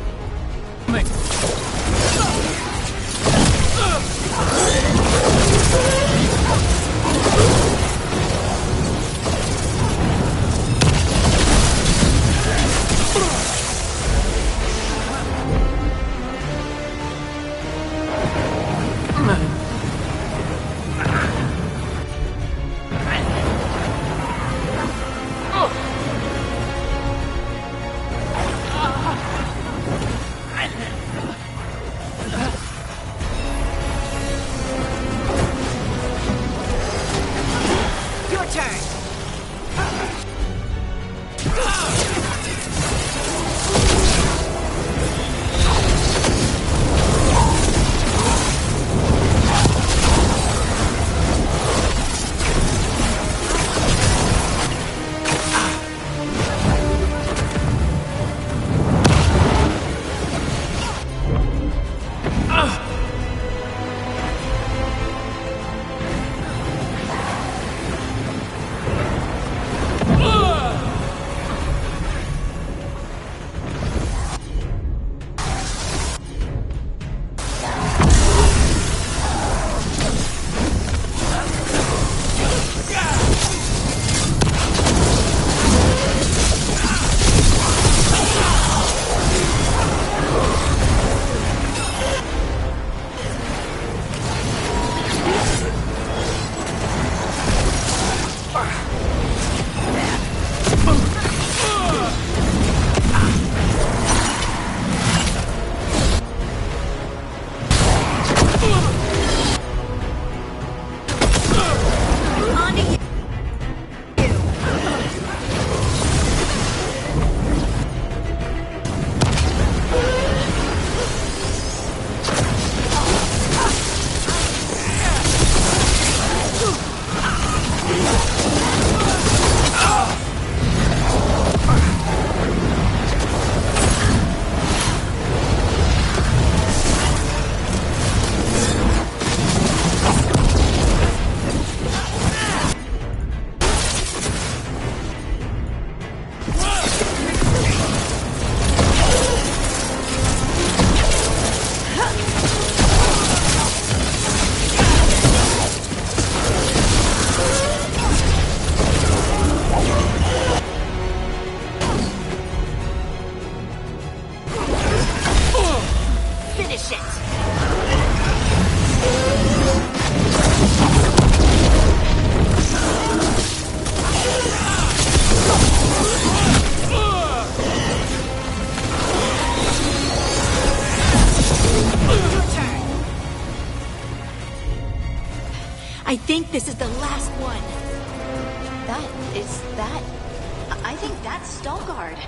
Finish it! I think this is the last one. I think that's Veilguard.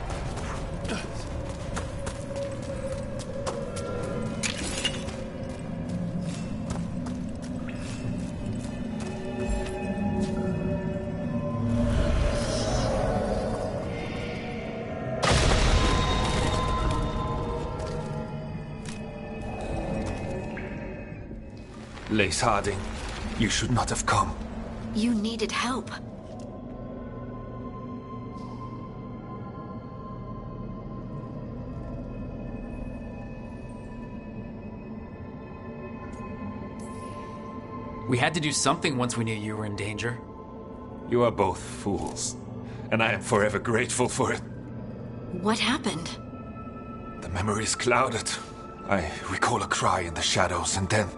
Lace Harding, you should not have come. You needed help. We had to do something once we knew you were in danger. You are both fools, and I am forever grateful for it. What happened? The memory is clouded. I recall a cry in the shadows, and then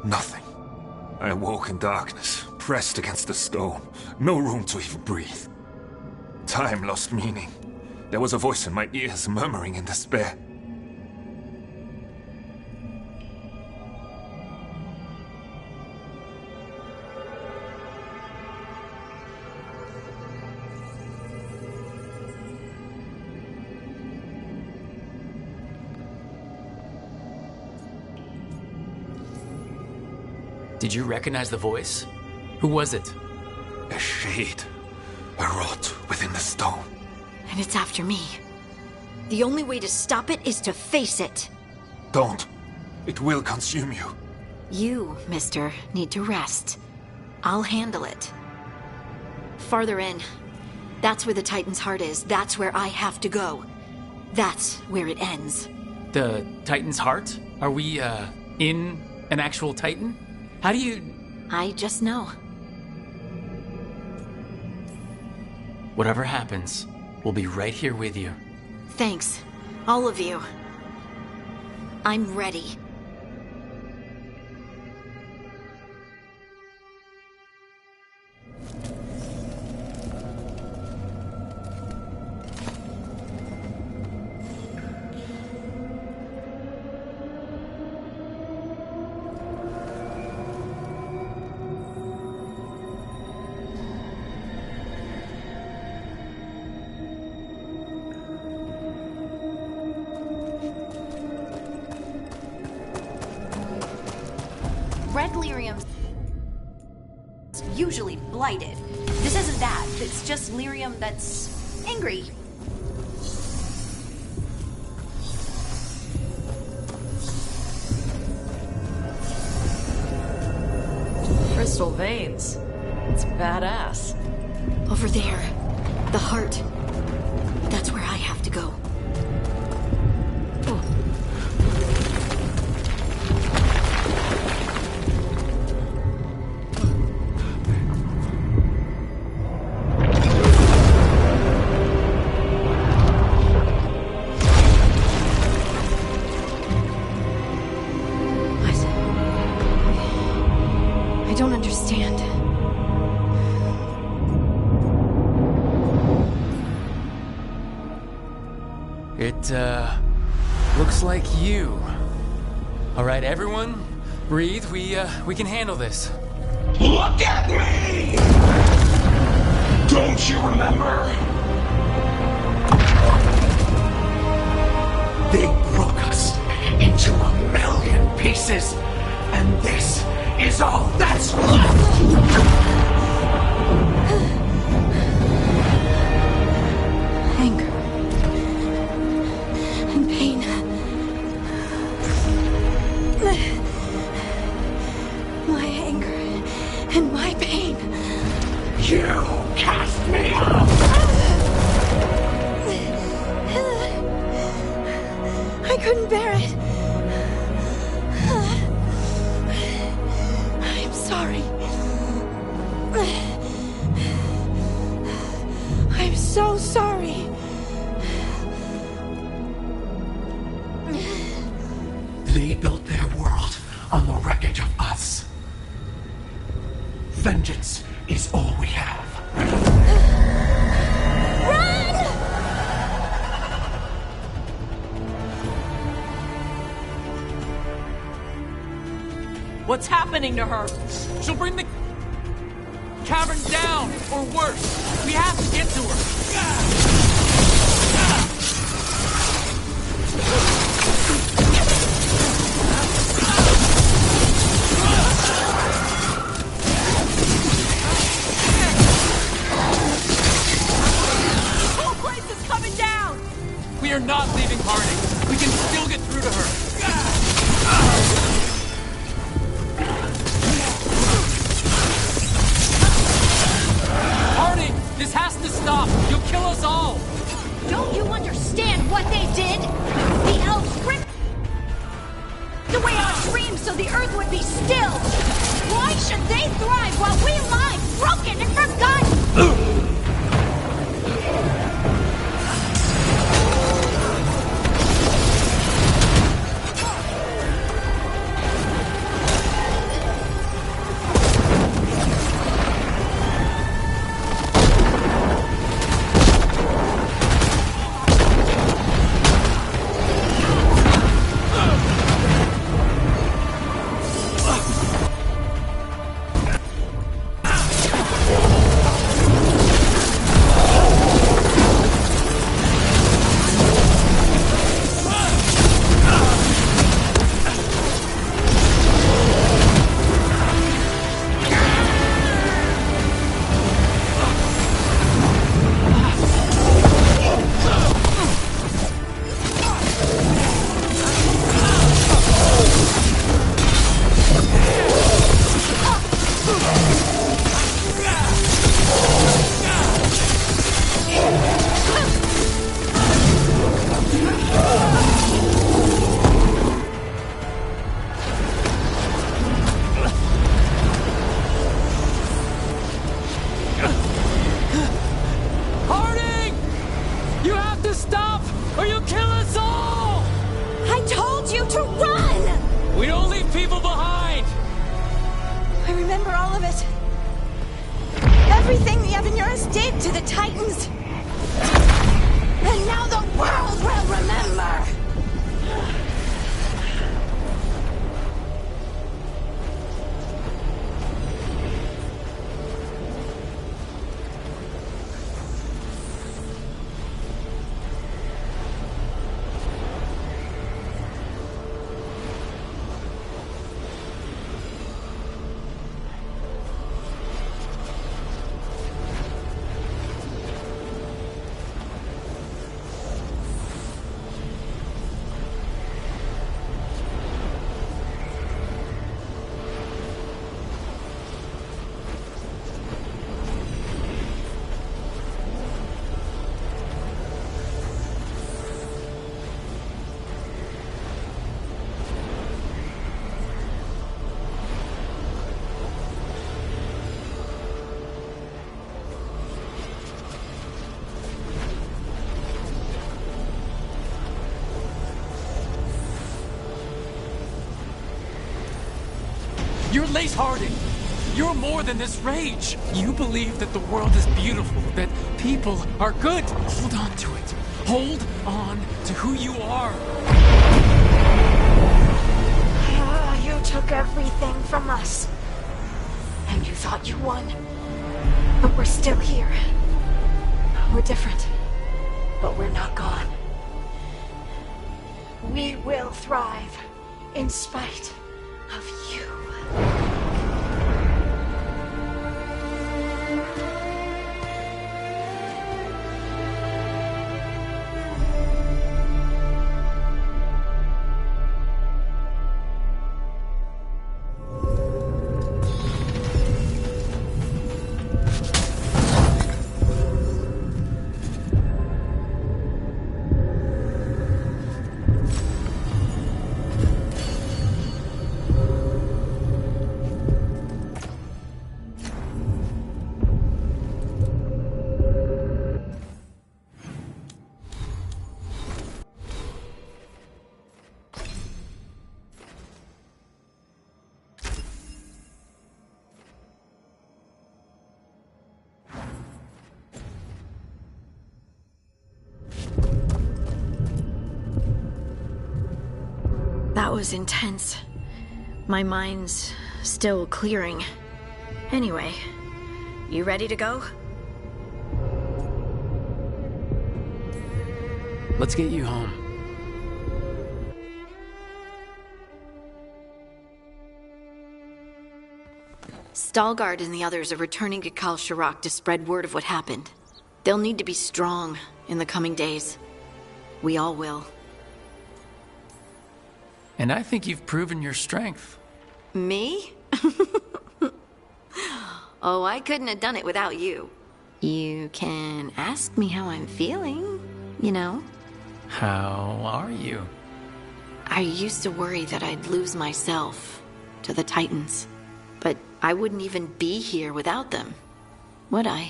nothing. I awoke in darkness, pressed against the stone. No room to even breathe. Time lost meaning. There was a voice in my ears murmuring in despair. Did you recognize the voice? Who was it? A shade. A rot within the stone. And it's after me. The only way to stop it is to face it. Don't. It will consume you. You, mister, need to rest. I'll handle it. Farther in. That's where the Titan's heart is. That's where I have to go. That's where it ends. The Titan's heart? Are we, in an actual Titan? How do you... I just know. Whatever happens, we'll be right here with you. Thanks. All of you. I'm ready. Red lyrium's usually blighted. This isn't that. It's just lyrium that's angry. Crystal veins. It's badass. Over there. The heart. That's where I have to go. I don't understand. It, looks like you. All right, everyone, breathe. We can handle this. Look at me! Don't you remember? They broke us into 1,000,000 pieces, and this is all that's left! Anger and pain. My anger and my pain. You cast me out! I couldn't bear it. I'm sorry. I'm so sorry. They built their world on the wreckage of us. Vengeance is all we have. What's happening to her? She'll bring the cavern down, or worse. We have to get to her. The whole place is coming down! We are not leaving Harding. We can still get through to her. Harding, this has to stop. You'll kill us all. Don't you understand what they did? The elves ripped away our dreams so the earth would be still. Why should they thrive while we lie broken and forgotten? You're Lace Harding. You're more than this rage. You believe that the world is beautiful, that people are good. Hold on to it. Hold on to who you are. You took everything from us. And you thought you won. But we're still here. We're different. But we're not gone. We will thrive. In spite of you. That was intense. My mind's still clearing. Anyway, you ready to go? Let's get you home. Stalgard and the others are returning to Kal Shirak to spread word of what happened. They'll need to be strong in the coming days. We all will. And I think you've proven your strength. Me? Oh, I couldn't have done it without you. You can ask me how I'm feeling, you know? How are you? I used to worry that I'd lose myself to the Titans. But I wouldn't even be here without them, would I?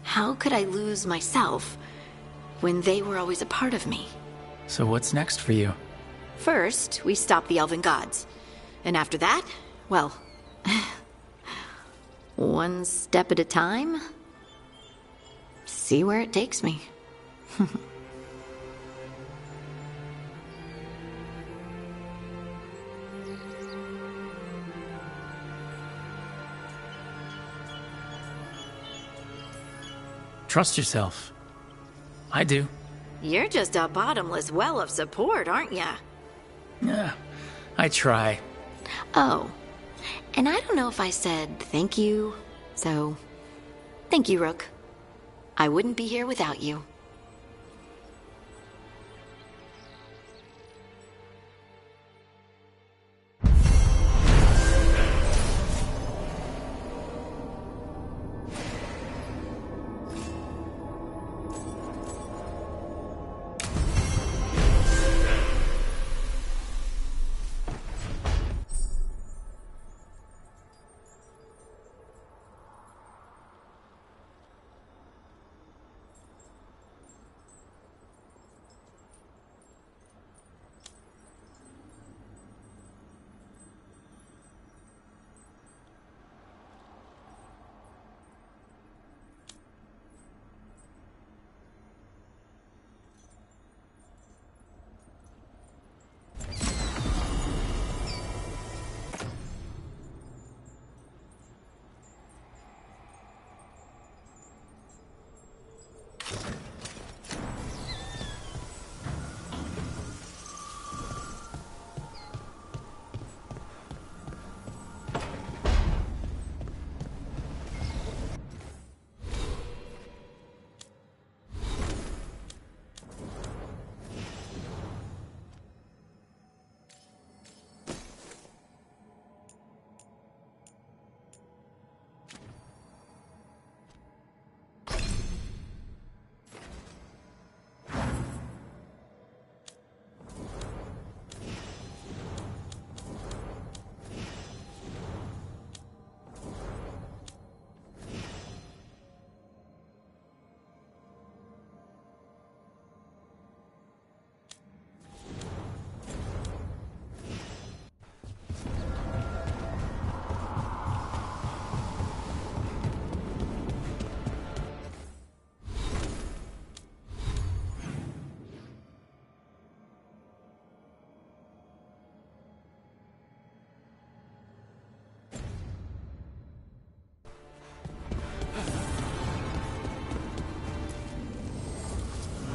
How could I lose myself when they were always a part of me? So what's next for you? First, we stop the Elven Gods. And after that, well, one step at a time. See where it takes me. Trust yourself. I do. You're just a bottomless well of support, aren't ya? Yeah, I try. Oh, and I don't know if I said thank you, so thank you, Rook. I wouldn't be here without you.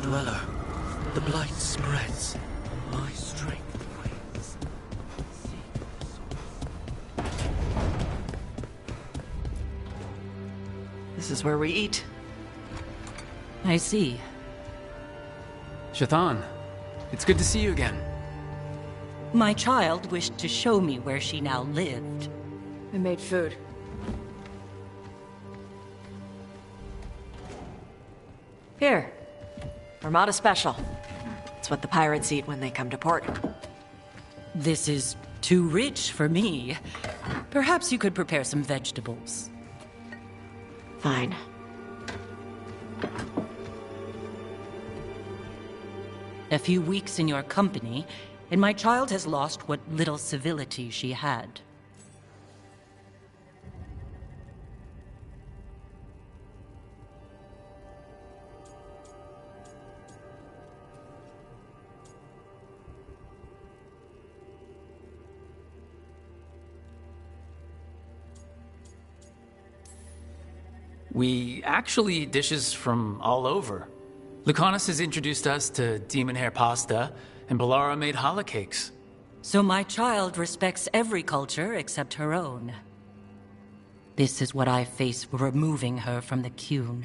Dweller, the blight spreads. My strength wanes. This is where we eat. I see. Shathan, it's good to see you again. My child wished to show me where she now lived. I made food. Here. Armada Special. It's what the pirates eat when they come to port. This is too rich for me. Perhaps you could prepare some vegetables. Fine. A few weeks in your company, and my child has lost what little civility she had. We actually eat dishes from all over. Lucanus has introduced us to demon hair pasta, and Balara made challah cakes. So my child respects every culture except her own. This is what I face for removing her from the Qun.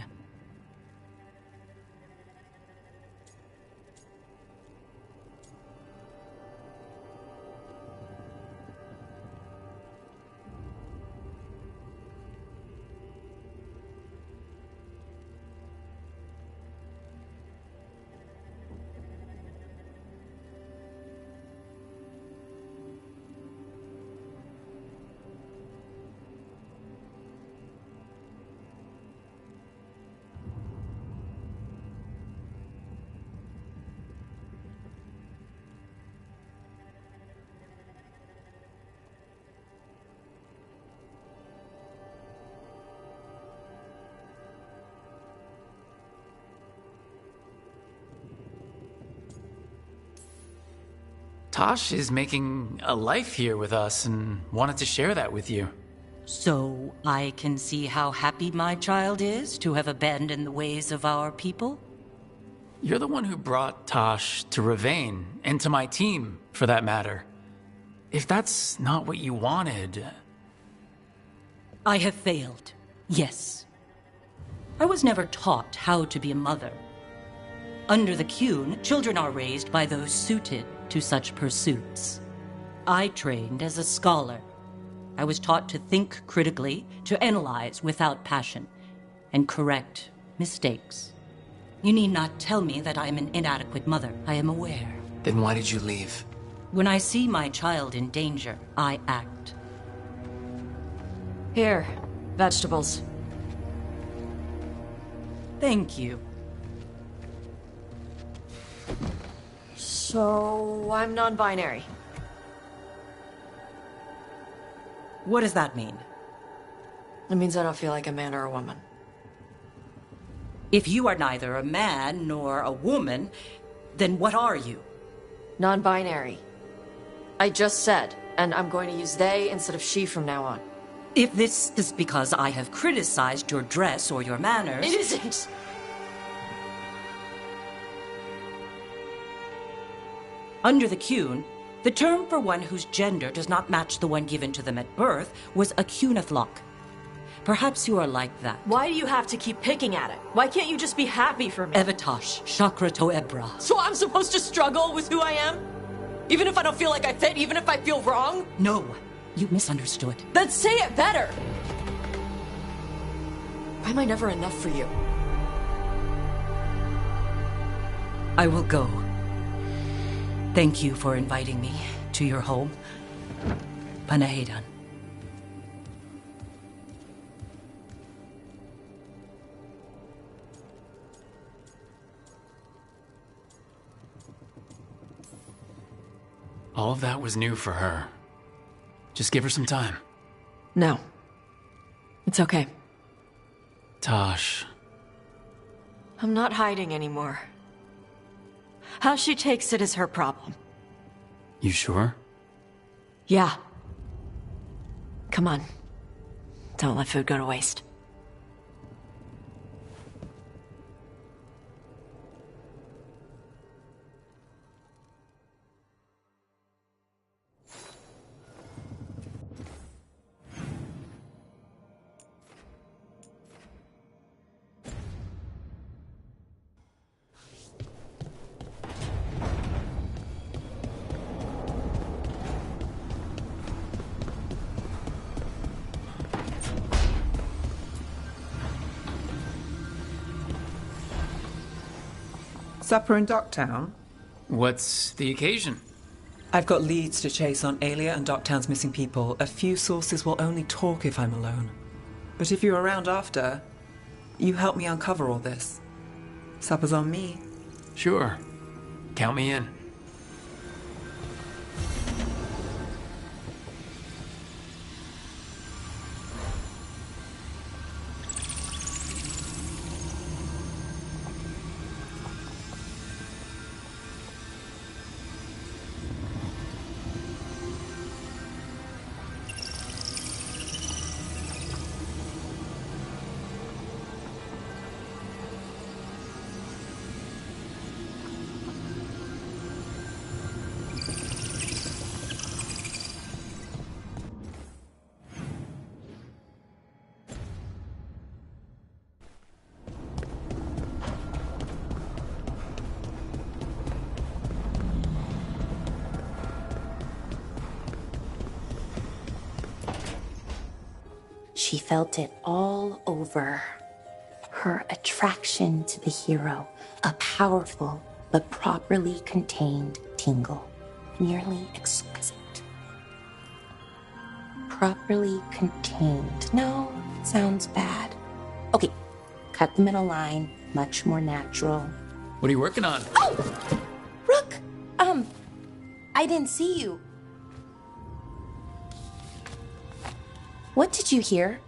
Tosh is making a life here with us and wanted to share that with you. So I can see how happy my child is to have abandoned the ways of our people? You're the one who brought Tosh to Ravain, and to my team, for that matter. If that's not what you wanted... I have failed, yes. I was never taught how to be a mother. Under the Qun, children are raised by those suited to such pursuits. I trained as a scholar. I was taught to think critically, to analyze without passion, and correct mistakes. You need not tell me that I am an inadequate mother. I am aware. Then why did you leave? When I see my child in danger, I act. Here, vegetables. Thank you. So, I'm non-binary. What does that mean? It means I don't feel like a man or a woman. If you are neither a man nor a woman, then what are you? Non-binary. I just said, and I'm going to use they instead of she from now on. If this is because I have criticized your dress or your manners... It isn't! Under the Qun, the term for one whose gender does not match the one given to them at birth was a Qunathlok. Perhaps you are like that. Why do you have to keep picking at it? Why can't you just be happy for me? Evatosh, Chakra to Ebra. So I'm supposed to struggle with who I am? Even if I don't feel like I fit, even if I feel wrong? No, you misunderstood. Then say it better! Why am I never enough for you? I will go. Thank you for inviting me to your home. Panahedan. All of that was new for her. Just give her some time. No. It's okay. Tosh. I'm not hiding anymore. How she takes it is her problem. You sure? Yeah. Come on. Don't let food go to waste. Supper in Docktown? What's the occasion? I've got leads to chase on Alia and Docktown's missing people. A few sources will only talk if I'm alone. But if you're around after, you help me uncover all this. Supper's on me. Sure. Count me in. She felt it all over. Her attraction to the hero, a powerful but properly contained tingle, nearly exquisite. Properly contained. No, sounds bad. Okay, cut the middle line, much more natural. What are you working on? Oh! Rook! I didn't see you. What did you hear?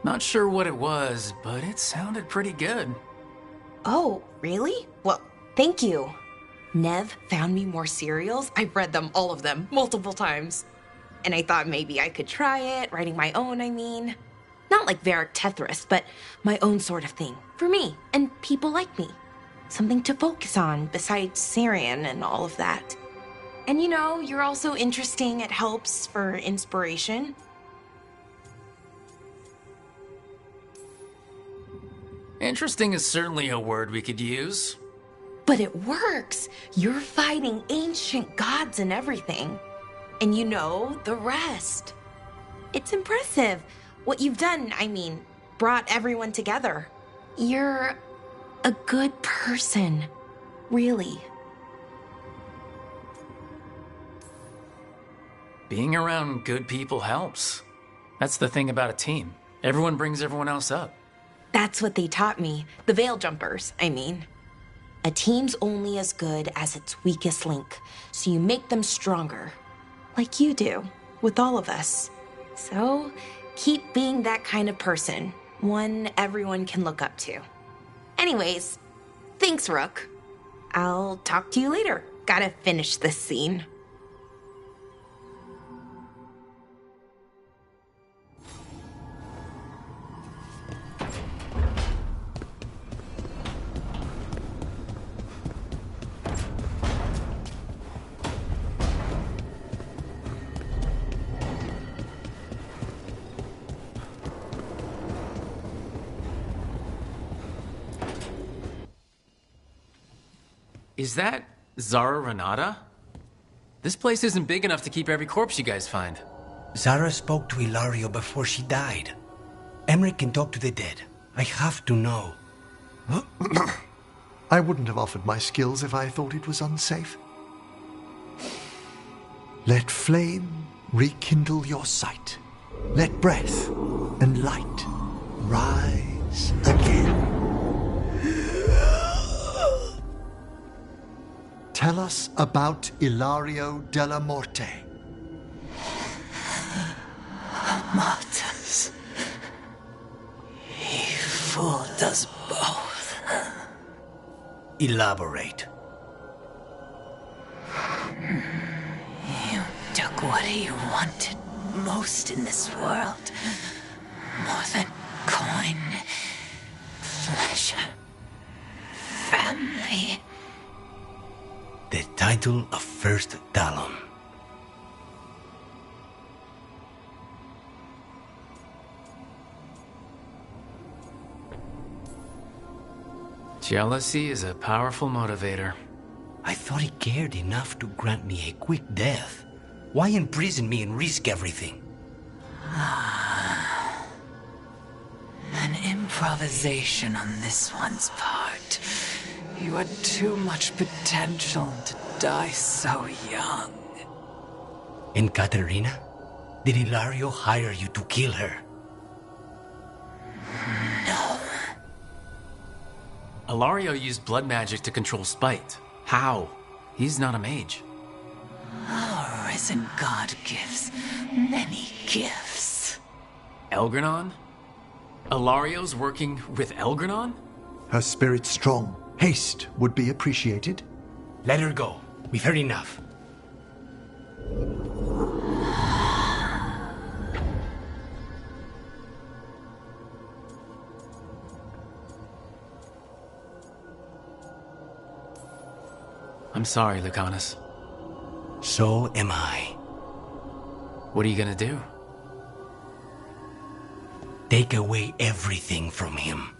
Not sure what it was, but it sounded pretty good. Oh, really? Well, thank you. Nev found me more serials. I've read them, all of them, multiple times. And I thought maybe I could try it, writing my own, I mean. Not like Varric Tethris, but my own sort of thing. For me, and people like me. Something to focus on, besides Syrian and all of that. And you know, you're also interesting. It helps for inspiration. Interesting is certainly a word we could use. But it works. You're fighting ancient gods and everything. And you know the rest. It's impressive. What you've done, I mean, brought everyone together. You're a good person. Really. Being around good people helps. That's the thing about a team. Everyone brings everyone else up. That's what they taught me. The Veil Jumpers, I mean. A team's only as good as its weakest link, so you make them stronger. Like you do, with all of us. So, keep being that kind of person. One everyone can look up to. Anyways, thanks, Rook. I'll talk to you later. Gotta finish this scene. Is that Zara Renata? This place isn't big enough to keep every corpse you guys find. Zara spoke to Ilario before she died. Emmerich can talk to the dead. I have to know. I wouldn't have offered my skills if I thought it was unsafe. Let flame rekindle your sight. Let breath and light rise again. Tell us about Ilario della Morte. Martyrs. He fooled us both. Elaborate. You took what he wanted most in this world. More than coin, pleasure, family. The title of First Talon. Jealousy is a powerful motivator. I thought he cared enough to grant me a quick death. Why imprison me and risk everything? An improvisation on this one's part. You had too much potential to die so young. And Katerina? Did Ilario hire you to kill her? No. Ilario used blood magic to control spite. How? He's not a mage. Our risen god gives many gifts. Elgranon? Ilario's working with Elgranon? Her spirit's strong. Haste would be appreciated. Let her go. We've heard enough. I'm sorry, Lucanus. So am I. What are you gonna do? Take away everything from him.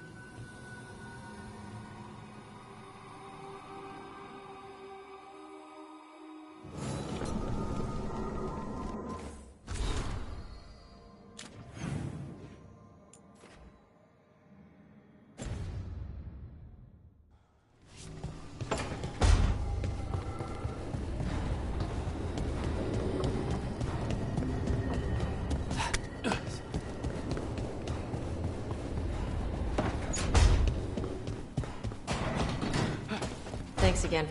Thanks again.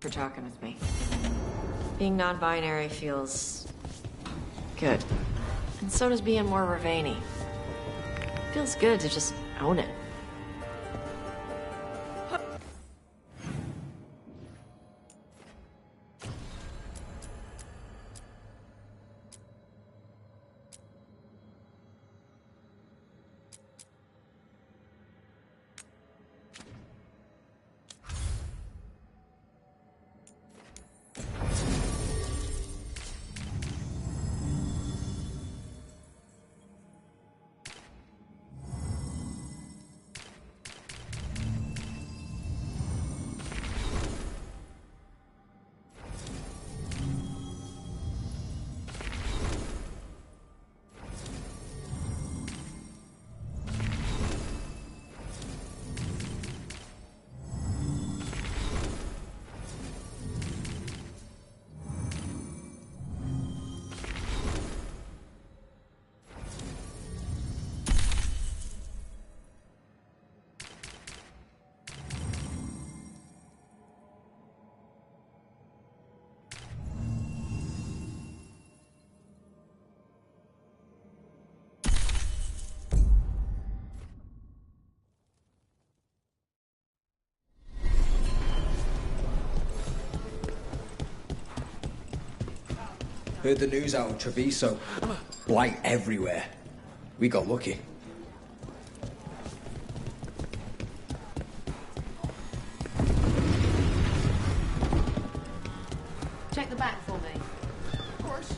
For talking with me. Being non-binary feels good. And so does being more Ravani. Feels good to just own it. Heard the news out of Treviso. Blight everywhere. We got lucky. Check the back for me. Of course.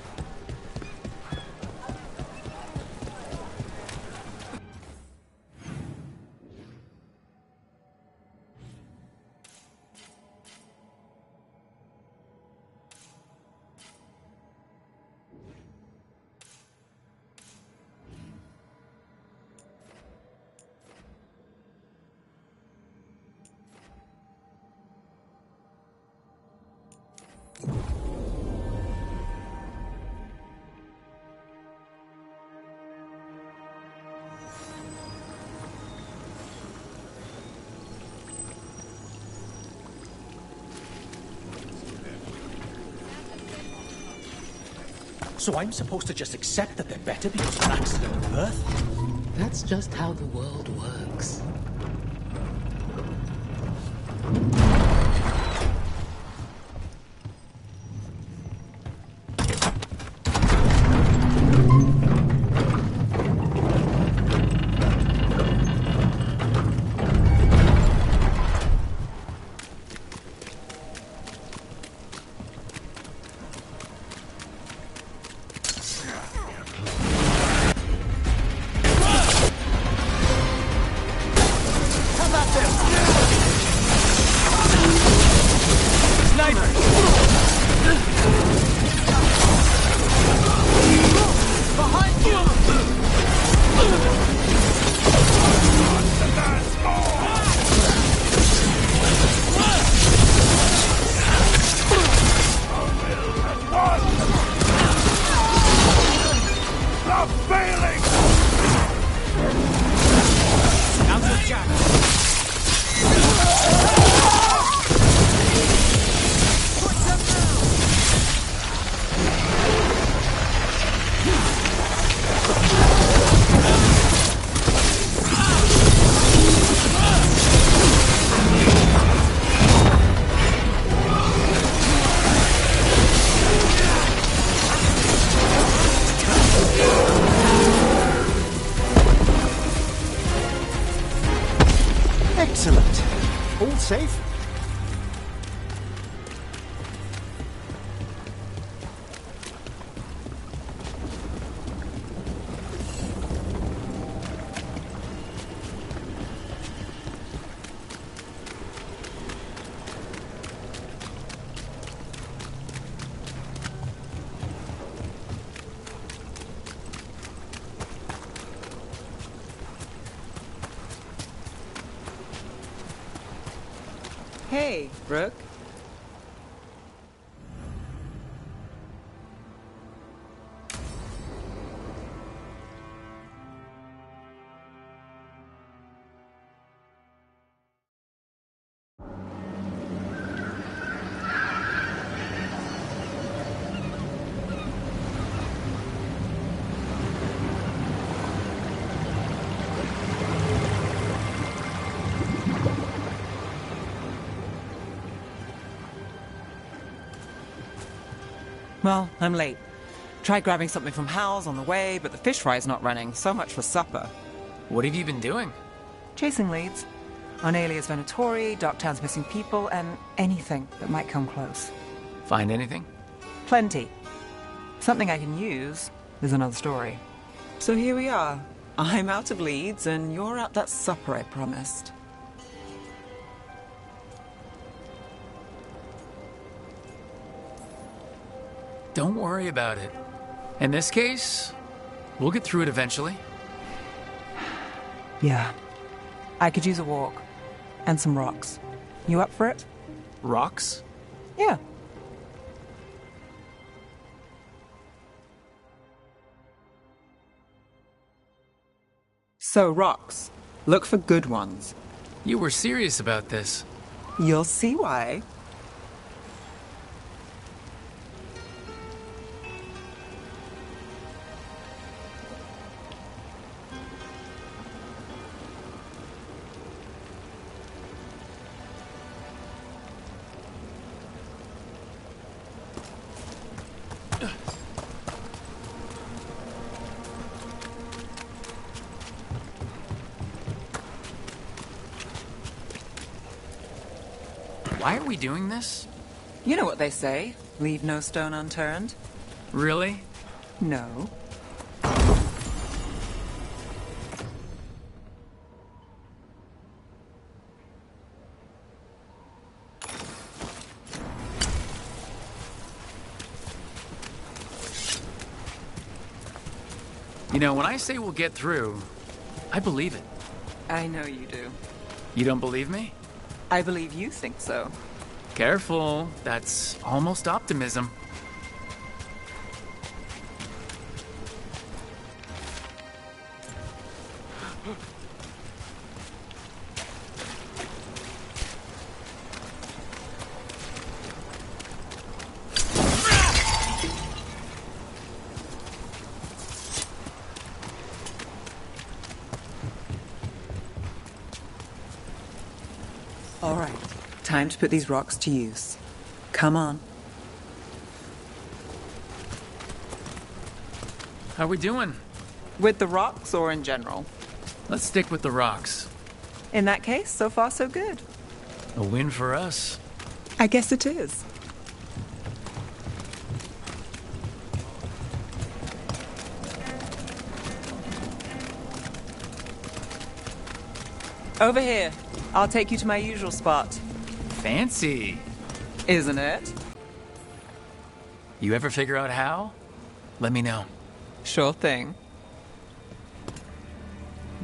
So I'm supposed to just accept that they're better because of an accident of birth? That's just how the world works. safe? Hey, Rook. Well, I'm late. Tried grabbing something from Hal's on the way, but the fish fry's not running. So much for supper. What have you been doing? Chasing leads. On Alias Venatori, Darktown's missing people, and anything that might come close. Find anything? Plenty. Something I can use is another story. So here we are. I'm out of leads, and you're out that supper I promised. Don't worry about it. In this case, we'll get through it eventually. Yeah. I could use a walk. And some rocks. You up for it? Rocks? Yeah. So, rocks. Look for good ones. You were serious about this. You'll see why. Why are we doing this? You know what they say. Leave no stone unturned. Really? No. You know, when I say we'll get through, I believe it. I know you do. You don't believe me? I believe you think so. Careful. That's almost optimism. All right. Time to put these rocks to use. Come on. How we doing? With the rocks or in general? Let's stick with the rocks. In that case, so far so good. A win for us. I guess it is. Over here. I'll take you to my usual spot. Fancy. Isn't it? You ever figure out how? Let me know. Sure thing.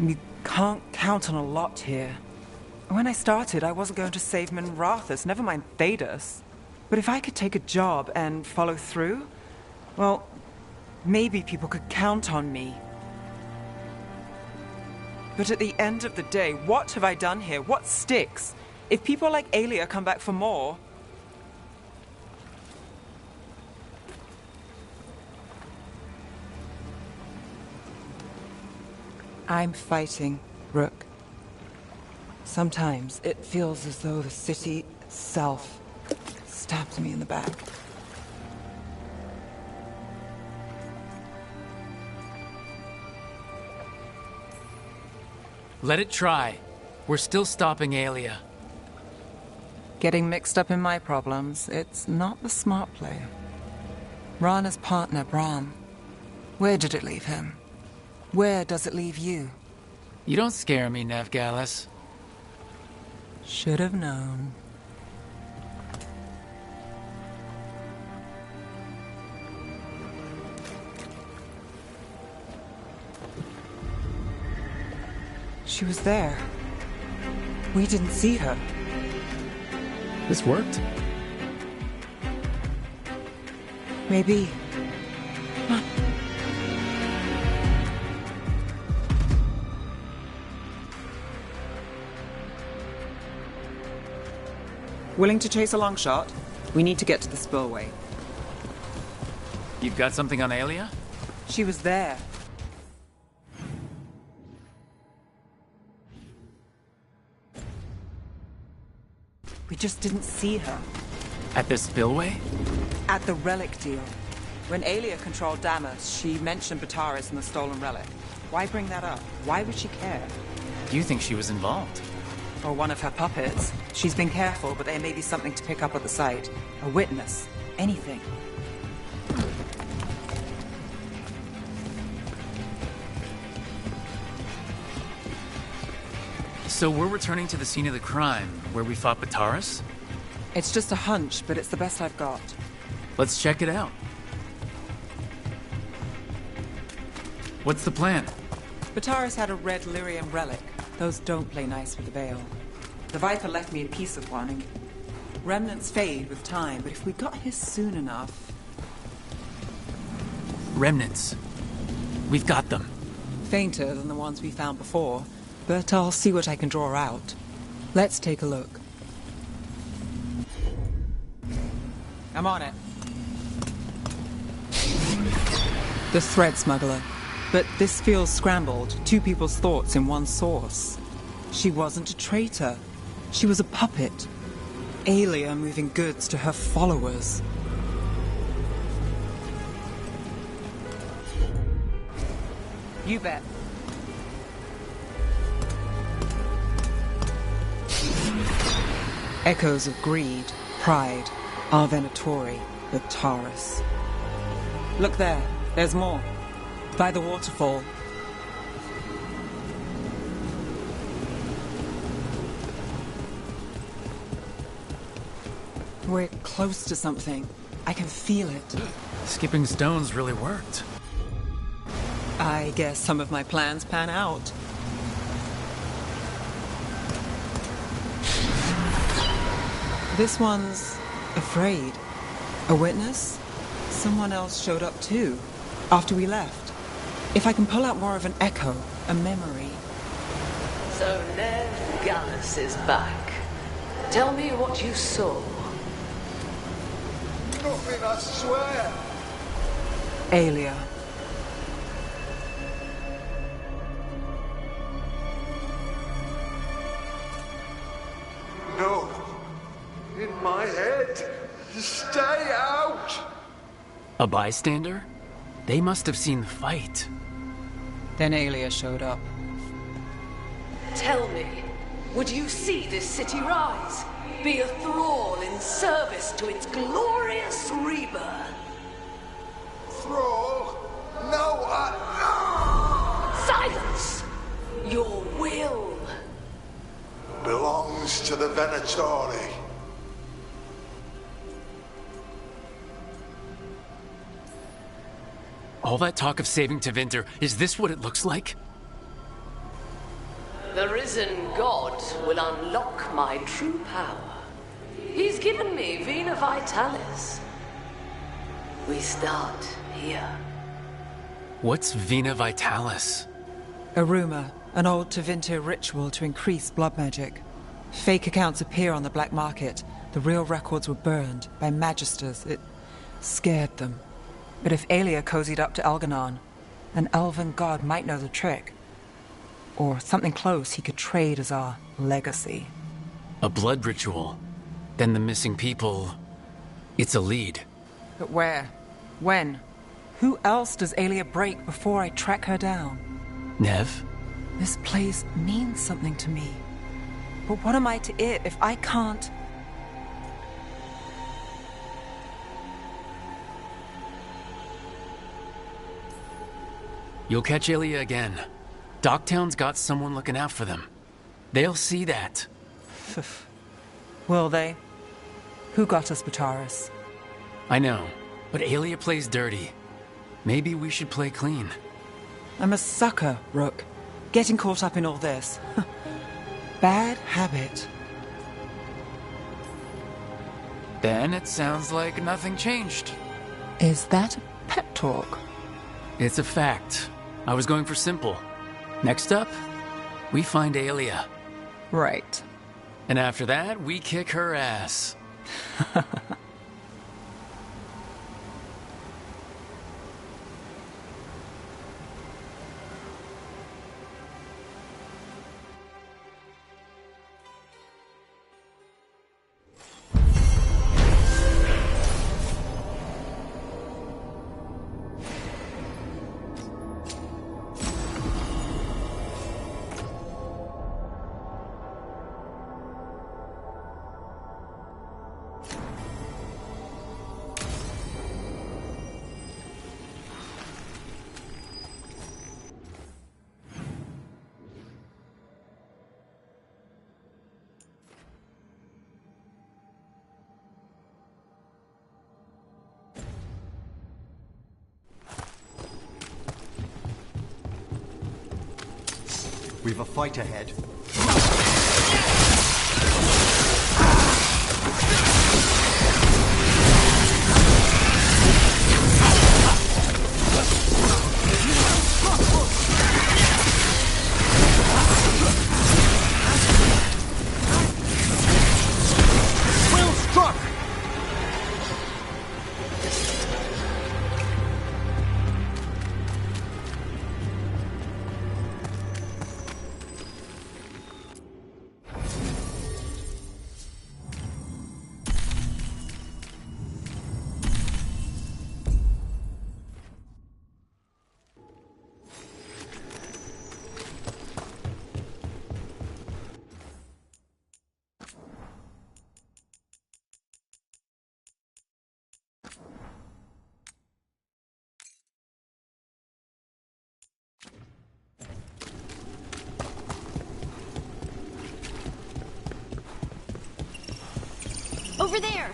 We can't count on a lot here. When I started, I wasn't going to save Minrathous, never mind Thedas. But if I could take a job and follow through, well, maybe people could count on me. But at the end of the day, what have I done here? What sticks? If people like Aelia come back for more... I'm fighting, Rook. Sometimes it feels as though the city itself stabbed me in the back. Let it try. We're still stopping Aelia. Getting mixed up in my problems, it's not the smart play. Rana's partner, Brahm. Where did it leave him? Where does it leave you? You don't scare me, Nev Gallus. Should have known. She was there. We didn't see her. This worked? Maybe. Come on. Willing to chase a long shot? We need to get to the spillway. You've got something on Aelia? She was there. We just didn't see her. At the spillway? At the relic deal. When Aelia controlled Damas, she mentioned Bataris and the stolen relic. Why bring that up? Why would she care? Do you think she was involved? Or one of her puppets. She's been careful, but there may be something to pick up at the site. A witness. Anything. So we're returning to the scene of the crime, where we fought Bataris? It's just a hunch, but it's the best I've got. Let's check it out. What's the plan? Bataris had a red lyrium relic. Those don't play nice with the Veil. The Viper left me a piece of one, and remnants fade with time, but if we got here soon enough... Remnants. We've got them. Fainter than the ones we found before, but I'll see what I can draw out. Let's take a look. I'm on it. The thread smuggler. But this feels scrambled. Two people's thoughts in one source. She wasn't a traitor. She was a puppet. Aelia moving goods to her followers. You bet. Echoes of greed, pride, our Venatori, Bataris. Look there, there's more. By the waterfall. We're close to something. I can feel it. Skipping stones really worked. I guess some of my plans pan out. This one's afraid. A witness? Someone else showed up too, after we left. If I can pull out more of an echo, a memory. So Nev Gallus is back. Tell me what you saw. Nothing, I swear. Aelia. No. In my head. Stay out. A bystander? They must have seen the fight. Then Aelia showed up. Tell me, would you see this city rise? Be a thrall in service to its glorious rebirth? Thrall? No, Silence! Your will belongs to the Venatori. All that talk of saving Tevinter, is this what it looks like? The risen god will unlock my true power. He's given me Vena Vitalis. We start here. What's Vena Vitalis? A rumor, an old Tevinter ritual to increase blood magic. Fake accounts appear on the black market. The real records were burned by magisters. It scared them. But if Aelia cozied up to Algernon, an elven god might know the trick. Or something close he could trade as our legacy. A blood ritual. Then the missing people... It's a lead. But where? When? Who else does Aelia break before I track her down? Nev? This place means something to me. But what am I to it if I can't... You'll catch Ilya again. Docktown's got someone looking out for them. They'll see that. Will they? Who got us Bataris? I know, but Ilya plays dirty. Maybe we should play clean. I'm a sucker, Rook. Getting caught up in all this. Bad habit. Then it sounds like nothing changed. Is that a pep talk? It's a fact. I was going for simple. Next up, we find Aelia. Right. And after that, we kick her ass. We've a fight ahead. Well struck! Over there!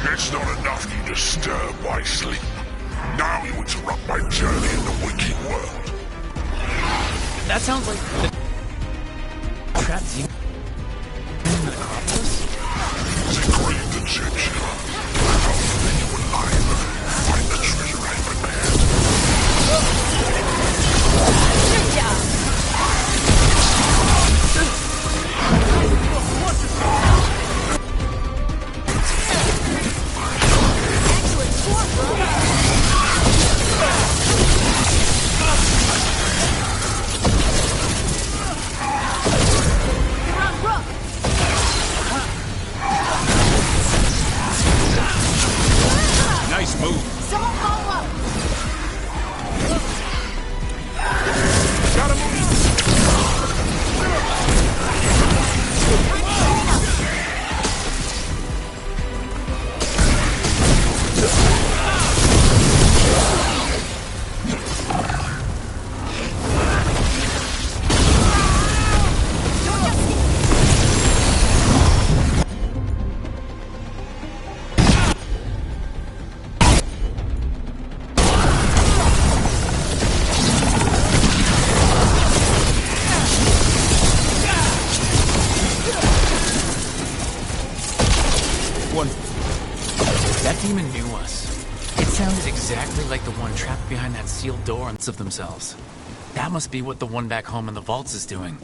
It's not enough you disturb my sleep. Now you interrupt my journey in the waking world. That sounds like the trap demon in the Acropolis? The great Egyptian. How can you alive? Find the treasure I prepared. Good job! like the one trapped behind that sealed door of themselves. That must be what the one back home in the vaults is doing.